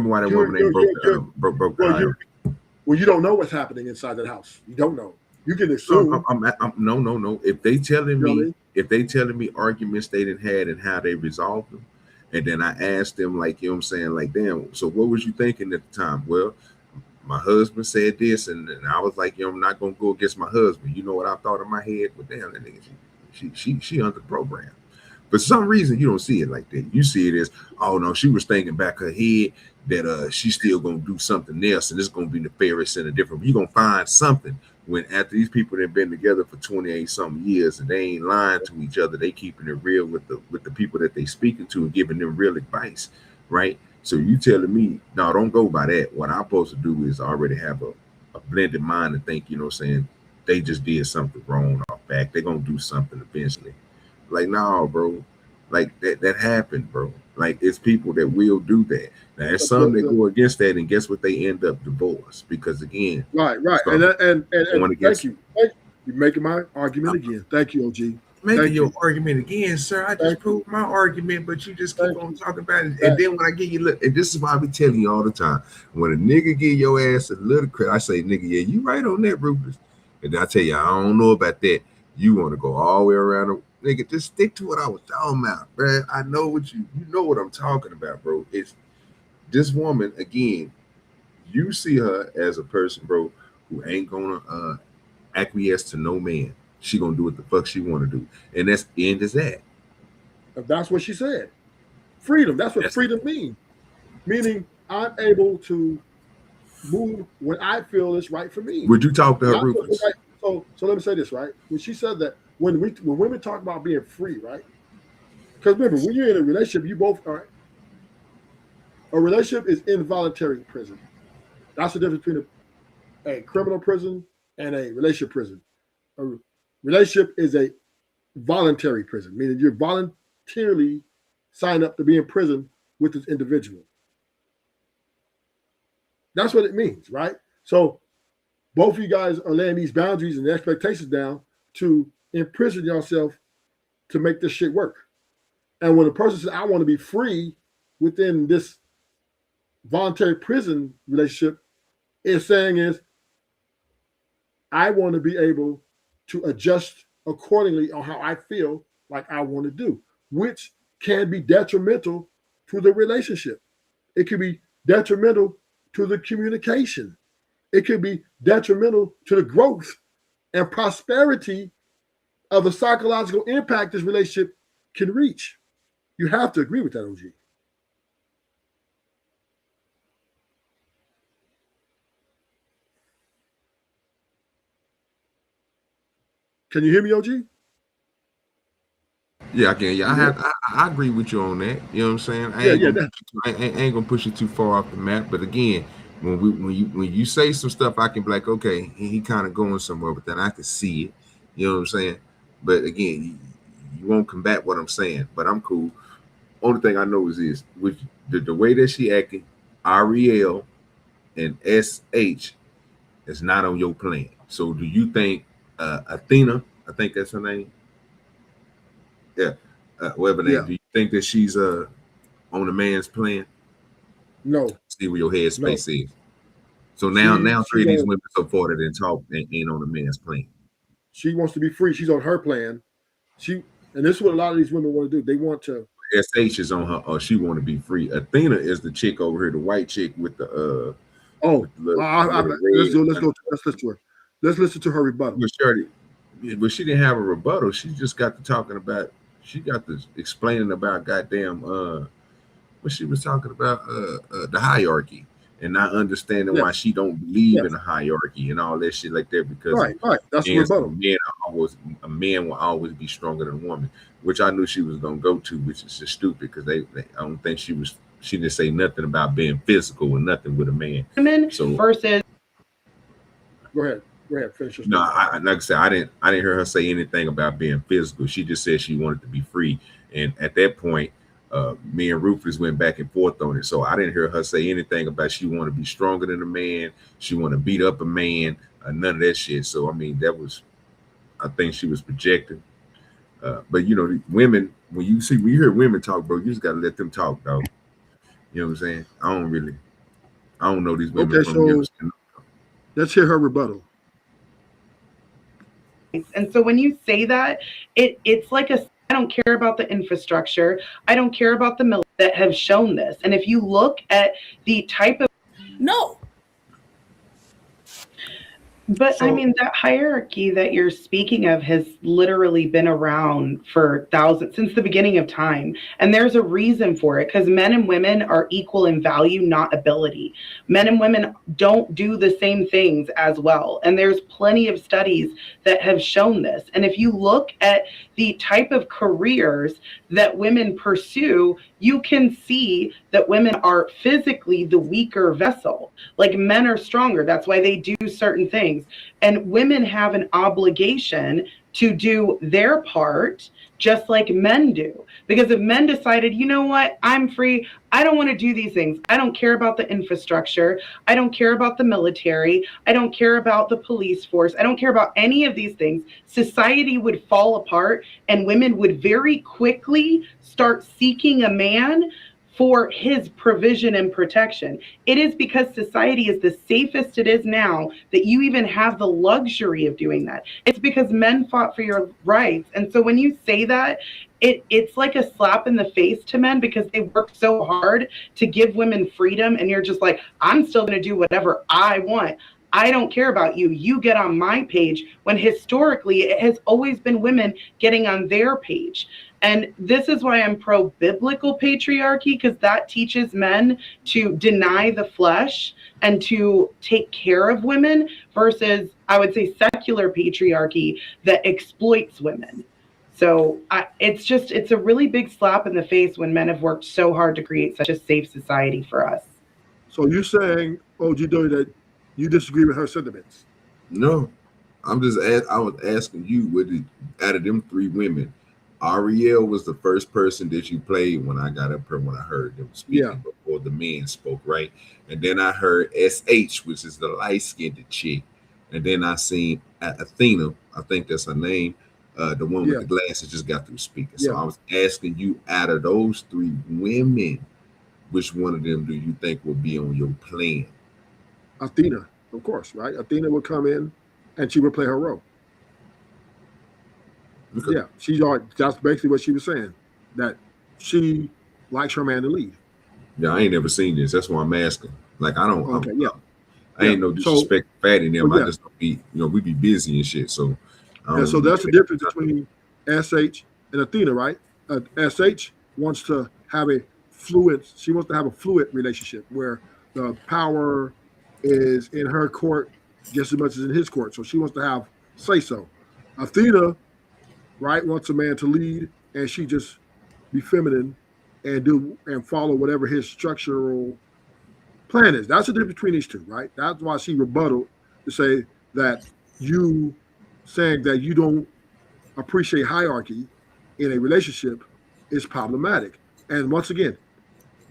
why that woman ain't broke the hierarchy. Well, you don't know what's happening inside that house. You don't know. You can assume. No. If they telling me, arguments they didn't had and how they resolved them, and then I asked them, like, you know what I'm saying, like, damn, so what was you thinking at the time? Well, my husband said this, and I was like, you know, I'm not gonna go against my husband. You know what I thought in my head? Well, damn, that nigga, she under the program. For some reason, you don't see it like that. You see it as, oh no, she was thinking back her head that she's still gonna do something else, and it's gonna be nefarious and a different. You're gonna find something when after these people have been together for 28 something years and they ain't lying to each other, they keeping it real with the people that they speaking to and giving them real advice, right? So you telling me, no, don't go by that. What I'm supposed to do is already have a blended mind and think, you know what I'm saying, they just did something wrong off back. They're gonna do something eventually. Like, no, bro. Like that happened, bro. Like, it's people that will do that. Now, there's some that go against that, and guess what? They end up divorced because, again, right. And thank you. You're making my argument again. Thank you, OG. Making your argument again, sir. I just proved my argument, but you just keep on talking about it. And then when I give you, look, and this is why I be telling you all the time, when a nigga give your ass a little credit, I say, nigga, yeah, you right on that, Rufus. And then I tell you, I don't know about that. You want to go all the way around. Nigga, just stick to what I was talking about, bro. I know what you know what I'm talking about, bro. It's this woman, again, you see her as a person, bro, who ain't gonna acquiesce to no man. She gonna do what the fuck she wanna do. And that's the end is that. That's what she said. Freedom. That's what freedom means. Meaning I'm able to move when I feel it's right for me. Would you talk to her, Rufus? So let me say this, right? When she said that, when women talk about being free, right? Because remember, when you're in a relationship, you both are. A relationship is involuntary prison. That's the difference between a criminal prison and a relationship prison. A relationship is a voluntary prison, meaning you're voluntarily signed up to be in prison with this individual. That's what it means, right? So both of you guys are laying these boundaries and the expectations down to imprison yourself to make this shit work. And when a person says, I want to be free within this voluntary prison relationship, it's saying is, I want to be able to adjust accordingly on how I feel like I want to do, which can be detrimental to the relationship. It could be detrimental to the communication. It could be detrimental to the growth and prosperity of the psychological impact this relationship can reach. You have to agree with that, OG. Can you hear me, OG? Yeah, I can. Yeah, I agree with you on that. You know what I'm saying? I ain't gonna push you too far off the map. But again, when you say some stuff, I can be like, okay, he kind of going somewhere, but then I can see it. You know what I'm saying? But again, you won't combat what I'm saying. But I'm cool. Only thing I know is this: with the way that she acting, Ariel and SH is not on your plan. So do you think Athena? I think that's her name. Yeah, whatever name. Yeah. Do you think that she's on a man's plan? No. See where your headspace is. So now three of these women so far that didn't talk ain't on a man's plan. She wants to be free. She's on her plan. And this is what a lot of these women want to do. They want to. SH is on her, or she want to be free. Athena is the chick over here, the white chick with the let's listen to her. Let's listen to her rebuttal. But she didn't have a rebuttal. She just got to talking about. She got to explaining about goddamn what she was talking about the hierarchy, and not understanding Yes. why she don't believe Yes. in a hierarchy and all that shit like that, because Right. That's a rebuttal. a man will always be stronger than a woman, which I knew she was gonna go to, which is just stupid because I don't think she didn't say nothing about being physical or nothing with a man. So versus. Go ahead. Finish your no, statement. like I said, I didn't hear her say anything about being physical. She just said she wanted to be free, and at that point, me and Rufus went back and forth on it. So I didn't hear her say anything about she want to be stronger than a man, she want to beat up a man, none of that shit. So I mean, I think she was projecting. But you know, women, when you hear women talk, bro, you just gotta let them talk, dog. You know what I'm saying? I don't know these women Okay, from so let's hear her rebuttal. And so when you say that, it's like I don't care about the infrastructure. I don't care about the military that have shown this. And if you look at the type of No. But I mean, that hierarchy that you're speaking of has literally been around for thousands, since the beginning of time. And there's a reason for it, because men and women are equal in value, not ability. Men and women don't do the same things as well. And there's plenty of studies that have shown this. And if you look at the type of careers that women pursue, you can see that women are physically the weaker vessel. Like, men are stronger. That's why they do certain things. And women have an obligation to do their part just like men do. Because if men decided, you know what, I'm free, I don't want to do these things. I don't care about the infrastructure. I don't care about the military. I don't care about the police force. I don't care about any of these things. Society would fall apart and women would very quickly start seeking a man for his provision and protection. It is because society is the safest it is now that you even have the luxury of doing that. It's because men fought for your rights. And so when you say that, it's like a slap in the face to men, because they work so hard to give women freedom, and you're just like, I'm still going to do whatever I want. I don't care about you. You get on my page, when historically it has always been women getting on their page. And this is why I'm pro-biblical patriarchy, because that teaches men to deny the flesh and to take care of women, versus, I would say, secular patriarchy that exploits women. So it's a really big slap in the face when men have worked so hard to create such a safe society for us. So you're saying, OG Dory, that you disagree with her sentiments? No, I was asking you, out of them three women, Ariel was the first person that you played when I got up here, when I heard them speaking before the men spoke, right? And then I heard SH, which is the light-skinned chick. And then I seen Athena, I think that's her name, the one with the glasses, just got through speaking. So I was asking you, out of those three women, which one of them do you think will be on your plan? Athena, of course, right? Athena would come in and she would play her role. Okay. Yeah, that's basically what she was saying, that she likes her man to lead. Yeah, I ain't never seen this. That's why I'm asking. Like, I don't. Okay, I ain't no disrespect to Fatty and them. I just don't be, we be busy and shit. So, so that's the difference between SH and Athena, right? SH wants to have a fluid relationship where the power is in her court just as much as in his court. So she wants to have say so. Athena, right, wants a man to lead, and she just be feminine and follow whatever his structural plan is. That's the difference between these two, right? That's why she rebutted to say that you saying that you don't appreciate hierarchy in a relationship is problematic. And once again,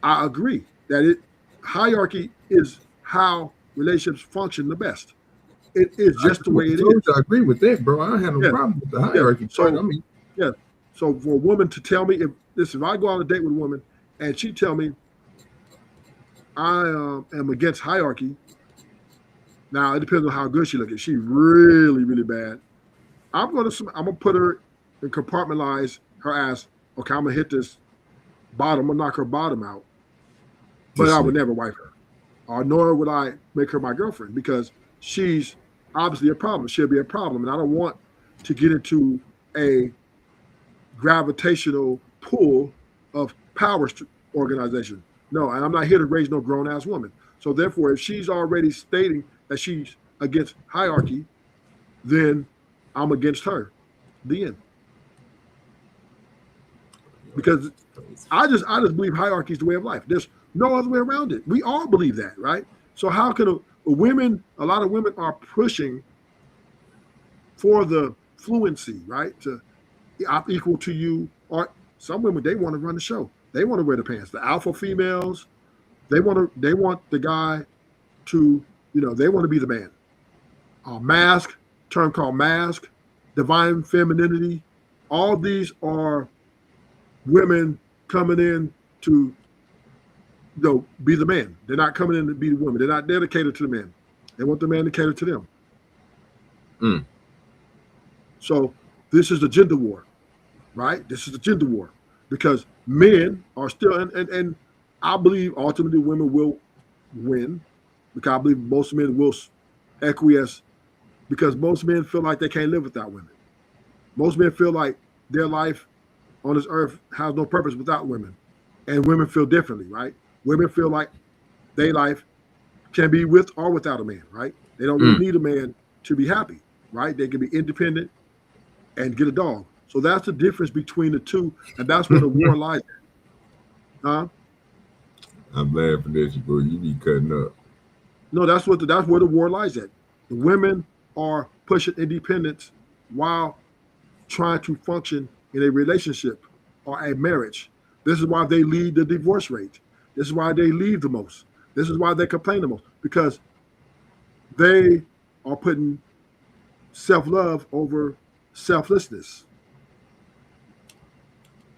I agree that hierarchy is how relationships function the best. It is just the way it is. I agree with that, bro. I don't have no problem with the hierarchy. So for a woman to tell me, if I go on a date with a woman and she tell me I am against hierarchy, now it depends on how good she looks. If she's really, really bad, I'm gonna put her and compartmentalize her ass. Okay, I'm gonna hit this bottom. I'm gonna knock her bottom out. But I would never wife her, or nor would I make her my girlfriend, because she's obviously a problem. She'll be a problem, and I don't want to get into a gravitational pull of power organization. No, and I'm not here to raise no grown ass woman. So therefore, if she's already stating that she's against hierarchy, then I'm against her. The end. Because I just believe hierarchy is the way of life. There's no other way around it. We all believe that, right? So how can a lot of women are pushing for the fluency, right? I'm equal to you. Or some women, they want to run the show. They want to wear the pants. The alpha females, they want the guy to, they want to be the man. Mask, term called mask, divine femininity. All these are women coming in to be the man. They're not coming in to be the woman. They're not dedicated to the man. They want the man to cater to them. Mm. So this is the gender war, right? This is the gender war because men are still, and I believe ultimately women will win because I believe most men will acquiesce because most men feel like they can't live without women. Most men feel like their life on this earth has no purpose without women. And women feel differently, right? Women feel like their life can be with or without a man, right? They don't really need a man to be happy, right? They can be independent and get a dog. So that's the difference between the two, and that's where the war lies. Huh? I'm laughing at you, bro. You be cutting up. No, that's where the war lies at. The women are pushing independence while trying to function in a relationship or a marriage. This is why they lead the divorce rate. This is why they leave the most. This is why they complain the most, because they are putting self-love over selflessness.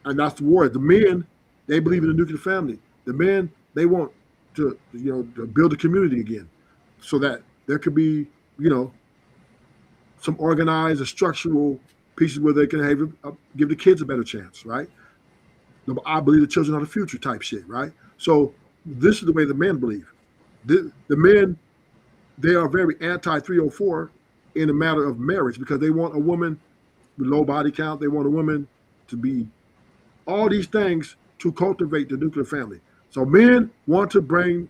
And that's the war. The men, they believe in the nuclear family. The men, they want to build a community again so that there could be, some organized and structural pieces where they can give the kids a better chance, right? I believe the children are the future type shit, right? So this is the way the men believe. The men, they are very anti-304 in a matter of marriage because they want a woman with low body count. They want a woman to be all these things to cultivate the nuclear family. So men want to bring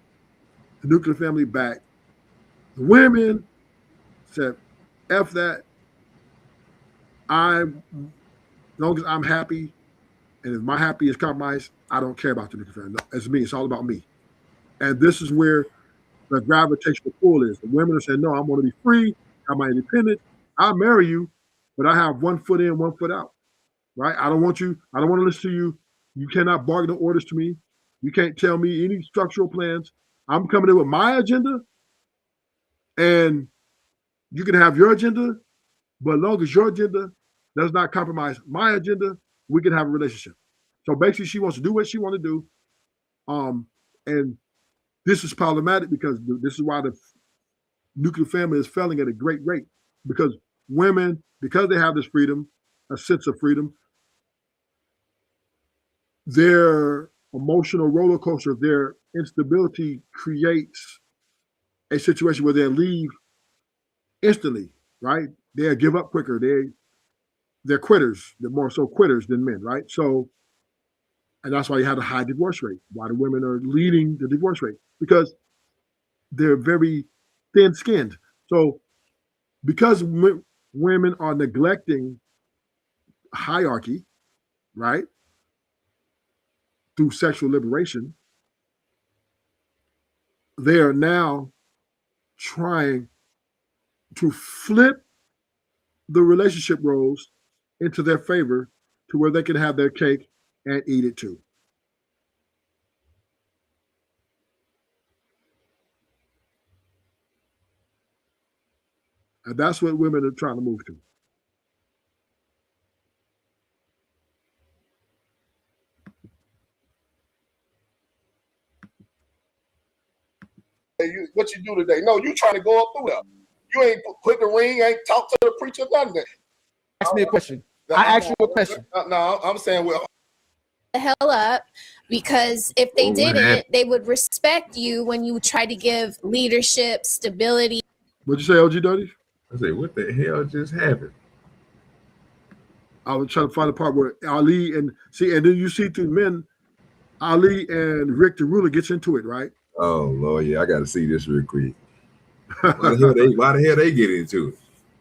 the nuclear family back. The women said, F that. As long as I'm happy, and if my happy is compromised, I don't care about the nuclear family. No, it's me. It's all about me. And this is where the gravitational pull is. The women are saying, no, I want to be free. I'm independent. I'll marry you, but I have 1 foot in, 1 foot out. Right? I don't want to listen to you. You cannot bargain orders to me. You can't tell me any structural plans. I'm coming in with my agenda, and you can have your agenda, but as long as your agenda does not compromise my agenda, we can have a relationship. So basically, she wants to do what she wants to do. And this is problematic because this is why the nuclear family is failing at a great rate. Because women, because they have this freedom, a sense of freedom, their emotional roller coaster, their instability creates a situation where they'll leave instantly, right? They'll give up quicker. They're quitters. They're more so quitters than men, right? So, and that's why you have a high divorce rate. Why the women are leading the divorce rate, because they're very thin-skinned. So, because women are neglecting hierarchy, right, through sexual liberation, they are now trying to flip the relationship roles into their favor to where they can have their cake and eat it too. And that's what women are trying to move to. Hey, what you do today? No, you trying to go up through there. You ain't put the ring, ain't talk to the preacher, nothing. Ask me a question. I asked you a question. No, I'm saying, well, the hell up, because if they didn't, they would respect you when you try to give leadership, stability. What'd you say, OG Dirty? I say, what the hell just happened? I was trying to find the part where Ali and then you see through men, Ali and Rick the Ruler gets into it, right? Oh Lord, yeah, I got to see this real quick. Why the hell they get into it?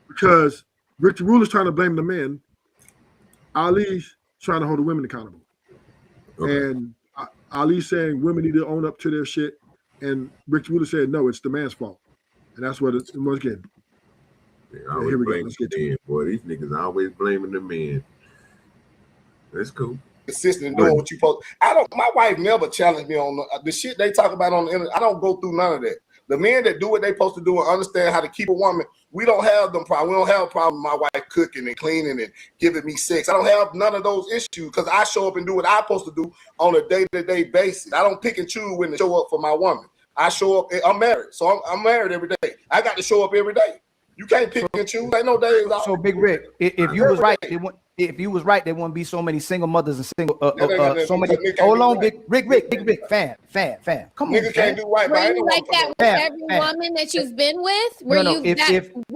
Because Rick the Ruler's trying to blame the men. Ali's trying to hold the women accountable. Okay. And Ali's saying women need to own up to their shit. And Rick the Ruler said, no, it's the man's fault. And that's what once again. Yeah, here we go. Let's get to it. Boy, these niggas always blaming the men. That's cool. Consistent in doing what you supposed. My wife never challenged me on the shit they talk about on the internet. I don't go through none of that. The men that do what they supposed to do and understand how to keep a woman, we don't have them problems. We don't have a problem with my wife cooking and cleaning and giving me sex. I don't have none of those issues because I show up and do what I'm supposed to do on a day-to-day basis. I don't pick and choose when to show up for my woman. I show up. I'm married, so I'm married every day. I got to show up every day. You can't pick and choose. Ain't no days off. So Big Rick, if you was right, there wouldn't be so many single mothers and single so many. Hold on, Big Rick, fam. Come on, nigga can't do right. Were you like that with every woman that you've been with?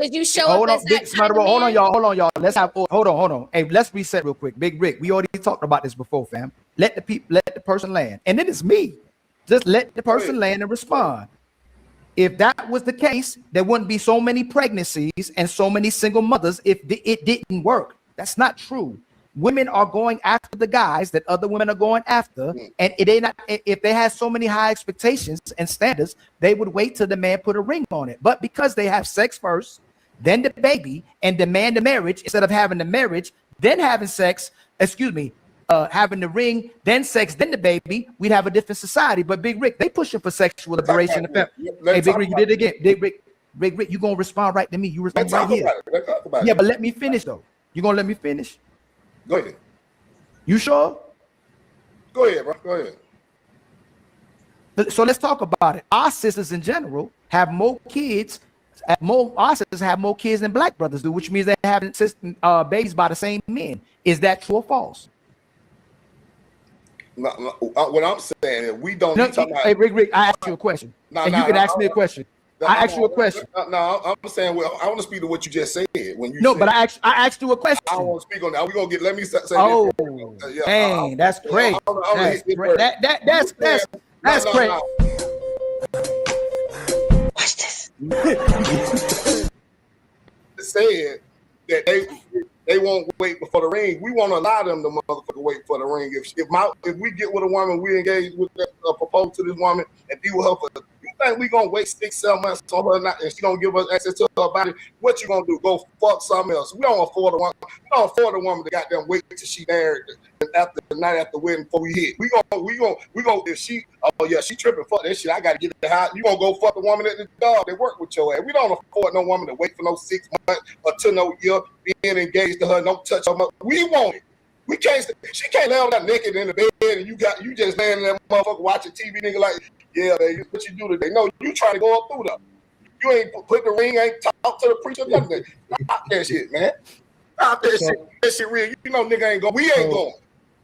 Did you show up as that kind of man? Hold on, y'all. Let's have hold on. Hey, let's reset real quick. Big Rick, we already talked about this before, fam. Let the person land, and then it's me. Just let the person land and respond. If that was the case, there wouldn't be so many pregnancies and so many single mothers if it didn't work. That's not true. Women are going after the guys that other women are going after, and if they had so many high expectations and standards, they would wait till the man put a ring on it. But because they have sex first, then the baby, and demand the marriage instead of having the marriage, then having sex, having the ring, then sex, then the baby, we'd have a different society. But Big Rick, they pushing for sexual liberation. Hey, Big Rick, you did it again. Big Rick, you gonna respond right to me. You respond right here. Yeah, but let me finish though. You gonna let me finish? Go ahead. You sure? Go ahead, bro. Go ahead. So let's talk about it. Our sisters in general have more kids. Our sisters have more kids than black brothers do, which means they have babies by the same men. Is that true or false? No, what I'm saying is we don't. Hey, Rick, I asked you a question, you can ask me a question. I asked you a question. No, I'm saying, well, I want to speak to what you just said. When you but I asked you a question. I want to speak on that. We're gonna get. Let me say. Oh, dang, that's great. That's great. Watch this. Said that they won't wait before the ring. We won't allow them to motherfucker wait for the ring. If we get with a woman, we engage with propose to this woman and be with her for. You think we gonna wait 6-7 months on her and she don't give us access to her body? What you gonna do? Go fuck something else? We don't afford a woman. We don't afford a woman to goddamn wait till she married after the night after wedding before we hit. We gonna if she she tripping, fuck that shit. I gotta get in the house. You gonna go fuck the woman at the job that work with your ass. We don't afford no woman to wait for no 6 months or to no year being engaged to her. Don't touch her. We want it. We can't. She can't lay on that naked in the bed and you just laying in that motherfucker watching TV, nigga. Like, yeah, baby, what you do today? No, you trying to go up through them. You ain't put the ring, ain't talk to the preacher, nothing. Stop that shit, man. Stop that shit. That shit real. You know, nigga ain't going. We ain't going.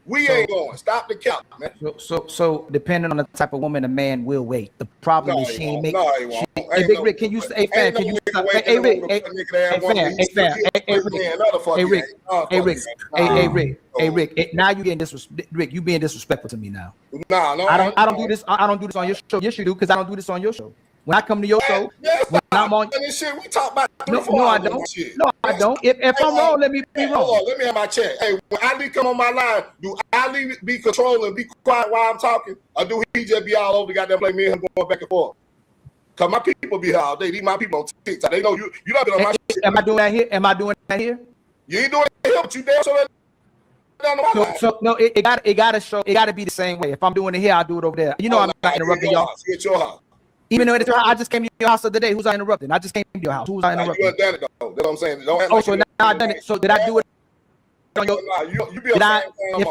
We ain't going. Stop the count, man. So depending on the type of woman, a man will wait. The problem is she ain't make. No, he won't. Hey, Big Rick, can you say, fam? Can you? Hey, Rick. Hey, Rick. Now you getting disrespectful. Rick, you being disrespectful to me now. No. I don't do this. I don't do this on your show. Yes, you do, because I don't do this on your show. When I come to your show, when I'm on this shit, we talk about no, I don't. No, I don't. If I'm wrong, let me be wrong. Hold on, let me have my check. Hey, when Ali come on my line, do Ali be controlling, be quiet while I'm talking, or do he just be all over the goddamn play me and him going back and forth? Cause my people be here all day. These my people on TikTok. They know you not been on my shit. Am I doing that here? Am I doing that here? You ain't doing it here, but you damn sure so no, it gotta be the same way. If I'm doing it here, I'll do it over there. You know, I'm not interrupting y'all. It's your house. Even though I just came to your house the other day. Who's I interrupting? I just came to your house. Who's I interrupting? You done it though. That's what I'm saying. So now I done it. So did I do it? If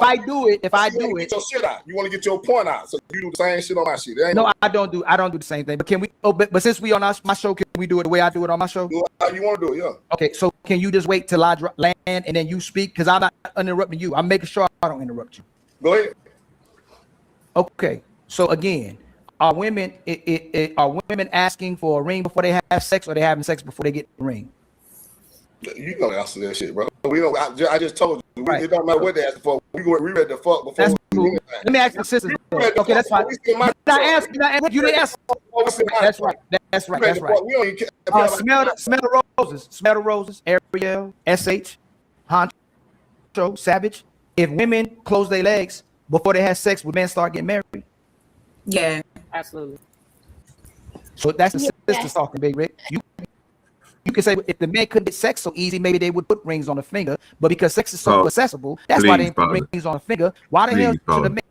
I do it, get your shit out. You want to get your point out, so you do the same shit on my shit. No, I don't do the same thing. But can we? Oh, but since we on my show, can we do it the way I do it on my show? Do it how you want to do it, yeah. Okay, so can you just wait till I land and then you speak? Because I'm not interrupting you. I'm making sure I don't interrupt you. Go ahead. Okay, so again, are women asking for a ring before they have sex, or they having sex before they get the ring? You gonna answer that shit, bro. We don't. I just told you. Right. It don't matter what they ask for. We ready to fuck before. Let me ask the sisters. Okay, that's fine. You didn't ask. That's right. That's right. That's right. Smell the roses. Smell the roses. Ariel, SH, Honcho, Savage. If women close their legs before they have sex, would men start getting married? Yeah, absolutely. So that's the sisters talking, Big Rick. You can say if the men couldn't get sex so easy, maybe they would put rings on the finger. But because sex is so accessible, that's why they didn't put rings on the finger. Why the hell should the men?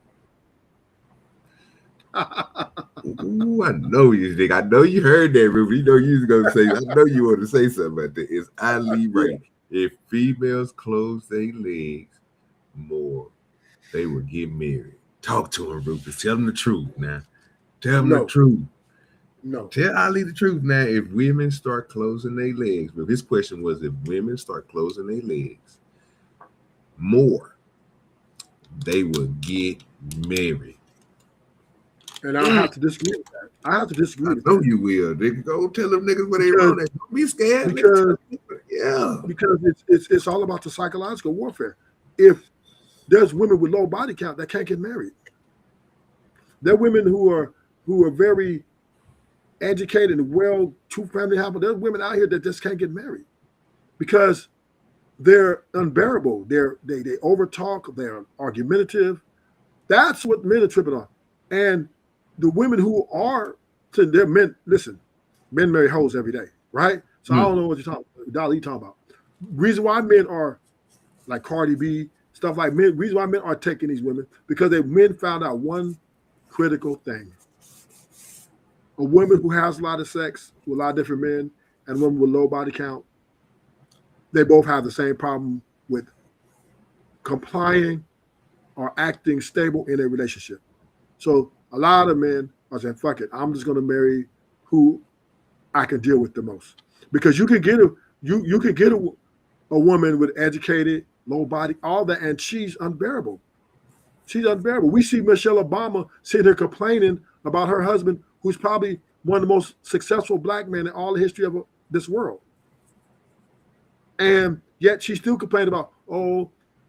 Ooh, I know you think. I know you heard that, Ruby. You know you was gonna say. I know you want to say something about that. Is Ali right? If females close their legs more, they will get married. Talk to him, Rufus. Tell them the truth now. Tell them the truth. No. Tell Ali the truth now. If women start closing their legs, but his question was if women start closing their legs more, they will get married. And I have to disagree with that. I have to disagree with that. I know you will. They go tell them niggas what they wrong. Don't be scared. Because it's all about the psychological warfare. If there's women with low body count that can't get married, there are women who are very educated and well, two family household. There's women out here that just can't get married because they're unbearable. They overtalk. They're argumentative. That's what men are tripping on. And the women who are, they're men. Listen, men marry hoes every day, right? So I don't know what you're talking about. Dolly, you talking about? Reason why men are like Cardi B, stuff like men. Reason why men are taking these women because men found out one critical thing. A woman who has a lot of sex with a lot of different men and a woman with low body count, they both have the same problem with complying or acting stable in a relationship. So a lot of men are saying, fuck it, I'm just going to marry who I can deal with the most. Because you can get a woman with educated, low body, all that, and she's unbearable. She's unbearable. We see Michelle Obama sitting there complaining about her husband, who's probably one of the most successful black men in all the history of this world. And yet she's still complaining about,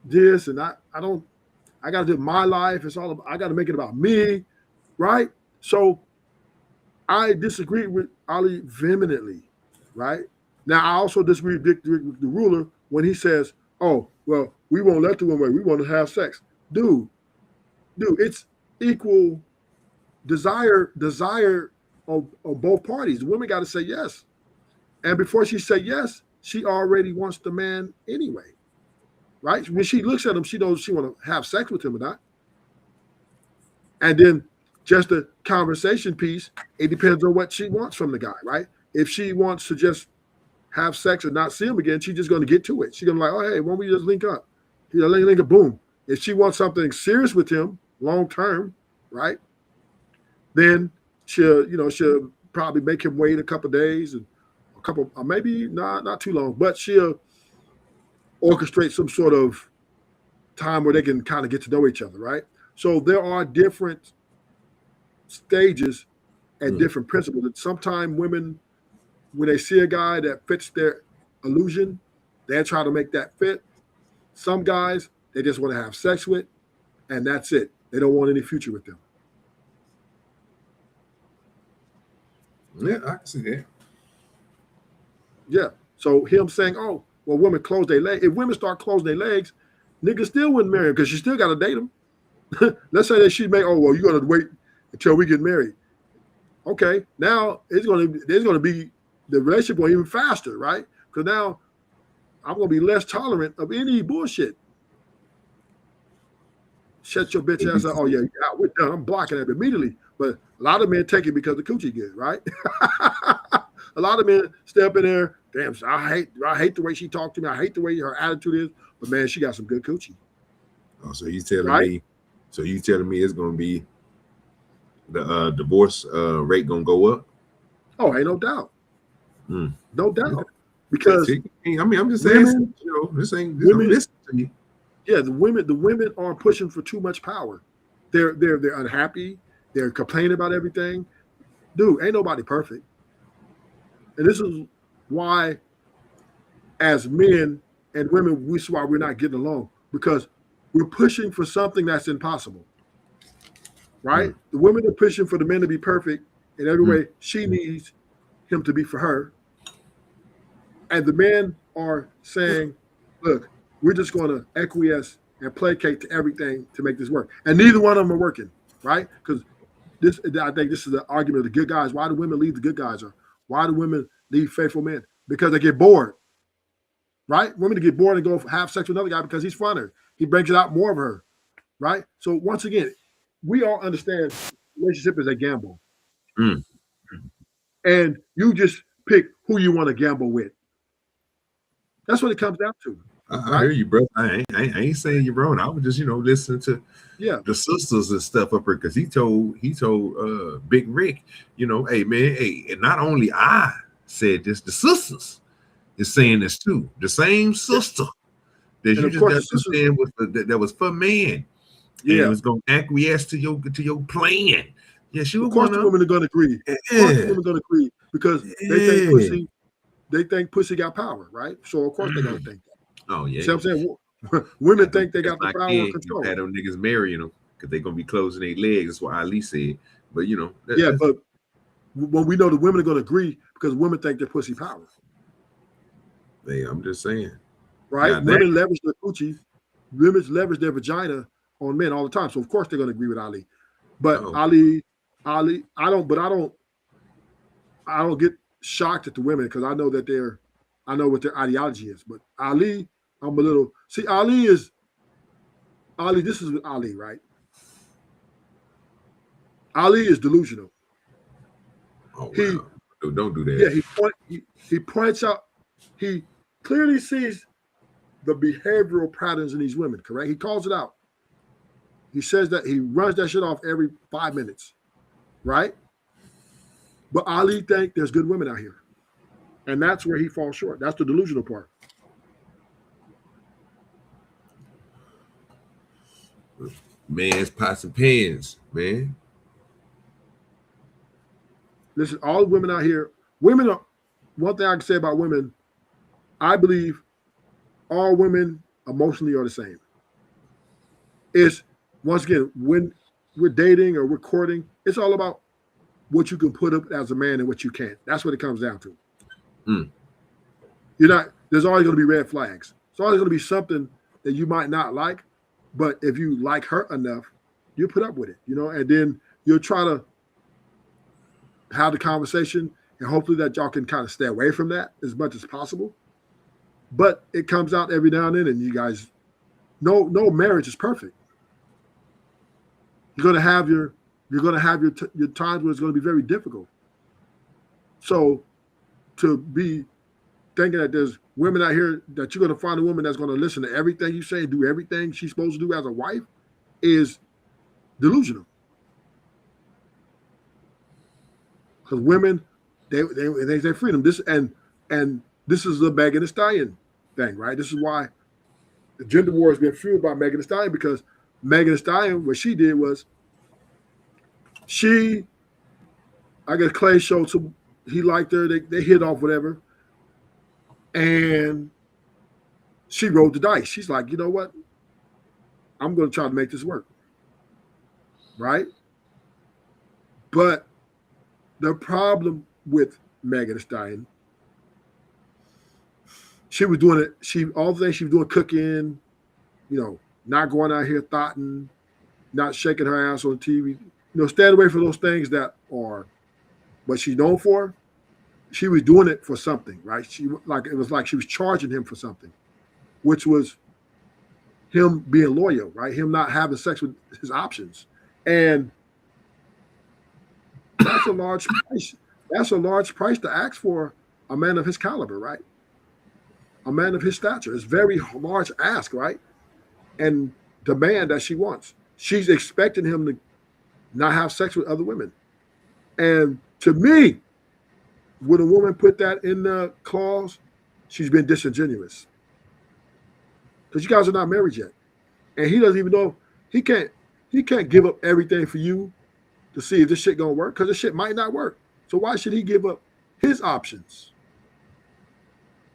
this, and I got to do my life. I got to make it about me, right? So I disagree with Ali vehemently, right? Now, I also disagree with the ruler when he says, oh, well, we won't let the woman, we want to have sex. Dude, it's equal desire of both parties. The woman got to say yes. And before she say yes, she already wants the man anyway, right? When she looks at him, she knows she want to have sex with him or not. And then just the conversation piece, it depends on what she wants from the guy, right? If she wants to just have sex and not see him again, she's just going to get to it. She's going to be like, oh, hey, why don't we just link up? Link up, boom. If she wants something serious with him, long term, right? Then she'll probably make him wait a couple of days and maybe not too long, but she'll orchestrate some sort of time where they can kind of get to know each other, right? So there are different stages and different principles. And sometimes women, when they see a guy that fits their illusion, they try to make that fit. Some guys, they just want to have sex with, and that's it. They don't want any future with them. Yeah, I can see that. Yeah. So him saying, oh, well, women close their legs. If women start closing their legs, niggas still wouldn't marry him because she still got to date him. Let's say that she may, you're going to wait until we get married. Okay. Now there's going to be the relationship going even faster, right? Because now I'm going to be less tolerant of any bullshit. Shut your bitch ass up. Oh, yeah, we're done. I'm blocking that immediately. But a lot of men take it because the coochie good, right? A lot of men step in there. Damn, I hate the way she talked to me. I hate the way her attitude is. But man, she got some good coochie. Oh, so you telling me? So you telling me it's gonna be the divorce rate gonna go up? Oh, ain't no doubt. No doubt. Because I'm just saying, this ain't women. Listen to me. Yeah, the women are pushing for too much power. They're unhappy. They're complaining about everything. Dude, ain't nobody perfect. And this is why, as men and women, this is why we're not getting along. Because we're pushing for something that's impossible, right? The women are pushing for the men to be perfect in every way she needs him to be for her. And the men are saying, look, we're just going to acquiesce and placate to everything to make this work. And neither one of them are working, right? Because I think this is the argument of the good guys. Why do women leave the good guys? Or why do women leave faithful men? Because they get bored, right? Women get bored and go have sex with another guy because he's funner. He brings it out more of her, right? So once again, we all understand relationship is a gamble. And you just pick who you want to gamble with. That's what it comes down to. I hear you, bro. I ain't saying you're wrong. I was just, listening to the sisters and stuff up here because he told Big Rick, hey man, hey, and not only I said this, the sisters is saying this too. The same sister that you just got to stand with that was for man. Yeah, and was gonna acquiesce to your plan. Yeah, she was. Of course, the women are gonna agree. Of course, the women are gonna agree because they think pussy got power, right? So of course they're gonna think that. Oh yeah. See what I'm saying? Women think they got the power and control. Had them niggas marrying them because they're gonna be closing their legs. That's what Ali said. But but when we know the women are gonna agree because women think they're pussy power. I'm just saying. Right? Women leverage their coochie, women leverage their vagina on men all the time. So of course they're gonna agree with Ali. But Ali, I don't get shocked at the women because I know what their ideology is. But Ali, I'm a little this is with Ali, right? Ali is delusional. Oh, wow. Don't do that. Yeah, he points out, he clearly sees the behavioral patterns in these women, correct? He calls it out. He says that he runs that shit off every 5 minutes, right? But Ali thinks there's good women out here. And that's where he falls short. That's the delusional part. Man's pots and pans, man. Listen, all the women out here, one thing I can say about women, I believe all women emotionally are the same. It's, once again, when we're dating or we're courting, it's all about what you can put up as a man and what you can't. That's what it comes down to. There's always going to be red flags. There's always going to be something that you might not like, but if you like her enough, you'll put up with it, and then you'll try to have the conversation and hopefully that y'all can kind of stay away from that as much as possible. But it comes out every now and then, and you guys, no marriage is perfect. You're gonna have your times where it's going to be very difficult. So to be thinking that there's women out here that you're going to find a woman that's going to listen to everything you say and do everything she's supposed to do as a wife is delusional. Because women, they freedom. This is the Megan Thee Stallion thing, right? This is why the gender war has been fueled by Megan Thee Stallion, because Megan Thee Stallion, what she did was I guess Clay showed some, he liked her, they hit off whatever, and she rolled the dice. She's like, you know what? I'm going to try to make this work, right? But the problem with Megan Thee Stallion, she was doing it. All the things she was doing, cooking, not going out here thotting, not shaking her ass on TV, staying away from those things that are what she's known for. She was doing it for something, right? It was like she was charging him for something, which was him being loyal, right? Him not having sex with his options. And that's a large price. That's a large price to ask for a man of his caliber, right? A man of his stature. It's very large ask, right? And demand that she wants. She's expecting him to not have sex with other women. And to me, when a woman put that in the clause, she's been disingenuous. Because you guys are not married yet. And he doesn't even know, he can't give up everything for you to see if this shit gonna work, because this shit might not work. So why should he give up his options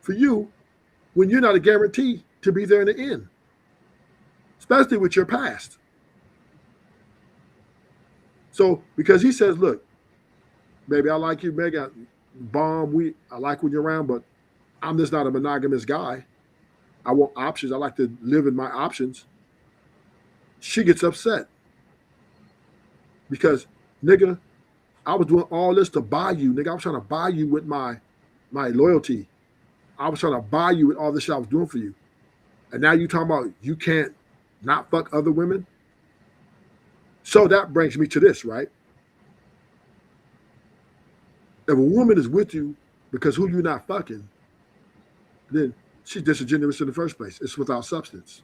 for you when you're not a guarantee to be there in the end? especially with your past. So because he says, look, baby, I like you, Megan. Bomb, I like when you're around, but I'm just not a monogamous guy. I want options. I like to live in my options. She gets upset because, nigga, I was doing all this to buy you, nigga. I was trying to buy you with my loyalty. I was trying to buy you with all this shit I was doing for you. And now you talking about you can't not fuck other women? So that brings me to this, right? If a woman is with you because who you not fucking, then she's disingenuous in the first place. It's without substance.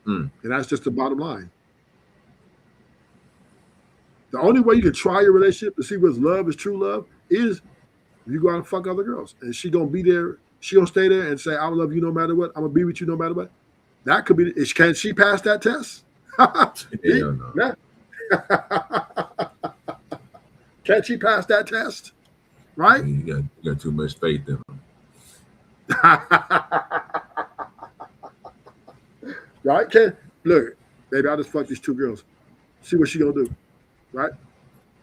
And that's just the bottom line. The only way you can try your relationship to see what's love is true love is you go out and fuck other girls. And she gonna be there, she gonna stay there and say, I love you no matter what. I'm gonna be with you no matter what. That could be, can she pass that test? Hell no. Yeah. Can she pass that test? Right? You got too much faith in them. Right? Look, baby, I just fucked these 2 girls. See what she gonna do. Right?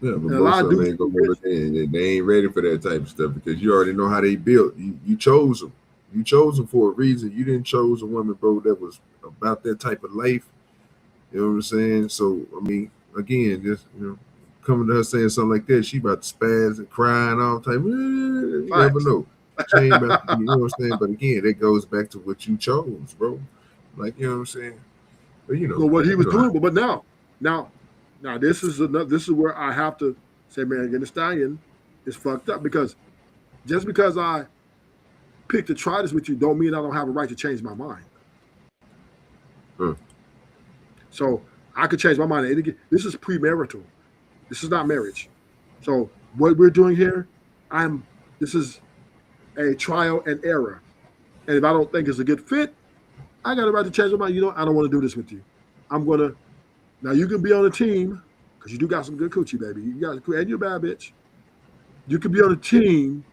Yeah, but most of them ain't gonna go they ain't ready for that type of stuff because you already know how they built. You chose them. You chose them for a reason. You didn't chose a woman, bro, that was about that type of life. You know what I'm saying? So, I mean, again, just, coming to her saying something like that, she about to spaz and cry and all the time. You never know. She ain't about to, you know what I'm saying? But again, it goes back to what you chose, bro. Like, you know what I'm saying? But Well, what he was doing, but now, this is where I have to say, man, again, the Stallion is fucked up because just because I picked to try this with you, don't mean I don't have a right to change my mind. So I could change my mind. And again, this is premarital. This is not marriage. So what we're doing here, this is a trial and error. And if I don't think it's a good fit, I got a right to change my mind. I don't want to do this with you. Now you can be on a team because you do got some good coochie, baby. You got and you're a bad bitch. You could be on a team,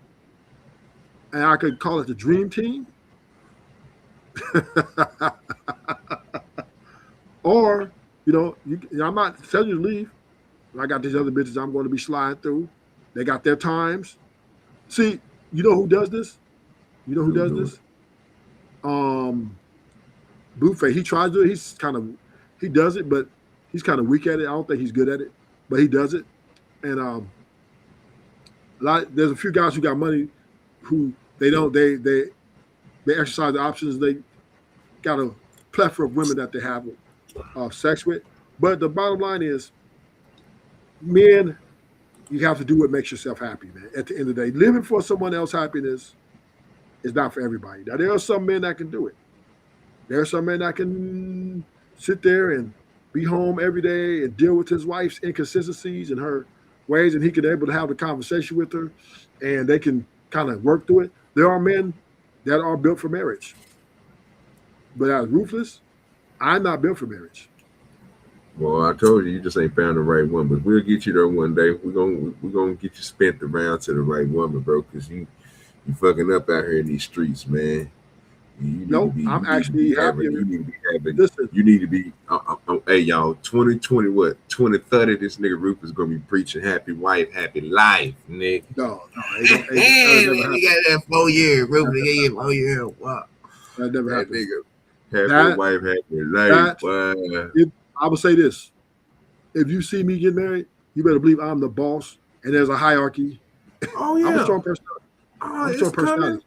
and I could call it the dream team. Or, I'm not telling you to leave. I got these other bitches I'm going to be sliding through. They got their times. See, you know who does this? You know who does this? Blueface. He tries to do it. He does it, but he's kind of weak at it. I don't think he's good at it, but he does it. And there's a few guys who got money who they exercise the options. They got a plethora of women that they have sex with. But the bottom line is, men, you have to do what makes yourself happy, man. At the end of the day, living for someone else's happiness is not for everybody. Now, there are some men that can do it. There are some men that can sit there and be home every day and deal with his wife's inconsistencies and her ways, and he can be able to have a conversation with her, and they can kind of work through it. There are men that are built for marriage. But as ruthless, I'm not built for marriage. Well, I told you just ain't found the right one, but we'll get you there one day. We're gonna get you spent around to the right woman, bro, because you fucking up out here in these streets, man. I'm actually happy. You need to be having. Listen, you need to be. Hey, y'all, 2020, what? 2030, this nigga Rufus is gonna be preaching happy wife, happy life, nigga. No, hey, you got that 4 year, Rufus. Yeah, 4 year. Wow. That never happened. Nigga, happy wife, happy life. I would say this: if you see me get married, you better believe I'm the boss, and there's a hierarchy. Oh yeah, I'm a strong personality. Oh, it's coming.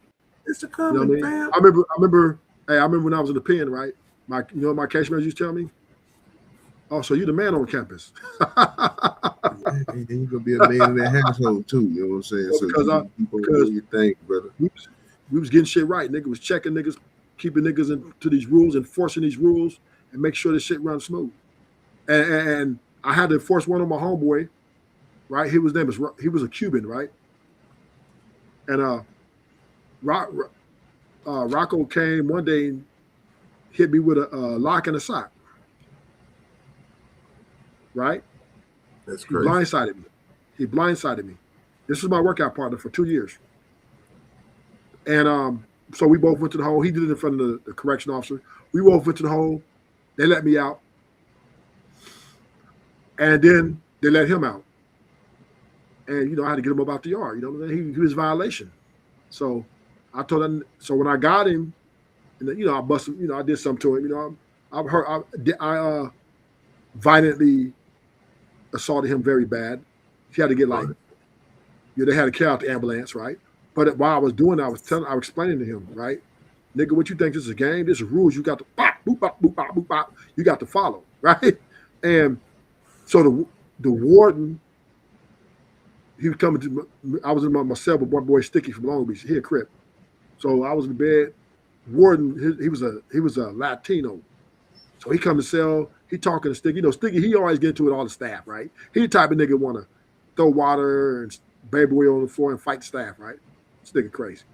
It's a coming, you know what I mean? I remember. Hey, I remember when I was in the pen, right? My case managers used to tell me, "Oh, so you the man on campus." And then you gonna be a man in that household too. You know what I'm saying? Well, so because you think, brother, we was getting shit right. Nigga was checking niggas, keeping niggas into these rules, enforcing these rules, and make sure this shit runs smooth. And I had to enforce one on my homeboy, right? He was a Cuban, right? And Rocco came one day and hit me with a lock and a sock. Right? That's crazy. He blindsided me. This was my workout partner for 2 years. And so we both went to the hole. He did it in front of the correction officer. We both went to the hole. They let me out. And then they let him out. And, I had to get him up out the yard. He was violation. So I told him, so when I got him, and I busted, I did something to him, I violently assaulted him very bad. He had to get they had to carry out the ambulance, right? But while I was doing it, I was explaining to him, right? Nigga, what you think this is a game? This is rules. You got to bop, boop, bop, boop, bop, boop, bop. You got to follow, right? And so the warden, he was coming to. I was in my cell with one boy Sticky from Long Beach. He a Crip. So I was in the bed. Warden, he was a Latino. So he come to cell. He talking to Sticky. Sticky, he always get into it with all the staff, right? He the type of nigga want to throw water and baby oil on the floor and fight the staff, right? This nigga crazy.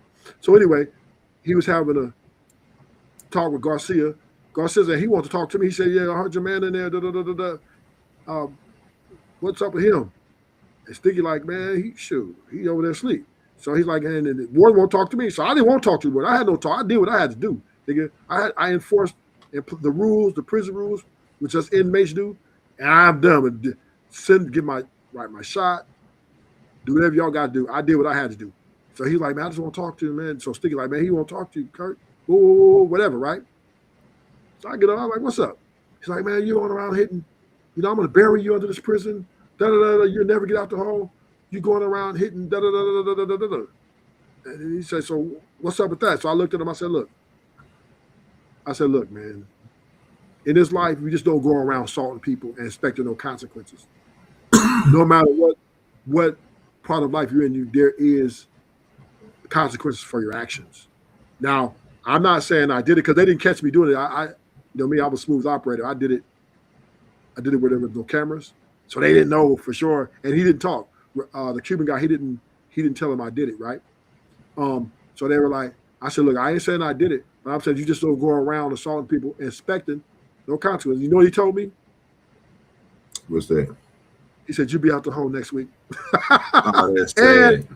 So anyway, he was having a talk with Garcia. Garcia said he wanted to talk to me. He said, "Yeah, I heard your man in there. Da, da, da, da, da. What's up with him?" And Sticky like, "Man, he over there asleep." So he's like, and the warden won't talk to me. So I didn't want to talk to him. I had no talk. I did what I had to do. Nigga, I enforced the rules, the prison rules, which us inmates do, and I'm done with get my shot, do whatever y'all got to do. I did what I had to do. So he's like, "Man, I just want to talk to him, man." So Sticky like, "Man, he won't talk to you, Kurt. Whoa, whatever, right?" So I get on, I'm like, "What's up?" He's like, "Man, you going around hitting, I'm going to bury you under this prison. Da-da-da-da, you'll never get out the hole. You going around hitting da-da-da-da-da-da-da-da." And he said, "So what's up with that?" So I looked at him, I said, look, man, in this life, we just don't go around assaulting people and expecting no consequences. No matter what part of life you're in, there is consequences for your actions. Now, I'm not saying I did it because they didn't catch me doing it. I me, I'm a smooth operator. I did it where there was no cameras. So they didn't know for sure. And he didn't talk. The Cuban guy, he didn't tell him I did it, right? So they were like, I said, look, I ain't saying I did it, but I'm saying you just don't go around assaulting people, expecting no consequences. You know what he told me? What's that? He said, "You'll be out the hole next week." Oh, that's sad.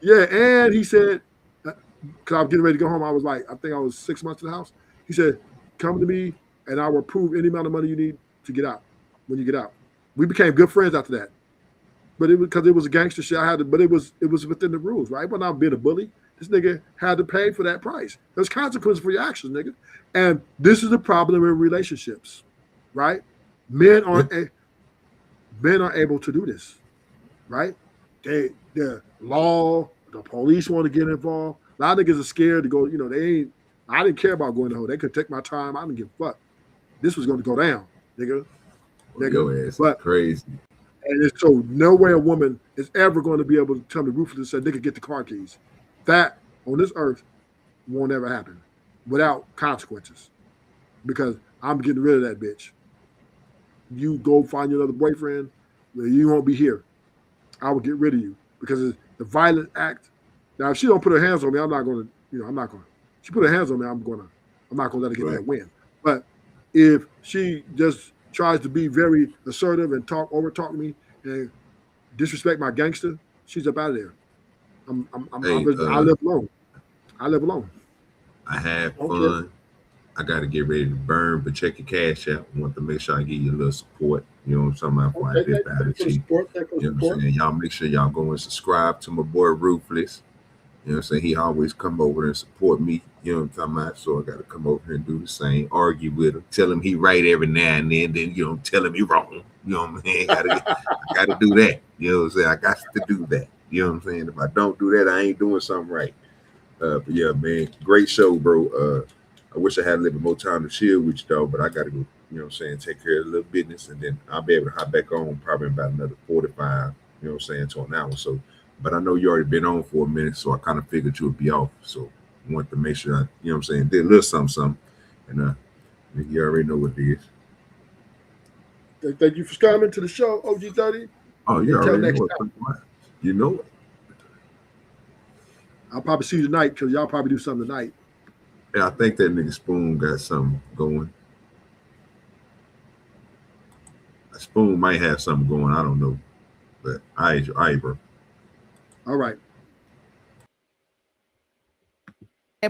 And he said, because I was getting ready to go home, I was like, I think I was 6 months in the house. He said, "Come to me and I will approve any amount of money you need to get out when you get out." We became good friends after that. But it was because it was a gangster shit. But it was within the rules, right? But not being a bully. This nigga had to pay for that price. There's consequences for your actions, nigga. And this is the problem in relationships, right? Men aren't able to do this, right? The law, the police want to get involved. A lot of niggas are scared to go. I didn't care about going to hole. They could take my time. I didn't give a fuck. This was going to go down, nigga. Your ass is crazy. And so no way a woman is ever going to be able to tell me ruthlessly and say, "Nigga, get the car keys." That on this earth won't ever happen without consequences, because I'm getting rid of that bitch. You go find your other boyfriend, you won't be here. I will get rid of you because it's the violent act. Now, if she don't put her hands on me, I'm not going to. I'm not going to. She put her hands on me, I'm not going to let her get that win. But if she just tries to be very assertive and over talk me and disrespect my gangster, she's up out of there. I live alone. I live alone. I have fun. I got to get ready to burn, but check your cash out. I want to make sure I give you a little support. You know what I'm talking about? Okay, you know what I'm saying? Y'all make sure y'all go and subscribe to my boy Ruthless. You know what I'm saying? He always come over there and support me. You know what I'm talking about? So I got to come over here and do the same. Argue with him. Tell him he right every now and then. Then, tell him he wrong. You know what I'm saying? I got to do that. You know what I'm saying? I got to do that. You know what I'm saying? If I don't do that, I ain't doing something right. But yeah, man, great show, bro. I wish I had a little bit more time to chill with you, though, but I got to go, you know what I'm saying, take care of a little business, and then I'll be able to hop back on probably in about another 45, you know what I'm saying, to an hour. So, but I know you already been on for a minute, so I kind of figured you would be off. So I wanted to make sure I, you know what I'm saying, did a little something. And you already know what it is. Thank you for coming to the show, OG30. Oh, you already know what. You know it. I'll probably see you tonight because y'all probably do something tonight. Yeah, I think that nigga Spoon got something going. Spoon might have something going. I don't know. But all right, bro. All right.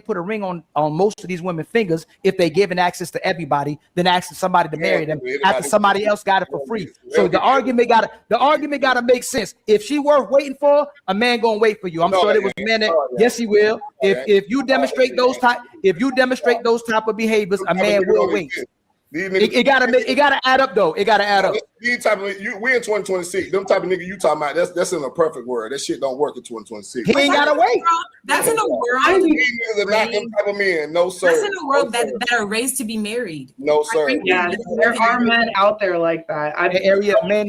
put a ring on most of these women's fingers if they giving access to everybody than asking somebody to marry them after somebody else got it for free. So the argument gotta make sense. If she worth waiting for, a man gonna wait for you. I'm sure there was a man that yes he will. If you demonstrate those type of behaviors, a man will wait. It gotta add up though. It gotta add up. These type of we're in 2026. Them type of nigga you talking about, that's in a perfect world. That shit don't work in 2026. He ain't gotta wait. That's in a world. These niggas are not them type of men. No sir. That's in a world that are raised to be married. No sir. Yeah, there are men out there like that.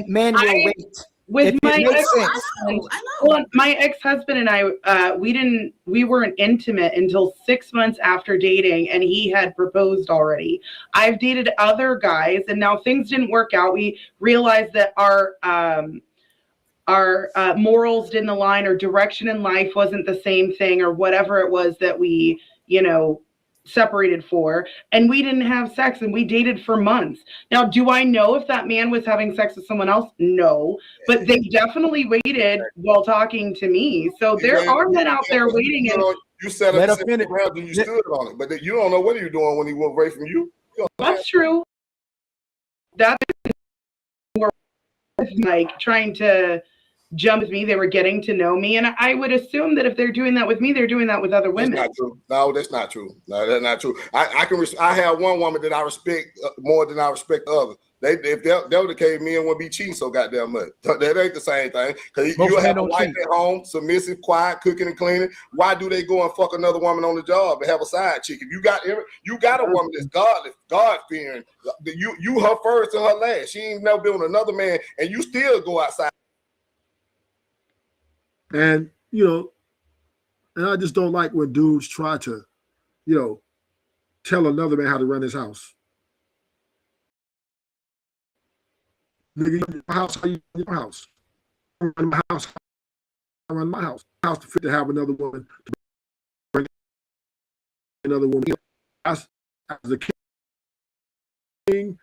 Men will wait. With my ex-husband and I, we weren't intimate until 6 months after dating, and he had proposed already. I've dated other guys, and now things didn't work out. We realized that our morals didn't align, or direction in life wasn't the same thing, or whatever it was that we, separated for, and we didn't have sex, and we dated for months. Now, do I know if that man was having sex with someone else? No, but they definitely waited while talking to me. So there are men out there waiting. And you set up around and you stood on it, but you don't know what you're doing when he went away from you. That's true. That's like trying to jump with me. They were getting to know me, and I would assume that if they're doing that with me, they're doing that with other women. That's not true. No, that's not true. No, that's not true. I have one woman that I respect more than I respect the other. If that were the case, men wouldn't be cheating so goddamn much. That ain't the same thing. Because you have a wife at home, submissive, quiet, cooking and cleaning. Why do they go and fuck another woman on the job and have a side chick? If you got a woman that's godless, God fearing, you her first and her last. She ain't never been with another man, and you still go outside. And, and I just don't like when dudes try to, tell another man how to run his house. Nigga, your house, how you run your house? I run my house. I run my house. House to fit to have another woman, to bring another woman. As a king,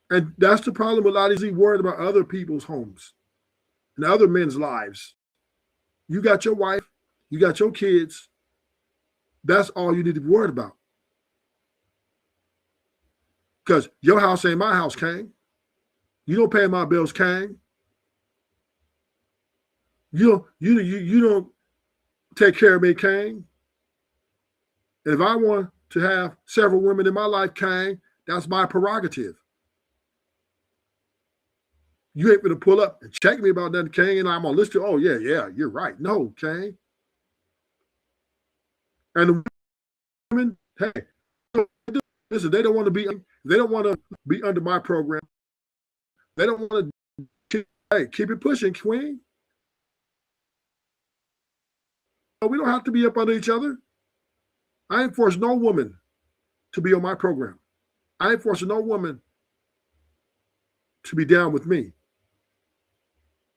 and that's the problem with a lot of these worried about other people's homes and other men's lives. You got your wife, you got your kids. That's all you need to be worried about. Because your house ain't my house, Kang. You don't pay my bills, Kang. You don't take care of me, Kang. And if I want to have several women in my life, Kang, that's my prerogative. You ain't gonna pull up and check me about that, Kang, and I'm gonna listen to, oh yeah, you're right. No, Kang. And the women, hey, listen, they don't want to be under my program. They don't want to keep it pushing, Queen. We don't have to be up under each other. I ain't forcing no woman to be on my program. I ain't forcing no woman to be down with me.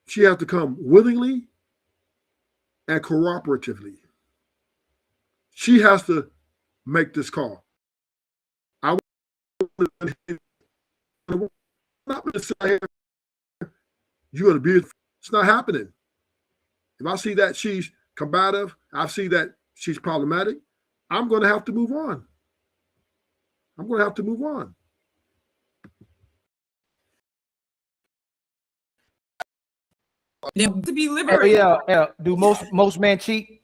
She has to come willingly and cooperatively. She has to make this call. I'm not going to say you're going to be. It's not happening. If I see that she's combative, I see that she's problematic, I'm going to have to move on. I'm going to have to move on. To be liberated. Yeah. Do most men cheat?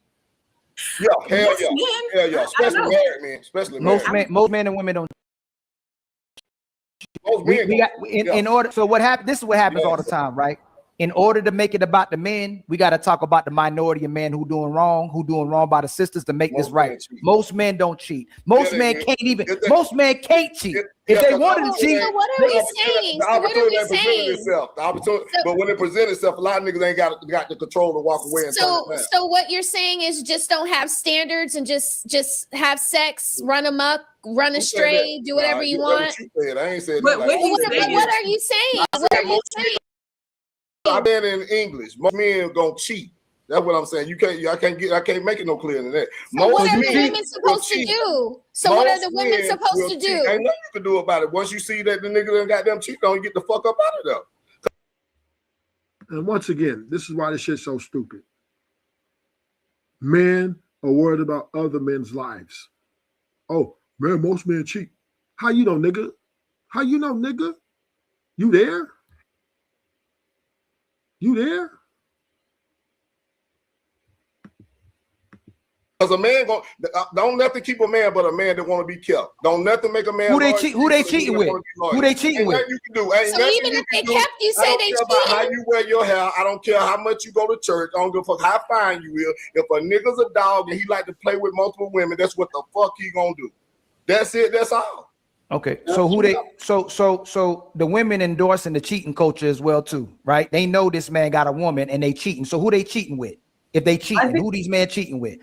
Yeah, hell yeah. Especially married men. Especially most men and women don't. In order. So what happens? This is what happens all the time, right? In order to make it about the men, we got to talk about the minority of men who doing wrong by the sisters to make this right. Most men don't cheat. Most men can't even. Most men can't cheat. If they wanted to cheat, so what are we saying? The opportunity presents itself. The opportunity, but when it presents itself, a lot of niggas ain't got the control to walk away. And so what you're saying is just don't have standards and just have sex, run amok, run astray, do whatever you want. I ain't said what are you saying? What are you saying? I mean in English, most men gonna cheat. That's what I'm saying. I can't make it no clearer than that. So what are the women supposed to do? So what are the women supposed to do? Ain't nothing you can do about it. Once you see that the nigga done got them cheat on, you get the fuck up out of there. And once again, this is why this shit's so stupid. Men are worried about other men's lives. Oh, man, most men cheat. How you know, nigga? How you know, nigga? You there? You there? Because a man don't nothing keep a man but a man that want to be kept. Don't nothing make a man. Who they cheating with? Who they cheating with? You can do. Ain't So nothing even you if can they do. kept you, I say don't they care about how cheating. you wear your hair. I don't care how much you go to church. I don't give a fuck how fine you is. If a nigga's a dog and he like to play with multiple women, that's what the fuck he gonna do. That's it. That's all. Okay, so who they so the women endorsing the cheating culture as well too, right? They know this man got a woman and they cheating. So who they cheating with? If they cheating, who these men cheating with?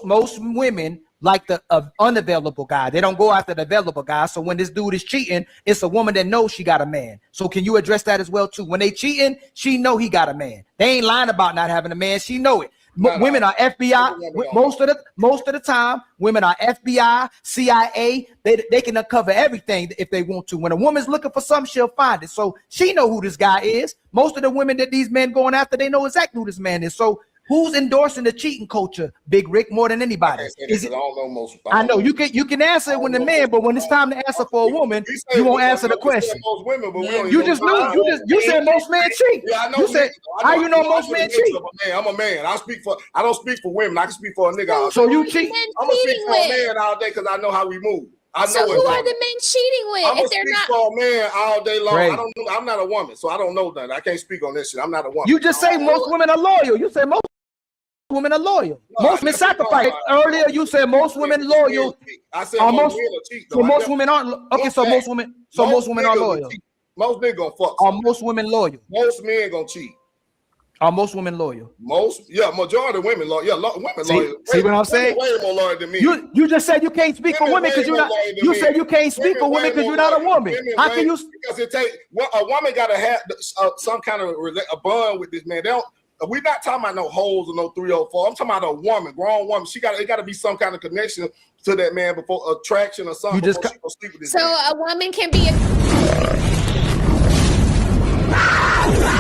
Most women like the unavailable guy. They don't go after the available guy. So when this dude is cheating, it's a woman that knows she got a man. So can you address that as well too? When they cheating, she know he got a man. They ain't lying about not having a man. She know it. Women are FBI. Most of the time, women are FBI, CIA. They can uncover everything if they want to. When a woman's looking for something, she'll find it. So she know who this guy is. Most of the women that these men going after, they know exactly who this man is. So who's endorsing the cheating culture, Big Rick, more than anybody? I know you can answer it when the man, but when it's time to answer for a woman, you won't answer the question. You just knew. You said most men cheat. Yeah, I know. You said how you know most men cheat? I'm a man. I don't speak for women. I can speak for a nigga. All day. So you cheat? I'm gonna speak for a man all day because I know how we move. I know. So who are the men cheating with? I'm if they're speak not for a man all day long. Great. I don't know. I'm not a woman, so I don't know nothing. I can't speak on this shit. I'm not a woman. You just say most women are loyal. You say most women are loyal. Most men sacrifice. Earlier you said most women loyal. I said most men are cheating. So most women aren't. Okay, so most women. So most women are loyal. Most niggas gonna fuck. Are most women loyal? Most men gonna cheat. Are most women loyal? Majority of women loyal. Yeah, women loyal. See what I'm saying? Way more loyal than me. You just said you can't speak for women because you're not. You said you can't speak for women because you're not a woman. How can you? Because it take a woman got to have some kind of a bond with this man. They don't. We're not talking about no hoes or no 304. I'm talking about a woman, grown woman. It got to be some kind of connection to that man before attraction or something. Before she go sleep with this so man. a woman can be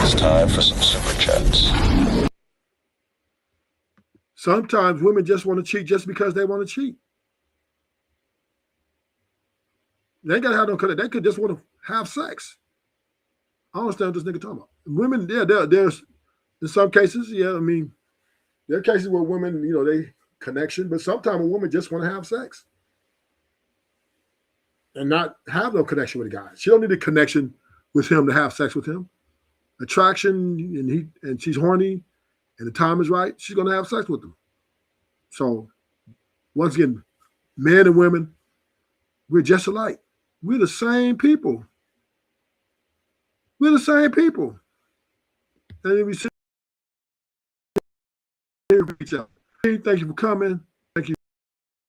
It's time for some super chats. Sometimes women just want to cheat just because they want to cheat. They ain't gotta have no credit. They could just want to have sex. I don't understand what this nigga talking about. Women, there's in some cases, yeah. I mean, there are cases where women, they connection, but sometimes a woman just want to have sex and not have no connection with a guy. She don't need a connection with him to have sex with him. Attraction, and she's horny, and the time is right, she's gonna have sex with him. So, once again, men and women, we're just alike. We're the same people. We're the same people. And if we sit here, reach out. Thank you for coming. Thank you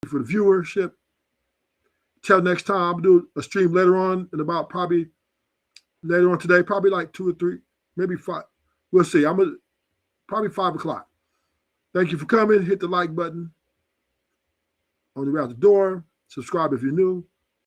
for the viewership. Till next time, I'll do a stream later on, and about probably later on today, probably like 2 or 3, maybe 5. We'll see. Probably 5 o'clock. Thank you for coming. Hit the like button on the way out the door. Subscribe if you're new.